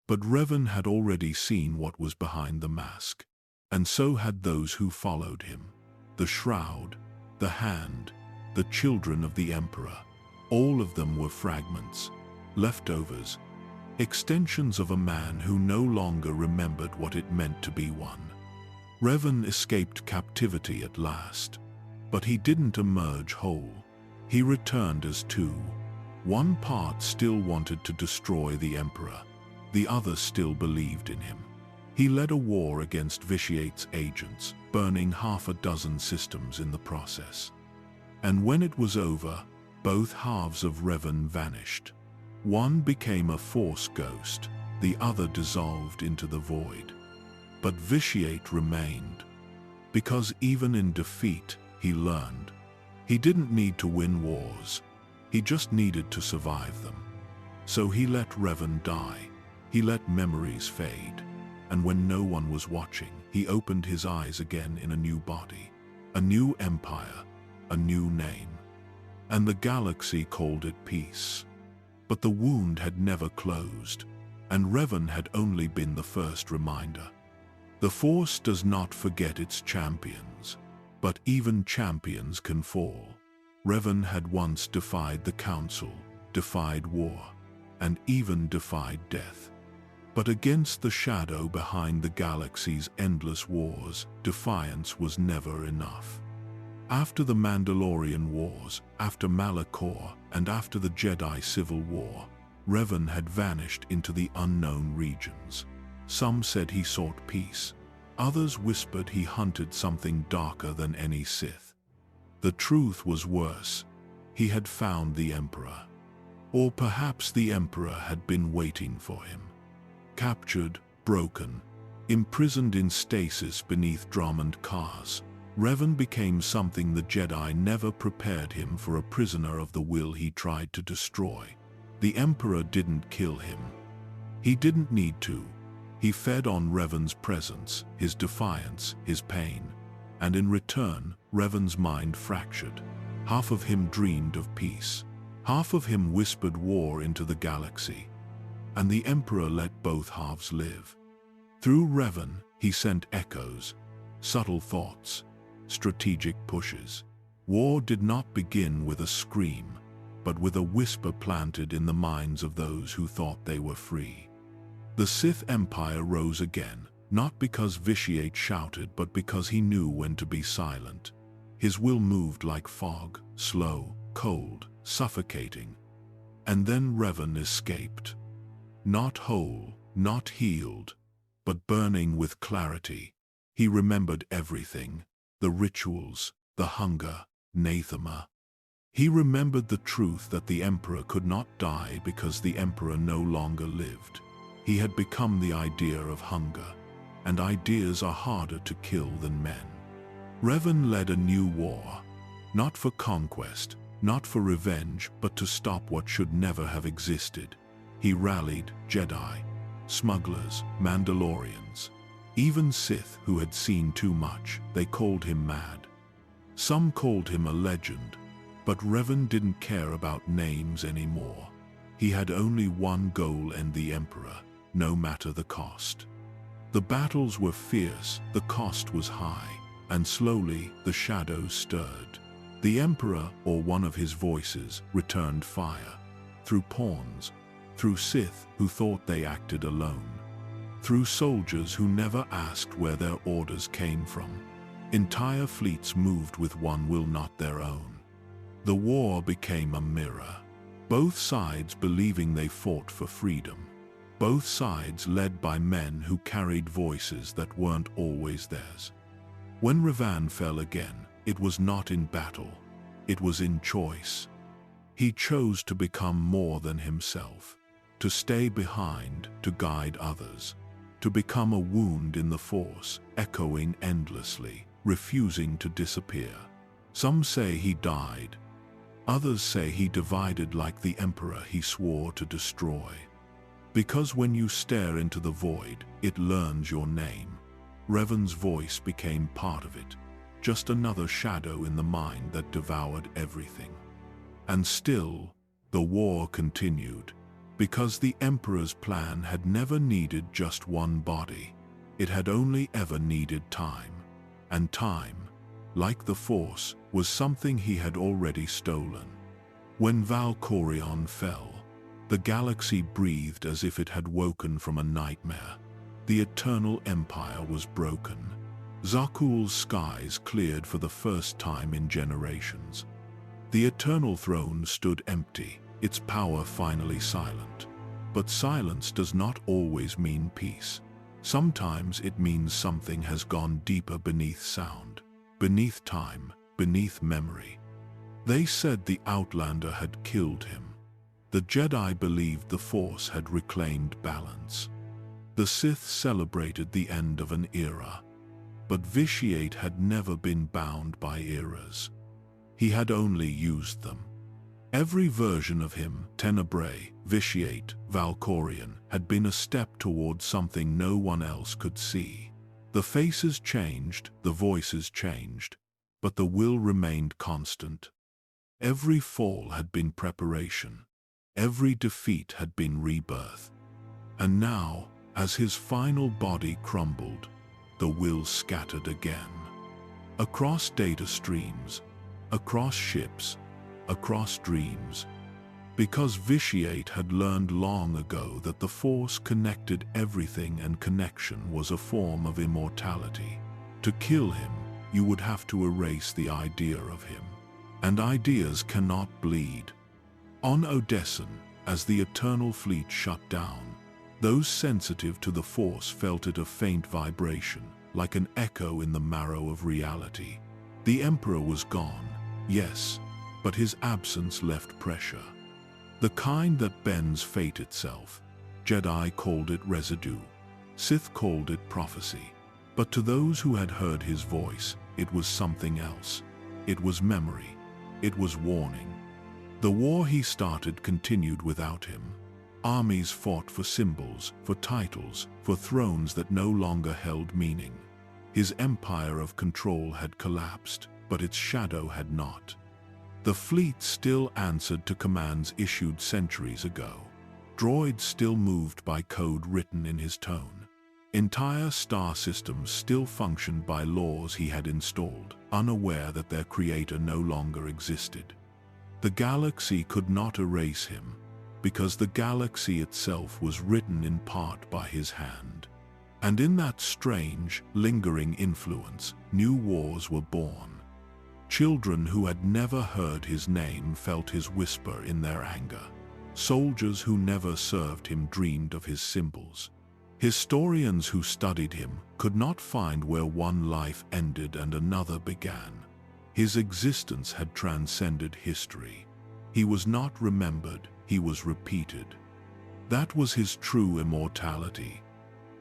Speaker 1: But Revan had already seen what was behind the mask, and so had those who followed him. The Shroud, the Hand, the children of the Emperor, all of them were fragments, leftovers, extensions of a man who no longer remembered what it meant to be one. Revan escaped captivity at last, but he didn't emerge whole. He returned as two. One part still wanted to destroy the Emperor. The other still believed in him. He led a war against Vitiate's agents, burning 6 systems in the process. And when it was over, both halves of Revan vanished. One became a Force ghost, the other dissolved into the void. But Vitiate remained, because even in defeat, he learned. He didn't need to win wars, he just needed to survive them. So he let Revan die, he let memories fade, and when no one was watching, he opened his eyes again in a new body, a new empire, a new name. And the galaxy called it peace. But the wound had never closed, and Revan had only been the first reminder. The Force does not forget its champions, but even champions can fall. Revan had once defied the Council, defied war, and even defied death. But against the shadow behind the galaxy's endless wars, defiance was never enough. After the Mandalorian Wars, after Malachor, and after the Jedi Civil War, Revan had vanished into the unknown regions. Some said he sought peace. Others whispered he hunted something darker than any Sith. The truth was worse. He had found the Emperor. Or perhaps the Emperor had been waiting for him. Captured, broken, imprisoned in stasis beneath Dromund Kaas, Revan became something the Jedi never prepared him for, a prisoner of the will he tried to destroy. The Emperor didn't kill him. He didn't need to. He fed on Revan's presence, his defiance, his pain. And in return, Revan's mind fractured. Half of him dreamed of peace. Half of him whispered war into the galaxy. And the Emperor let both halves live. Through Revan, he sent echoes, subtle thoughts, strategic pushes. War did not begin with a scream, but with a whisper planted in the minds of those who thought they were free. The Sith Empire rose again, not because Vitiate shouted, but because he knew when to be silent. His will moved like fog, slow, cold, suffocating. And then Revan escaped. Not whole, not healed, but burning with clarity. He remembered everything. The rituals, the hunger, Nathema. He remembered the truth that the Emperor could not die because the Emperor no longer lived. He had become the idea of hunger, and ideas are harder to kill than men. Revan led a new war, not for conquest, not for revenge, but to stop what should never have existed. He rallied Jedi, smugglers, Mandalorians, even Sith who had seen too much. They called him mad. Some called him a legend, but Revan didn't care about names anymore. He had only one goal: end the Emperor, no matter the cost. The battles were fierce, the cost was high, and slowly the shadows stirred. The Emperor, or one of his voices, returned fire. Through pawns, through Sith who thought they acted alone, through soldiers who never asked where their orders came from. Entire fleets moved with one will, not their own. The war became a mirror. Both sides believing they fought for freedom. Both sides led by men who carried voices that weren't always theirs. When Revan fell again, it was not in battle. It was in choice. He chose to become more than himself, to stay behind, to guide others, to become a wound in the Force, echoing endlessly, refusing to disappear. Some say he died. Others say he divided like the Emperor he swore to destroy. Because when you stare into the void, it learns your name. Revan's voice became part of it, just another shadow in the mind that devoured everything. And still, the war continued, because the Emperor's plan had never needed just one body. It had only ever needed time. And time, like the Force, was something he had already stolen. When Valkorion fell, the galaxy breathed as if it had woken from a nightmare. The Eternal Empire was broken. Zakuul's skies cleared for the first time in generations. The Eternal Throne stood empty, its power finally silent. But silence does not always mean peace. Sometimes it means something has gone deeper beneath sound, beneath time, beneath memory. They said the Outlander had killed him. The Jedi believed the Force had reclaimed balance. The Sith celebrated the end of an era. But Vitiate had never been bound by eras. He had only used them. Every version of him, Tenebrae, Vitiate, Valkorion, had been a step toward something no one else could see. The faces changed, the voices changed, but the will remained constant. Every fall had been preparation. Every defeat had been rebirth. And now, as his final body crumbled, the will scattered again. Across data streams, across ships, across dreams. Because Vitiate had learned long ago that the Force connected everything and connection was a form of immortality. To kill him, you would have to erase the idea of him. And ideas cannot bleed. On Odessen, as the Eternal Fleet shut down, those sensitive to the Force felt it a faint vibration, like an echo in the marrow of reality. The Emperor was gone, yes, but his absence left pressure. The kind that bends fate itself. Jedi called it residue. Sith called it prophecy. But to those who had heard his voice, it was something else. It was memory. It was warning. The war he started continued without him. Armies fought for symbols, for titles, for thrones that no longer held meaning. His empire of control had collapsed, but its shadow had not. The fleet still answered to commands issued centuries ago. Droids still moved by code written in his tone. Entire star systems still functioned by laws he had installed, unaware that their creator no longer existed. The galaxy could not erase him, because the galaxy itself was written in part by his hand. And in that strange, lingering influence, new wars were born. Children who had never heard his name felt his whisper in their anger. Soldiers who never served him dreamed of his symbols. Historians who studied him could not find where one life ended and another began. His existence had transcended history. He was not remembered, he was repeated. That was his true immortality.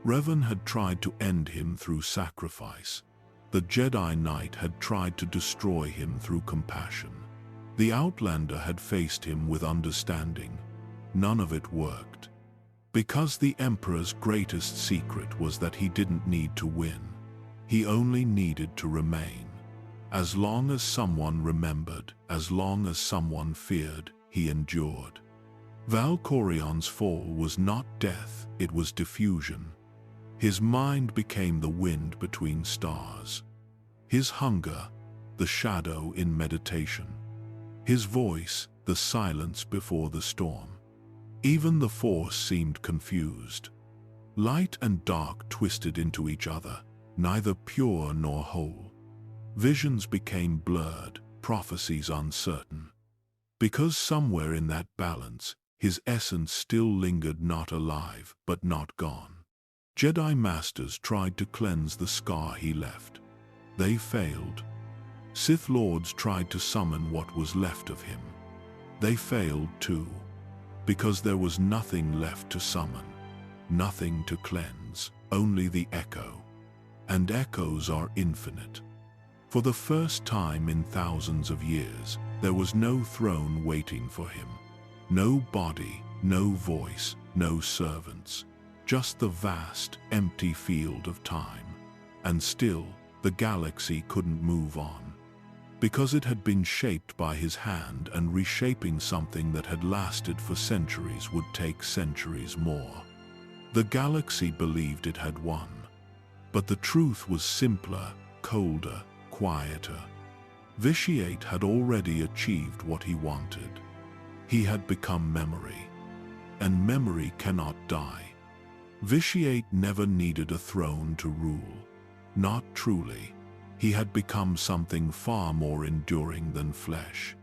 Speaker 1: Revan had tried to end him through sacrifice. The Jedi Knight had tried to destroy him through compassion. The Outlander had faced him with understanding. None of it worked. Because the Emperor's greatest secret was that he didn't need to win. He only needed to remain. As long as someone remembered, as long as someone feared, he endured. Valkorion's fall was not death, it was diffusion. His mind became the wind between stars. His hunger, the shadow in meditation. His voice, the silence before the storm. Even the Force seemed confused. Light and dark twisted into each other, neither pure nor whole. Visions became blurred, prophecies uncertain. Because somewhere in that balance, his essence still lingered, not alive, but not gone. Jedi Masters tried to cleanse the scar he left. They failed. Sith Lords tried to summon what was left of him. They failed too. Because there was nothing left to summon, nothing to cleanse, only the echo. And echoes are infinite. For the first time in thousands of years, there was no throne waiting for him. No body, no voice, no servants. Just the vast, empty field of time. And still, the galaxy couldn't move on. Because it had been shaped by his hand, and reshaping something that had lasted for centuries would take centuries more. The galaxy believed it had won. But the truth was simpler, colder, quieter. Vitiate had already achieved what he wanted. He had become memory. And memory cannot die. Vitiate never needed a throne to rule. Not truly. He had become something far more enduring than flesh.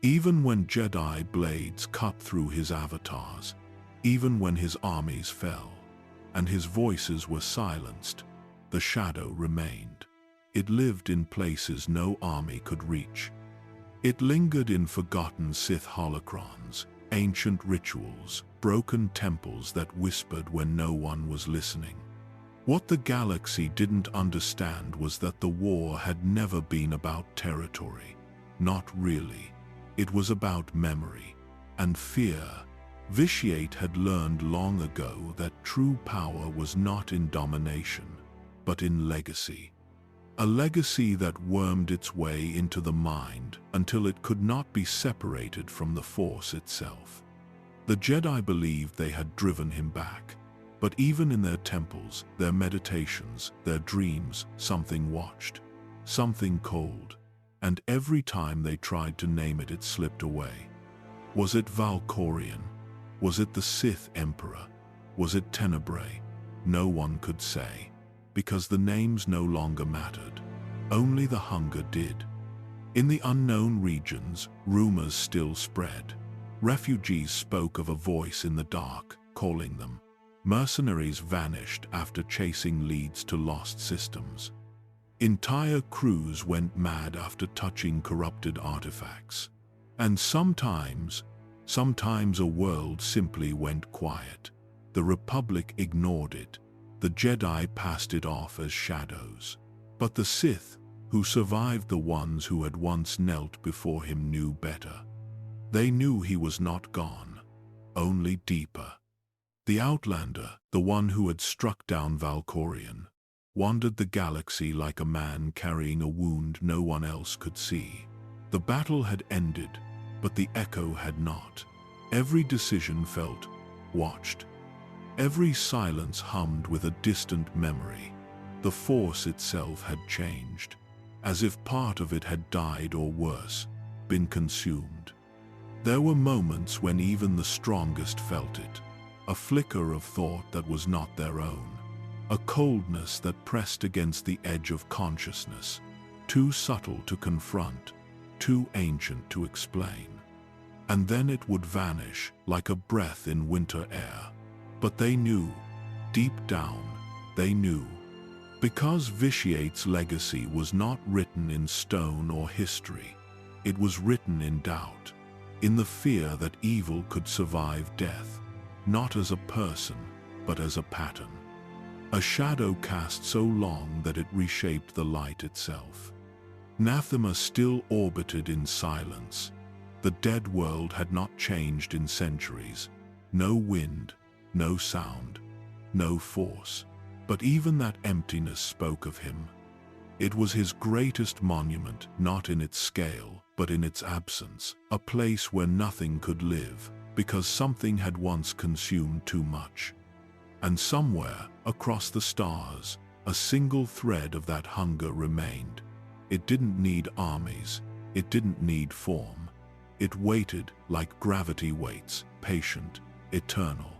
Speaker 1: Even when Jedi blades cut through his avatars, even when his armies fell, and his voices were silenced, the shadow remained. It lived in places no army could reach. It lingered in forgotten Sith holocrons, ancient rituals, broken temples that whispered when no one was listening. What the galaxy didn't understand was that the war had never been about territory. Not really. It was about memory and fear. Vitiate had learned long ago that true power was not in domination, but in legacy. A legacy that wormed its way into the mind until it could not be separated from the Force itself. The Jedi believed they had driven him back, but even in their temples, their meditations, their dreams, something watched, something cold, and every time they tried to name it, it slipped away. Was it Valkorion? Was it the Sith Emperor? Was it Tenebrae? No one could say, because the names no longer mattered. Only the hunger did. In the unknown regions, rumors still spread. Refugees spoke of a voice in the dark, calling them. Mercenaries vanished after chasing leads to lost systems. Entire crews went mad after touching corrupted artifacts. And sometimes a world simply went quiet. The Republic ignored it. The Jedi passed it off as shadows. But the Sith, who survived the ones who had once knelt before him, knew better. They knew he was not gone, only deeper. The Outlander, the one who had struck down Valkorion, wandered the galaxy like a man carrying a wound no one else could see. The battle had ended, but the echo had not. Every decision felt watched. Every silence hummed with a distant memory. The Force itself had changed, as if part of it had died or worse, been consumed. There were moments when even the strongest felt it, a flicker of thought that was not their own, a coldness that pressed against the edge of consciousness, too subtle to confront, too ancient to explain. And then it would vanish like a breath in winter air. But they knew, deep down, they knew. Because Vitiate's legacy was not written in stone or history. It was written in doubt, in the fear that evil could survive death, not as a person, but as a pattern. A shadow cast so long that it reshaped the light itself. Nathema still orbited in silence. The dead world had not changed in centuries. No wind, no sound, no force. But even that emptiness spoke of him. It was his greatest monument, not in its scale, but in its absence. A place where nothing could live, because something had once consumed too much. And somewhere, across the stars, a single thread of that hunger remained. It didn't need armies. It didn't need form. It waited like gravity waits, patient, eternal.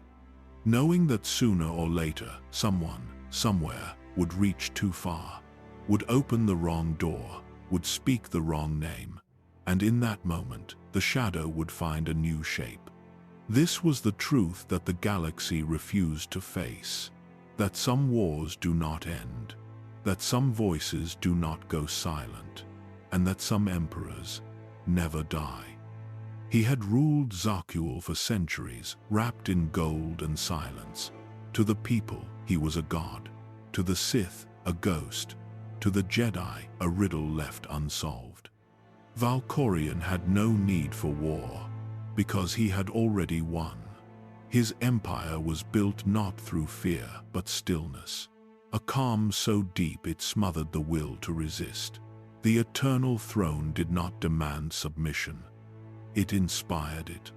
Speaker 1: Knowing that sooner or later, someone, somewhere, would reach too far, would open the wrong door, would speak the wrong name, and in that moment, the shadow would find a new shape. This was the truth that the galaxy refused to face, that some wars do not end, that some voices do not go silent, and that some emperors never die. He had ruled Zakuul for centuries, wrapped in gold and silence. To the people, he was a god. To the Sith, a ghost. To the Jedi, a riddle left unsolved. Valkorion had no need for war, because he had already won. His empire was built not through fear, but stillness. A calm so deep it smothered the will to resist. The eternal throne did not demand submission. It inspired it.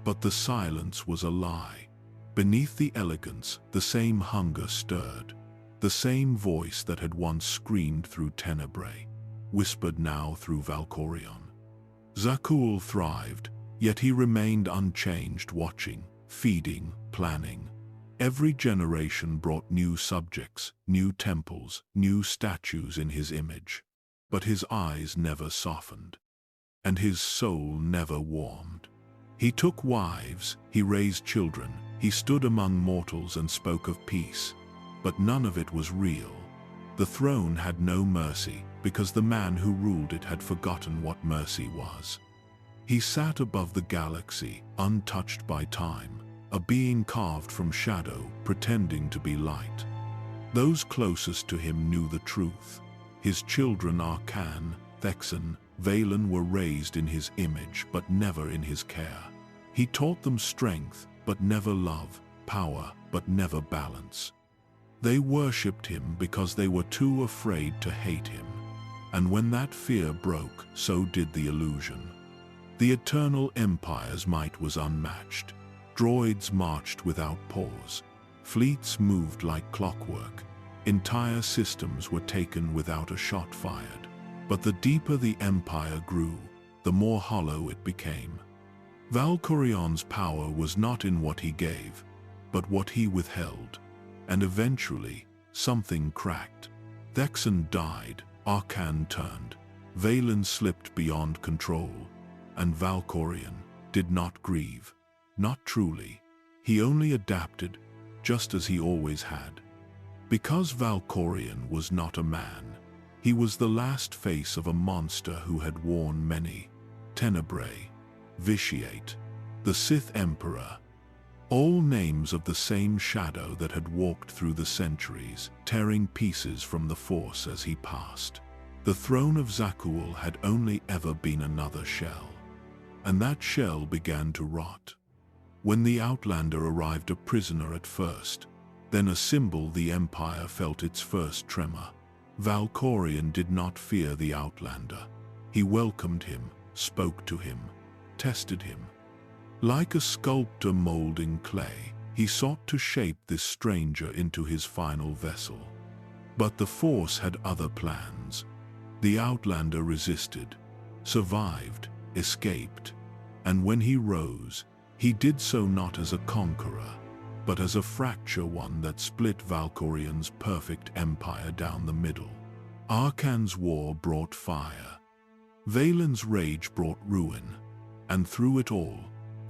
Speaker 1: But the silence was a lie. Beneath the elegance, the same hunger stirred. The same voice that had once screamed through Tenebrae, whispered now through Valkorion. Zakuul thrived, yet he remained unchanged, watching, feeding, planning. Every generation brought new subjects, new temples, new statues in his image. But his eyes never softened. And his soul never warmed. He took wives, he raised children, he stood among mortals and spoke of peace, but none of it was real. The throne had no mercy, because the man who ruled it had forgotten what mercy was. He sat above the galaxy, untouched by time, a being carved from shadow, pretending to be light. Those closest to him knew the truth. His children Arcan, Thexan, Valen were raised in his image but never in his care. He taught them strength, but never love, power, but never balance. They worshipped him because they were too afraid to hate him. And when that fear broke, so did the illusion. The Eternal Empire's might was unmatched. Droids marched without pause. Fleets moved like clockwork. Entire systems were taken without a shot fired. But the deeper the Empire grew, the more hollow it became. Valkorion's power was not in what he gave, but what he withheld. And eventually, something cracked. Thexan died, Arcan turned, Valen slipped beyond control, and Valkorion did not grieve. Not truly. He only adapted, just as he always had. Because Valkorion was not a man, he was the last face of a monster who had worn many. Tenebrae, Vitiate, the Sith Emperor, all names of the same shadow that had walked through the centuries, tearing pieces from the Force as he passed. The throne of Zakuul had only ever been another shell. And that shell began to rot. When the Outlander arrived a prisoner at first, then a symbol, the Empire felt its first tremor. Valkorion did not fear the Outlander. He welcomed him, spoke to him, tested him. Like a sculptor molding clay, he sought to shape this stranger into his final vessel. But the Force had other plans. The Outlander resisted, survived, escaped, and when he rose, he did so not as a conqueror, but as a fracture, one that split Valkorion's perfect empire down the middle. Arcan's war brought fire. Valen's rage brought ruin, and through it all,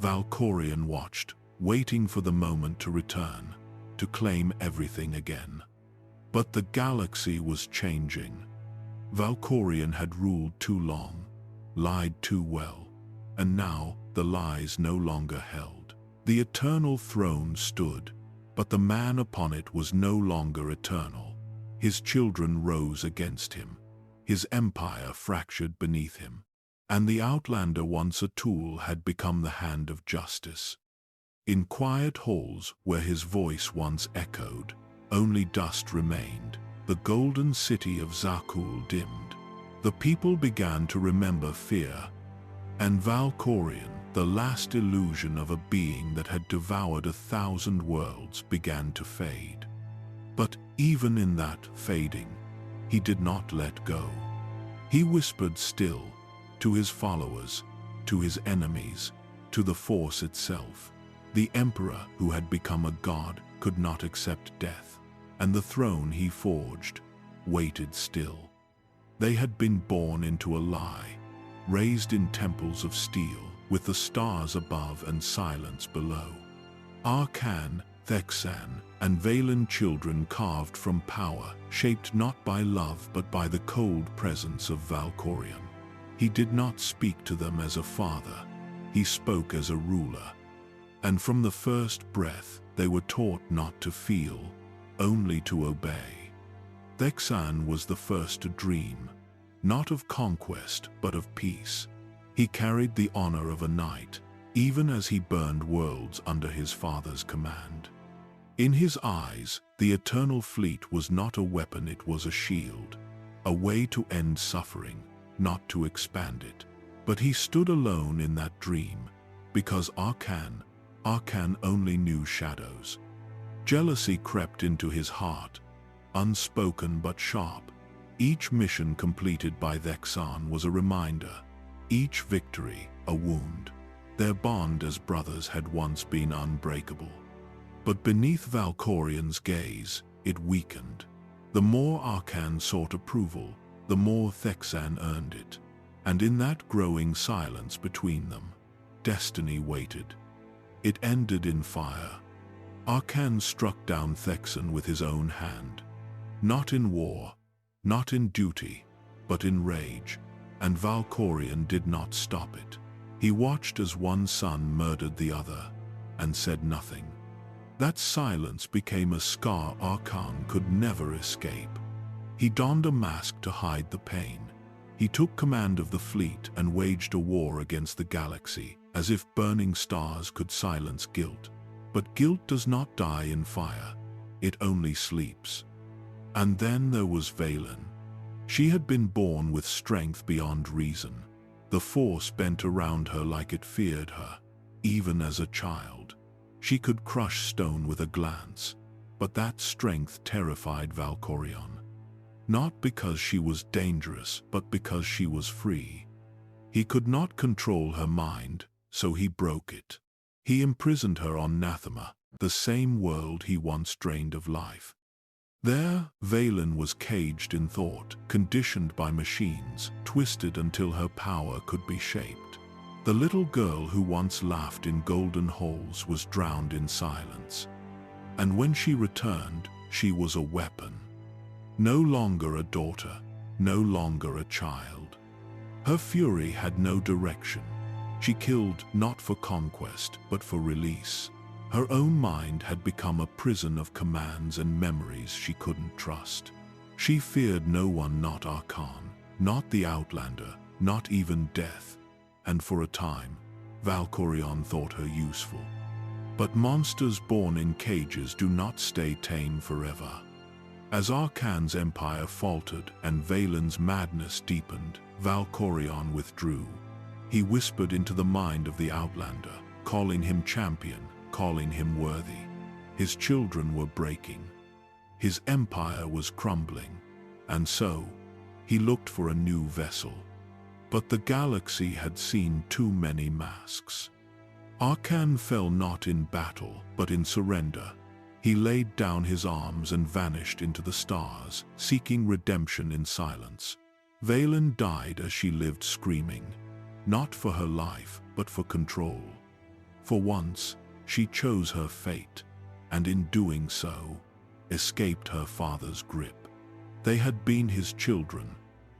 Speaker 1: Valkorion watched, waiting for the moment to return, to claim everything again. But the galaxy was changing. Valkorion had ruled too long, lied too well, and now the lies no longer held. The eternal throne stood, but the man upon it was no longer eternal. His children rose against him. His empire fractured beneath him. And the Outlander, once a tool, had become the hand of justice. In quiet halls where his voice once echoed, only dust remained. The golden city of Zakuul dimmed. The people began to remember fear. And Valkorion, the last illusion of a being that had devoured 1,000 worlds, began to fade. But even in that fading, he did not let go. He whispered still, to his followers, to his enemies, to the Force itself. The Emperor, who had become a god, could not accept death, and the throne he forged waited still. They had been born into a lie, raised in temples of steel, with the stars above and silence below. Arcan, Thexan, and Valen, children carved from power, shaped not by love but by the cold presence of Valkorion. He did not speak to them as a father, he spoke as a ruler. And from the first breath, they were taught not to feel, only to obey. Thexan was the first to dream, not of conquest but of peace. He carried the honor of a knight, even as he burned worlds under his father's command. In his eyes, the eternal fleet was not a weapon, it was a shield, a way to end suffering, not to expand it. But he stood alone in that dream, because Arcan only knew shadows. Jealousy crept into his heart, unspoken but sharp. Each mission completed by Thexan was a reminder, each victory a wound. Their bond as brothers had once been unbreakable. But beneath Valkorion's gaze, it weakened. The more Arcan sought approval, the more Thexan earned it. And in that growing silence between them, destiny waited. It ended in fire. Arcan struck down Thexan with his own hand. Not in war, not in duty, but in rage, and Valkorion did not stop it. He watched as one son murdered the other, and said nothing. That silence became a scar Arkan could never escape. He donned a mask to hide the pain. He took command of the fleet and waged a war against the galaxy, as if burning stars could silence guilt. But guilt does not die in fire, it only sleeps. And then there was Vaylin. She had been born with strength beyond reason. The Force bent around her like it feared her, even as a child. She could crush stone with a glance, but that strength terrified Valkorion. Not because she was dangerous, but because she was free. He could not control her mind, so he broke it. He imprisoned her on Nathema, the same world he once drained of life. There, Vaylin was caged in thought, conditioned by machines, twisted until her power could be shaped. The little girl who once laughed in golden halls was drowned in silence. And when she returned, she was a weapon. No longer a daughter, no longer a child. Her fury had no direction. She killed not for conquest, but for release. Her own mind had become a prison of commands and memories she couldn't trust. She feared no one, not Arkan, not the Outlander, not even death. And for a time, Valkorion thought her useful. But monsters born in cages do not stay tame forever. As Arkan's empire faltered and Vaylin's madness deepened, Valkorion withdrew. He whispered into the mind of the Outlander, calling him champion, calling him worthy. His children were breaking. His empire was crumbling. And so, he looked for a new vessel. But the galaxy had seen too many masks. Arkan fell not in battle, but in surrender. He laid down his arms and vanished into the stars, seeking redemption in silence. Vaylin died as she lived screaming, not for her life, but for control. For once, she chose her fate, and in doing so, escaped her father's grip. They had been his children,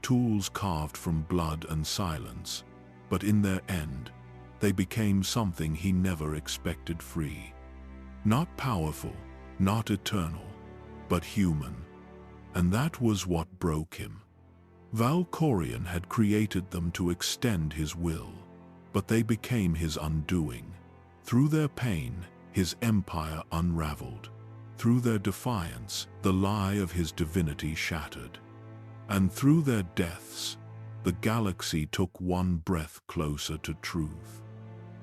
Speaker 1: tools carved from blood and silence, but in their end, they became something he never expected free. Not powerful, not eternal, but human. And that was what broke him. Valkorion had created them to extend his will, but they became his undoing. Through their pain, his empire unraveled. Through their defiance, the lie of his divinity shattered. And through their deaths, the galaxy took one breath closer to truth.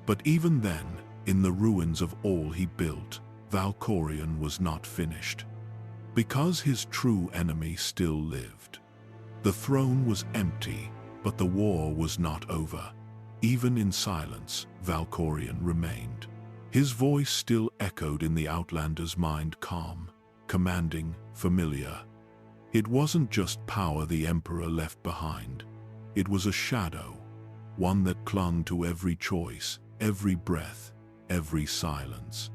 Speaker 1: But even then, in the ruins of all he built, Valkorion was not finished. Because his true enemy still lived. The throne was empty, but the war was not over. Even in silence, Valkorion remained. His voice still echoed in the Outlander's mind, calm, commanding, familiar. It wasn't just power the Emperor left behind. It was a shadow, one that clung to every choice, every breath, every silence.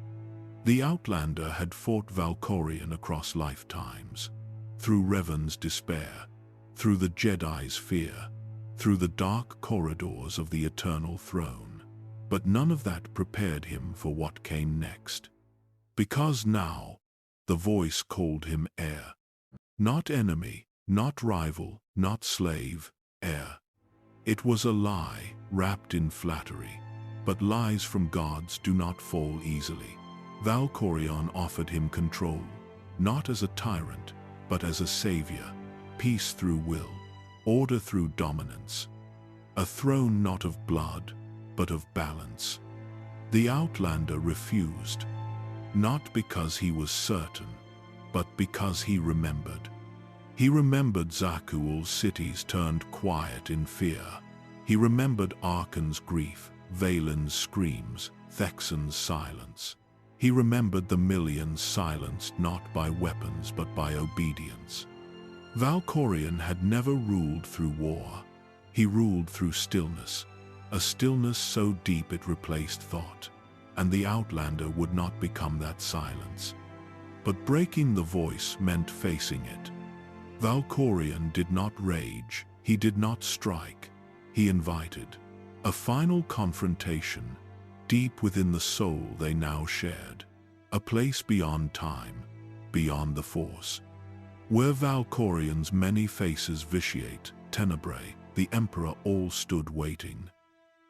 Speaker 1: The Outlander had fought Valkorion across lifetimes, through Revan's despair, through the Jedi's fear, through the dark corridors of the Eternal Throne. But none of that prepared him for what came next. Because now, the voice called him heir. Not enemy, not rival, not slave, heir. It was a lie, wrapped in flattery. But lies from gods do not fall easily. Valkorion offered him control, not as a tyrant, but as a savior. Peace through will, order through dominance. A throne not of blood, but of balance. The Outlander refused, not because he was certain, but because he remembered. He remembered Zakuul's cities turned quiet in fear. He remembered Arkan's grief, Vaylin's screams, Thexan's silence. He remembered the millions silenced not by weapons but by obedience. Valkorion had never ruled through war. He ruled through stillness, a stillness so deep it replaced thought, and the Outlander would not become that silence. But breaking the voice meant facing it, Valkorion did not rage, he did not strike, he invited. A final confrontation, deep within the soul they now shared. A place beyond time, beyond the Force. Where Valkorion's many faces vitiate, Tenebrae, the Emperor all stood waiting.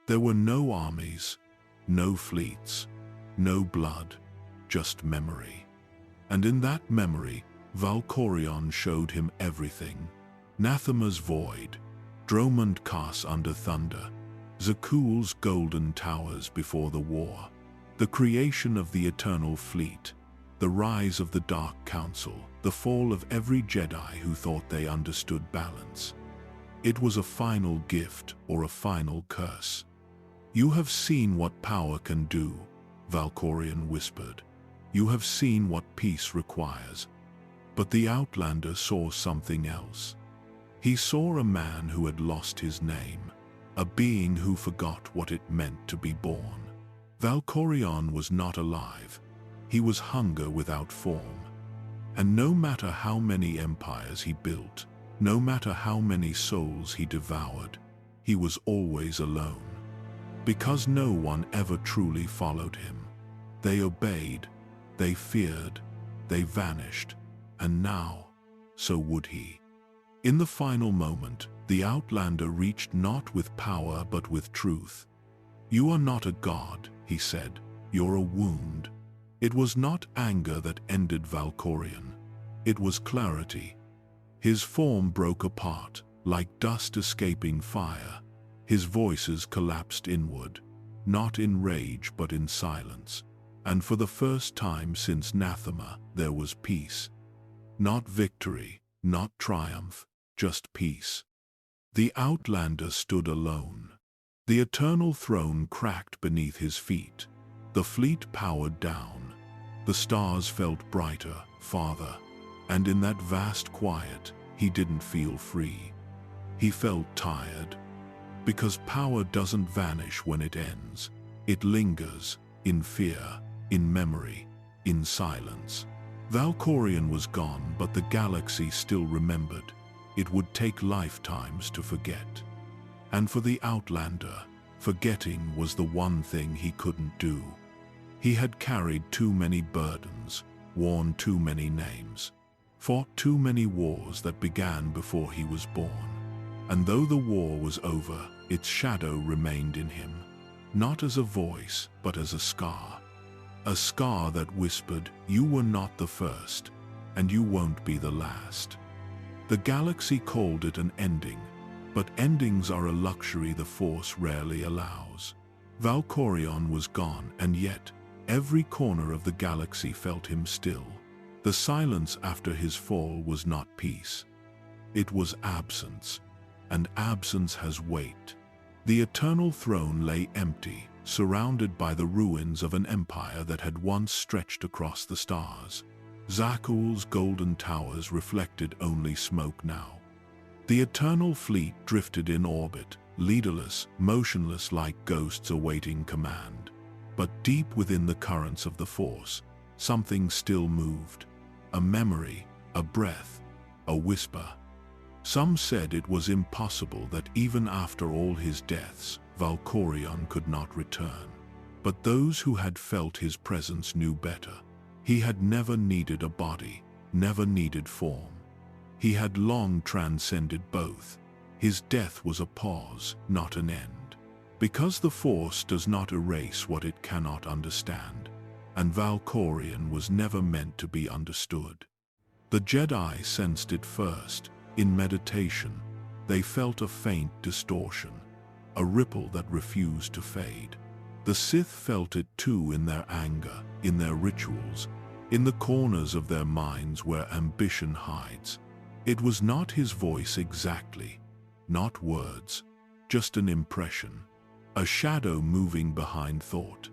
Speaker 1: There were no armies, no fleets, no blood, just memory. And in that memory, Valkorion showed him everything. Nathema's void, Dromund Kaas under thunder, Zakuul's golden towers before the war, the creation of the Eternal Fleet, the rise of the Dark Council, the fall of every Jedi who thought they understood balance. It was a final gift or a final curse. "You have seen what power can do," Valkorion whispered. "You have seen what peace requires." But the Outlander saw something else. He saw a man who had lost his name, a being who forgot what it meant to be born. Valkorion was not alive. He was hunger without form. And no matter how many empires he built, no matter how many souls he devoured, he was always alone. Because no one ever truly followed him. They obeyed, they feared, they vanished, and now, so would he. In the final moment, the Outlander reached not with power but with truth. "You are not a god," he said, "you're a wound." It was not anger that ended Valkorion. It was clarity. His form broke apart, like dust escaping fire. His voices collapsed inward, not in rage but in silence. And for the first time since Nathema, there was peace. Not victory, not triumph, just peace. The Outlander stood alone. The eternal throne cracked beneath his feet. The fleet powered down. The stars felt brighter, farther. And in that vast quiet, he didn't feel free. He felt tired. Because power doesn't vanish when it ends. It lingers, in fear, in memory, in silence. Valkorion was gone, but the galaxy still remembered. It would take lifetimes to forget. And for the Outlander, forgetting was the one thing he couldn't do. He had carried too many burdens, worn too many names, fought too many wars that began before he was born. And though the war was over, its shadow remained in him, not as a voice, but as a scar. A scar that whispered, "You were not the first, and you won't be the last." The galaxy called it an ending, but endings are a luxury the Force rarely allows. Valkorion was gone, and yet, every corner of the galaxy felt him still. The silence after his fall was not peace. It was absence, and absence has weight. The eternal throne lay empty, surrounded by the ruins of an empire that had once stretched across the stars. Zakuul's golden towers reflected only smoke now. The Eternal Fleet drifted in orbit, leaderless, motionless like ghosts awaiting command. But deep within the currents of the Force, something still moved. A memory, a breath, a whisper. Some said it was impossible that even after all his deaths, Valkorion could not return. But those who had felt his presence knew better. He had never needed a body, never needed form. He had long transcended both. His death was a pause, not an end. Because the Force does not erase what it cannot understand, and Valkorion was never meant to be understood. The Jedi sensed it first. In meditation, they felt a faint distortion, a ripple that refused to fade. The Sith felt it too in their anger, in their rituals, in the corners of their minds where ambition hides. It was not his voice exactly, not words, just an impression, a shadow moving behind thought.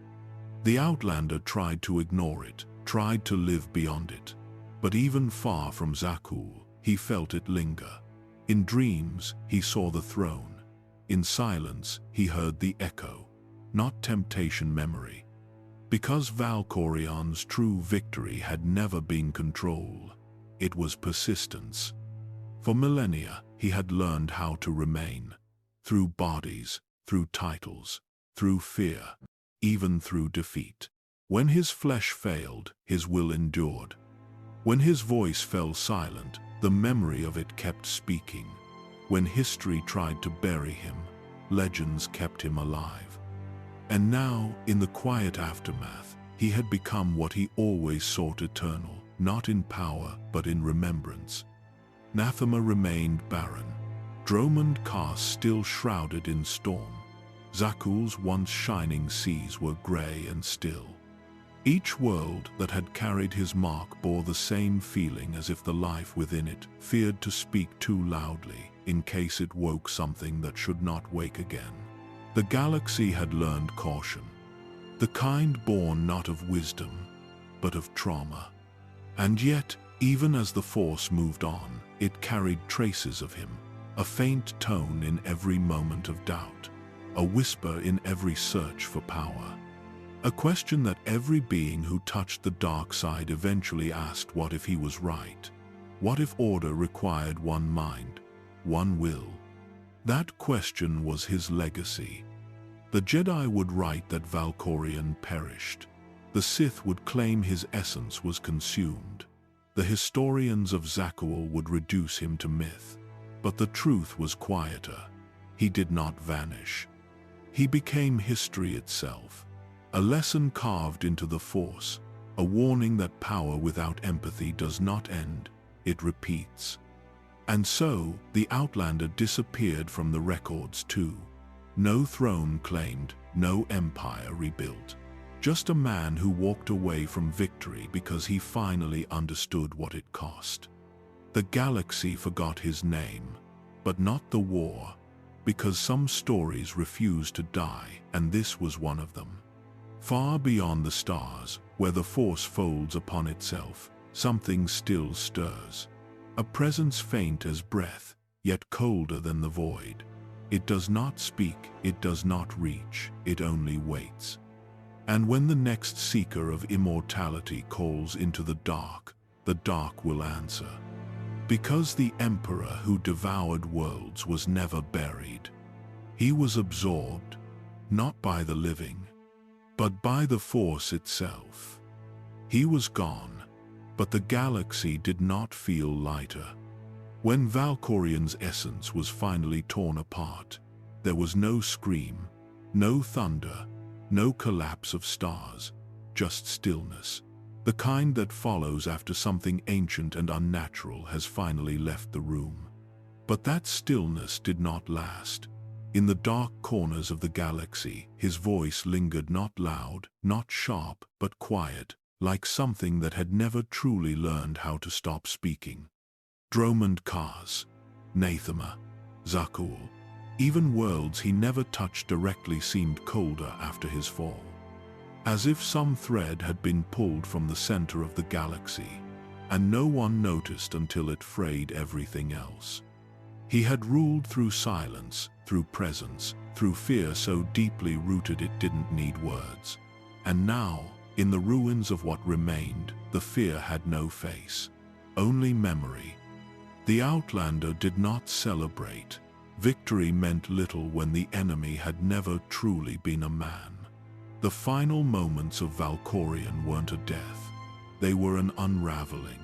Speaker 1: The Outlander tried to ignore it, tried to live beyond it. But even far from Zakuul, he felt it linger. In dreams, he saw the throne. In silence, he heard the echo, not temptation memory. Because Valkorion's true victory had never been control, it was persistence. For millennia, he had learned how to remain. Through bodies, through titles, through fear, even through defeat. When his flesh failed, his will endured. When his voice fell silent, the memory of it kept speaking. When history tried to bury him, legends kept him alive. And now, in the quiet aftermath, he had become what he always sought: eternal, not in power, but in remembrance. Nathema remained barren. Dromund Kaas still shrouded in storm. Zakuul's once shining seas were grey and still. Each world that had carried his mark bore the same feeling, as if the life within it feared to speak too loudly, in case it woke something that should not wake again. The galaxy had learned caution, the kind born not of wisdom, but of trauma. And yet, even as the Force moved on, it carried traces of him, a faint tone in every moment of doubt, a whisper in every search for power. A question that every being who touched the dark side eventually asked: what if he was right? What if order required one mind, one will? That question was his legacy. The Jedi would write that Valkorion perished. The Sith would claim his essence was consumed. The historians of Zakuul would reduce him to myth. But the truth was quieter. He did not vanish. He became history itself. A lesson carved into the Force, a warning that power without empathy does not end, it repeats. And so, the Outlander disappeared from the records too. No throne claimed, no empire rebuilt. Just a man who walked away from victory because he finally understood what it cost. The galaxy forgot his name, but not the war, because some stories refuse to die, and this was one of them. Far beyond the stars, where the Force folds upon itself, something still stirs. A presence faint as breath, yet colder than the void. It does not speak, it does not reach, it only waits. And when the next seeker of immortality calls into the dark will answer. Because the Emperor who devoured worlds was never buried. He was absorbed, not by the living, but by the Force itself. He was gone, but the galaxy did not feel lighter. When Valkorion's essence was finally torn apart, there was no scream, no thunder, no collapse of stars, just stillness. The kind that follows after something ancient and unnatural has finally left the room. But that stillness did not last. In the dark corners of the galaxy, his voice lingered, not loud, not sharp, but quiet, like something that had never truly learned how to stop speaking. Dromund Kaas, Nathema, Zakuul, even worlds he never touched directly seemed colder after his fall. As if some thread had been pulled from the center of the galaxy, and no one noticed until it frayed everything else. He had ruled through silence, through presence, through fear so deeply rooted it didn't need words. And now, in the ruins of what remained, the fear had no face, only memory. The Outlander did not celebrate. Victory meant little when the enemy had never truly been a man. The final moments of Valkorion weren't a death. They were an unraveling.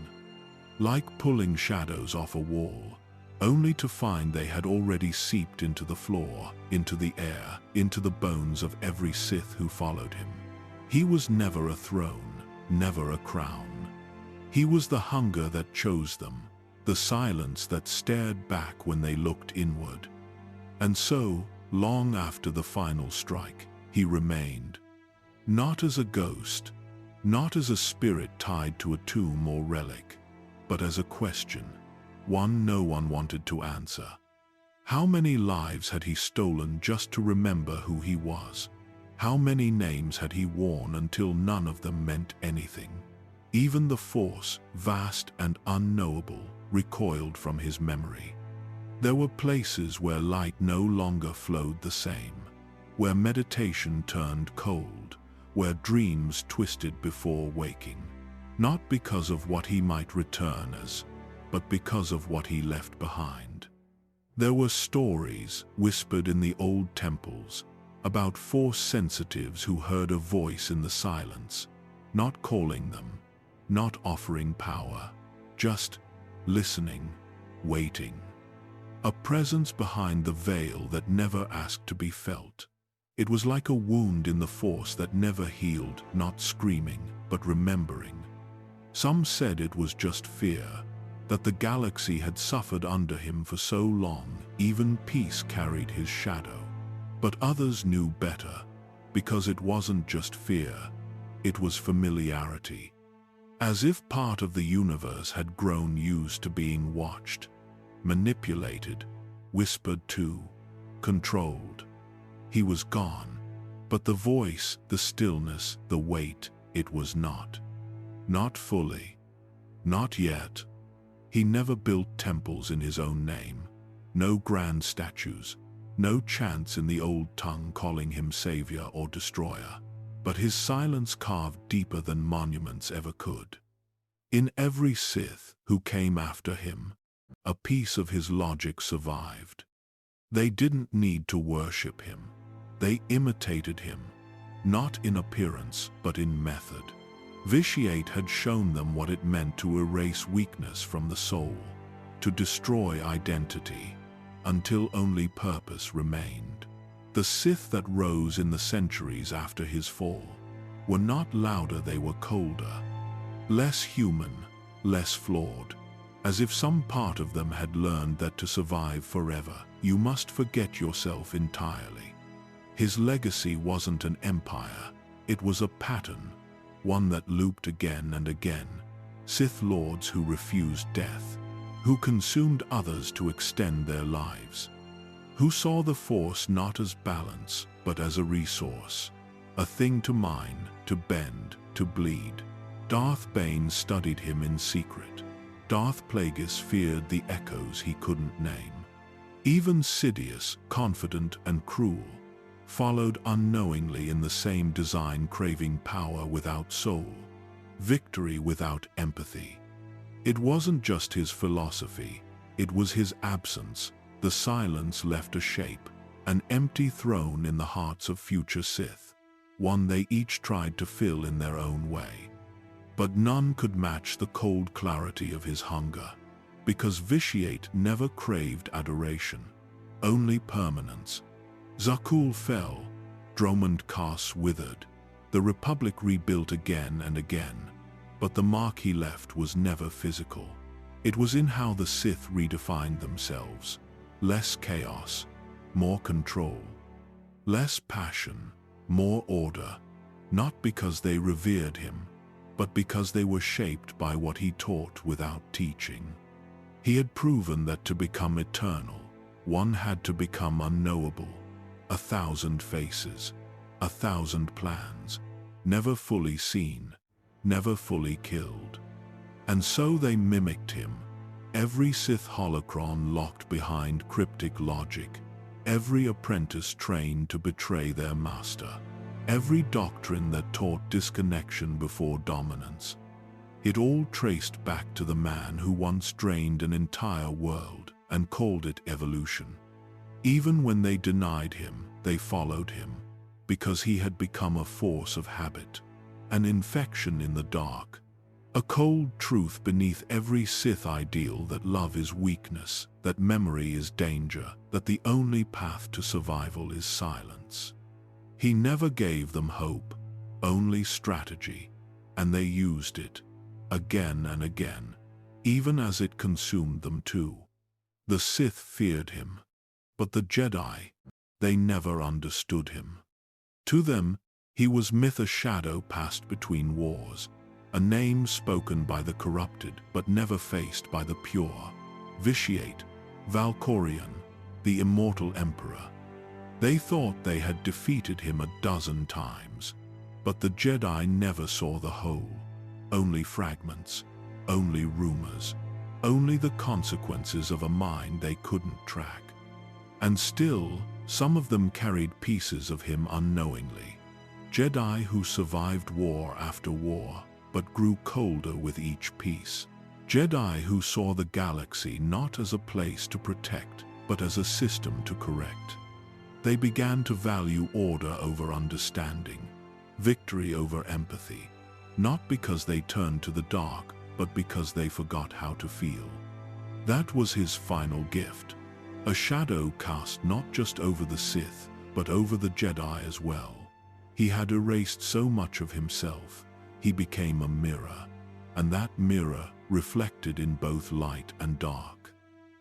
Speaker 1: Like pulling shadows off a wall, only to find they had already seeped into the floor, into the air, into the bones of every Sith who followed him. He was never a throne, never a crown. He was the hunger that chose them, the silence that stared back when they looked inward. And so, long after the final strike, he remained. Not as a ghost, not as a spirit tied to a tomb or relic, but as a question, one no one wanted to answer. How many lives had he stolen just to remember who he was? How many names had he worn until none of them meant anything? Even the Force, vast and unknowable, recoiled from his memory. There were places where light no longer flowed the same, where meditation turned cold, where dreams twisted before waking, not because of what he might return as, but because of what he left behind. There were stories whispered in the old temples about Force sensitives who heard a voice in the silence, not calling them, not offering power, just listening, waiting. A presence behind the veil that never asked to be felt. It was like a wound in the Force that never healed, not screaming, but remembering. Some said it was just fear, that the galaxy had suffered under him for so long, even peace carried his shadow. But others knew better, because it wasn't just fear, it was familiarity. As if part of the universe had grown used to being watched, manipulated, whispered to, controlled. He was gone, but the voice, the stillness, the weight, it was not. Not fully. Not yet. He never built temples in his own name. No grand statues. No chants in the old tongue calling him savior or destroyer. But his silence carved deeper than monuments ever could. In every Sith who came after him, a piece of his logic survived. They didn't need to worship him. They imitated him, not in appearance, but in method. Vitiate had shown them what it meant to erase weakness from the soul, to destroy identity, until only purpose remained. The Sith that rose in the centuries after his fall were not louder, they were colder, less human, less flawed, as if some part of them had learned that to survive forever, you must forget yourself entirely. His legacy wasn't an empire, it was a pattern, one that looped again and again. Sith Lords who refused death, who consumed others to extend their lives, who saw the Force not as balance, but as a resource, a thing to mine, to bend, to bleed. Darth Bane studied him in secret. Darth Plagueis feared the echoes he couldn't name. Even Sidious, confident and cruel, followed unknowingly in the same design, craving power without soul, victory without empathy. It wasn't just his philosophy, it was his absence. The silence left a shape, an empty throne in the hearts of future Sith, one they each tried to fill in their own way. But none could match the cold clarity of his hunger, because Vitiate never craved adoration, only permanence. Zakuul fell, Dromund Kaas withered, the Republic rebuilt again and again, but the mark he left was never physical. It was in how the Sith redefined themselves. Less chaos, more control. Less passion, more order, not because they revered him, but because they were shaped by what he taught without teaching. He had proven that to become eternal, one had to become unknowable. 1,000 faces, 1,000 plans, never fully seen, never fully killed. And so they mimicked him. Every Sith holocron locked behind cryptic logic, every apprentice trained to betray their master, every doctrine that taught disconnection before dominance. It all traced back to the man who once drained an entire world and called it evolution. Even when they denied him, they followed him, because he had become a force of habit, an infection in the dark, a cold truth beneath every Sith ideal that love is weakness, that memory is danger, that the only path to survival is silence. He never gave them hope, only strategy, and they used it, again and again, even as it consumed them too. The Sith feared him, but the Jedi, they never understood him. To them, he was myth, a shadow passed between wars, a name spoken by the corrupted but never faced by the pure. Vitiate, Valkorion, the Immortal Emperor. They thought they had defeated him 12 times, but the Jedi never saw the whole, only fragments, only rumors, only the consequences of a mind they couldn't track. And still, some of them carried pieces of him unknowingly. Jedi who survived war after war, but grew colder with each piece. Jedi who saw the galaxy not as a place to protect, but as a system to correct. They began to value order over understanding, victory over empathy, not because they turned to the dark, but because they forgot how to feel. That was his final gift, a shadow cast not just over the Sith, but over the Jedi as well. He had erased so much of himself, he became a mirror, and that mirror reflected in both light and dark.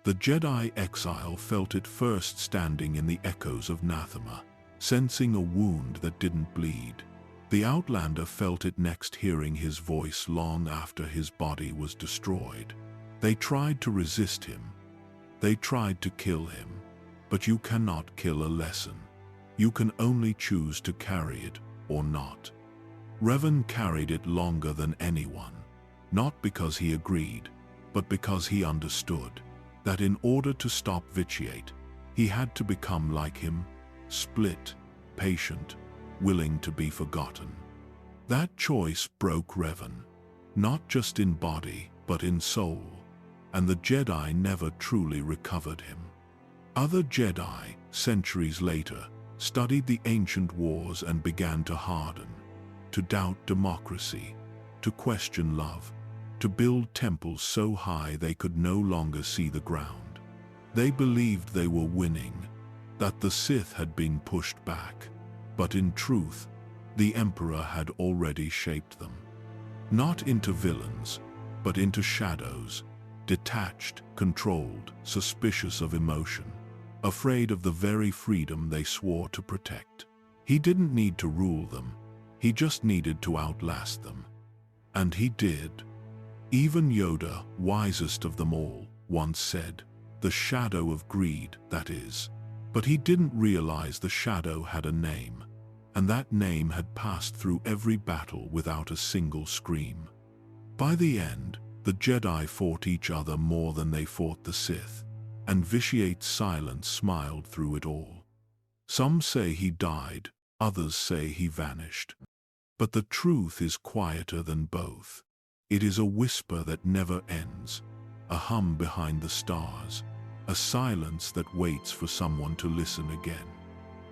Speaker 1: The Jedi exile felt it first standing in the echoes of Nathema, sensing a wound that didn't bleed. The Outlander felt it next hearing his voice long after his body was destroyed. They tried to resist him. They tried to kill him. But you cannot kill a lesson. You can only choose to carry it or not. Revan carried it longer than anyone, not because he agreed, but because he understood that in order to stop Vitiate, he had to become like him, split, patient, willing to be forgotten. That choice broke Revan, not just in body, but in soul, and the Jedi never truly recovered him. Other Jedi, centuries later, studied the ancient wars and began to harden, to doubt democracy, to question love, to build temples so high they could no longer see the ground. They believed they were winning, that the Sith had been pushed back, but in truth, the Emperor had already shaped them. Not into villains, but into shadows, detached, controlled, suspicious of emotion, afraid of the very freedom they swore to protect. He didn't need to rule them, he just needed to outlast them. And he did. Even Yoda, wisest of them all, once said, "The shadow of greed, that is." But he didn't realize the shadow had a name, and that name had passed through every battle without a single scream. By the end, the Jedi fought each other more than they fought the Sith, and Vitiate's silence smiled through it all. Some say he died, others say he vanished. But the truth is quieter than both. It is a whisper that never ends, a hum behind the stars, a silence that waits for someone to listen again.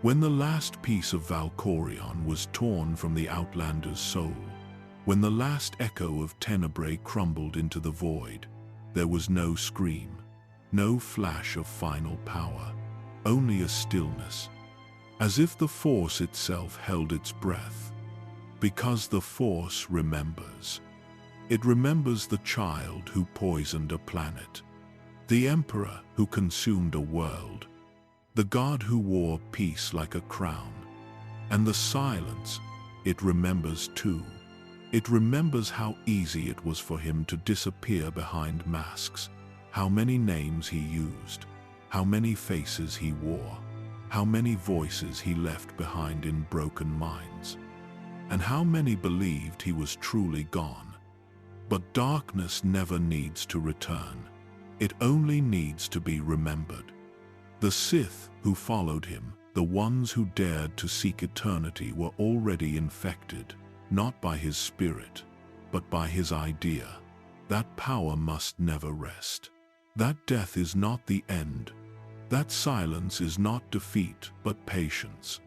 Speaker 1: When the last piece of Valkorion was torn from the Outlander's soul, when the last echo of Tenebrae crumbled into the void, there was no scream, no flash of final power, only a stillness, as if the Force itself held its breath. Because the Force remembers. It remembers the child who poisoned a planet, the Emperor who consumed a world, the God who wore peace like a crown. And the silence, it remembers too. It remembers how easy it was for him to disappear behind masks, how many names he used, how many faces he wore, how many voices he left behind in broken minds, and how many believed he was truly gone. But darkness never needs to return. It only needs to be remembered. The Sith who followed him, the ones who dared to seek eternity, were already infected, not by his spirit, but by his idea. That power must never rest. That death is not the end. That silence is not defeat, but patience.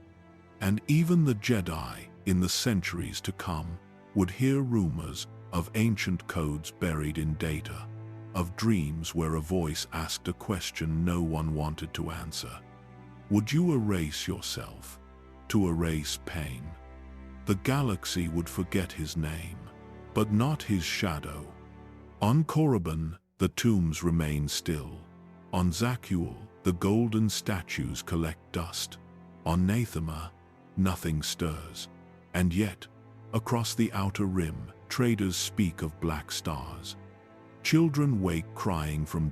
Speaker 1: And even the Jedi, in the centuries to come, would hear rumors of ancient codes buried in data, of dreams where a voice asked a question no one wanted to answer. Would you erase yourself to erase pain? The galaxy would forget his name, but not his shadow. On Korriban, the tombs remain still. On Zakuul, the golden statues collect dust. On Nathema, nothing stirs. And yet, across the outer rim, traders speak of black stars. Children wake crying from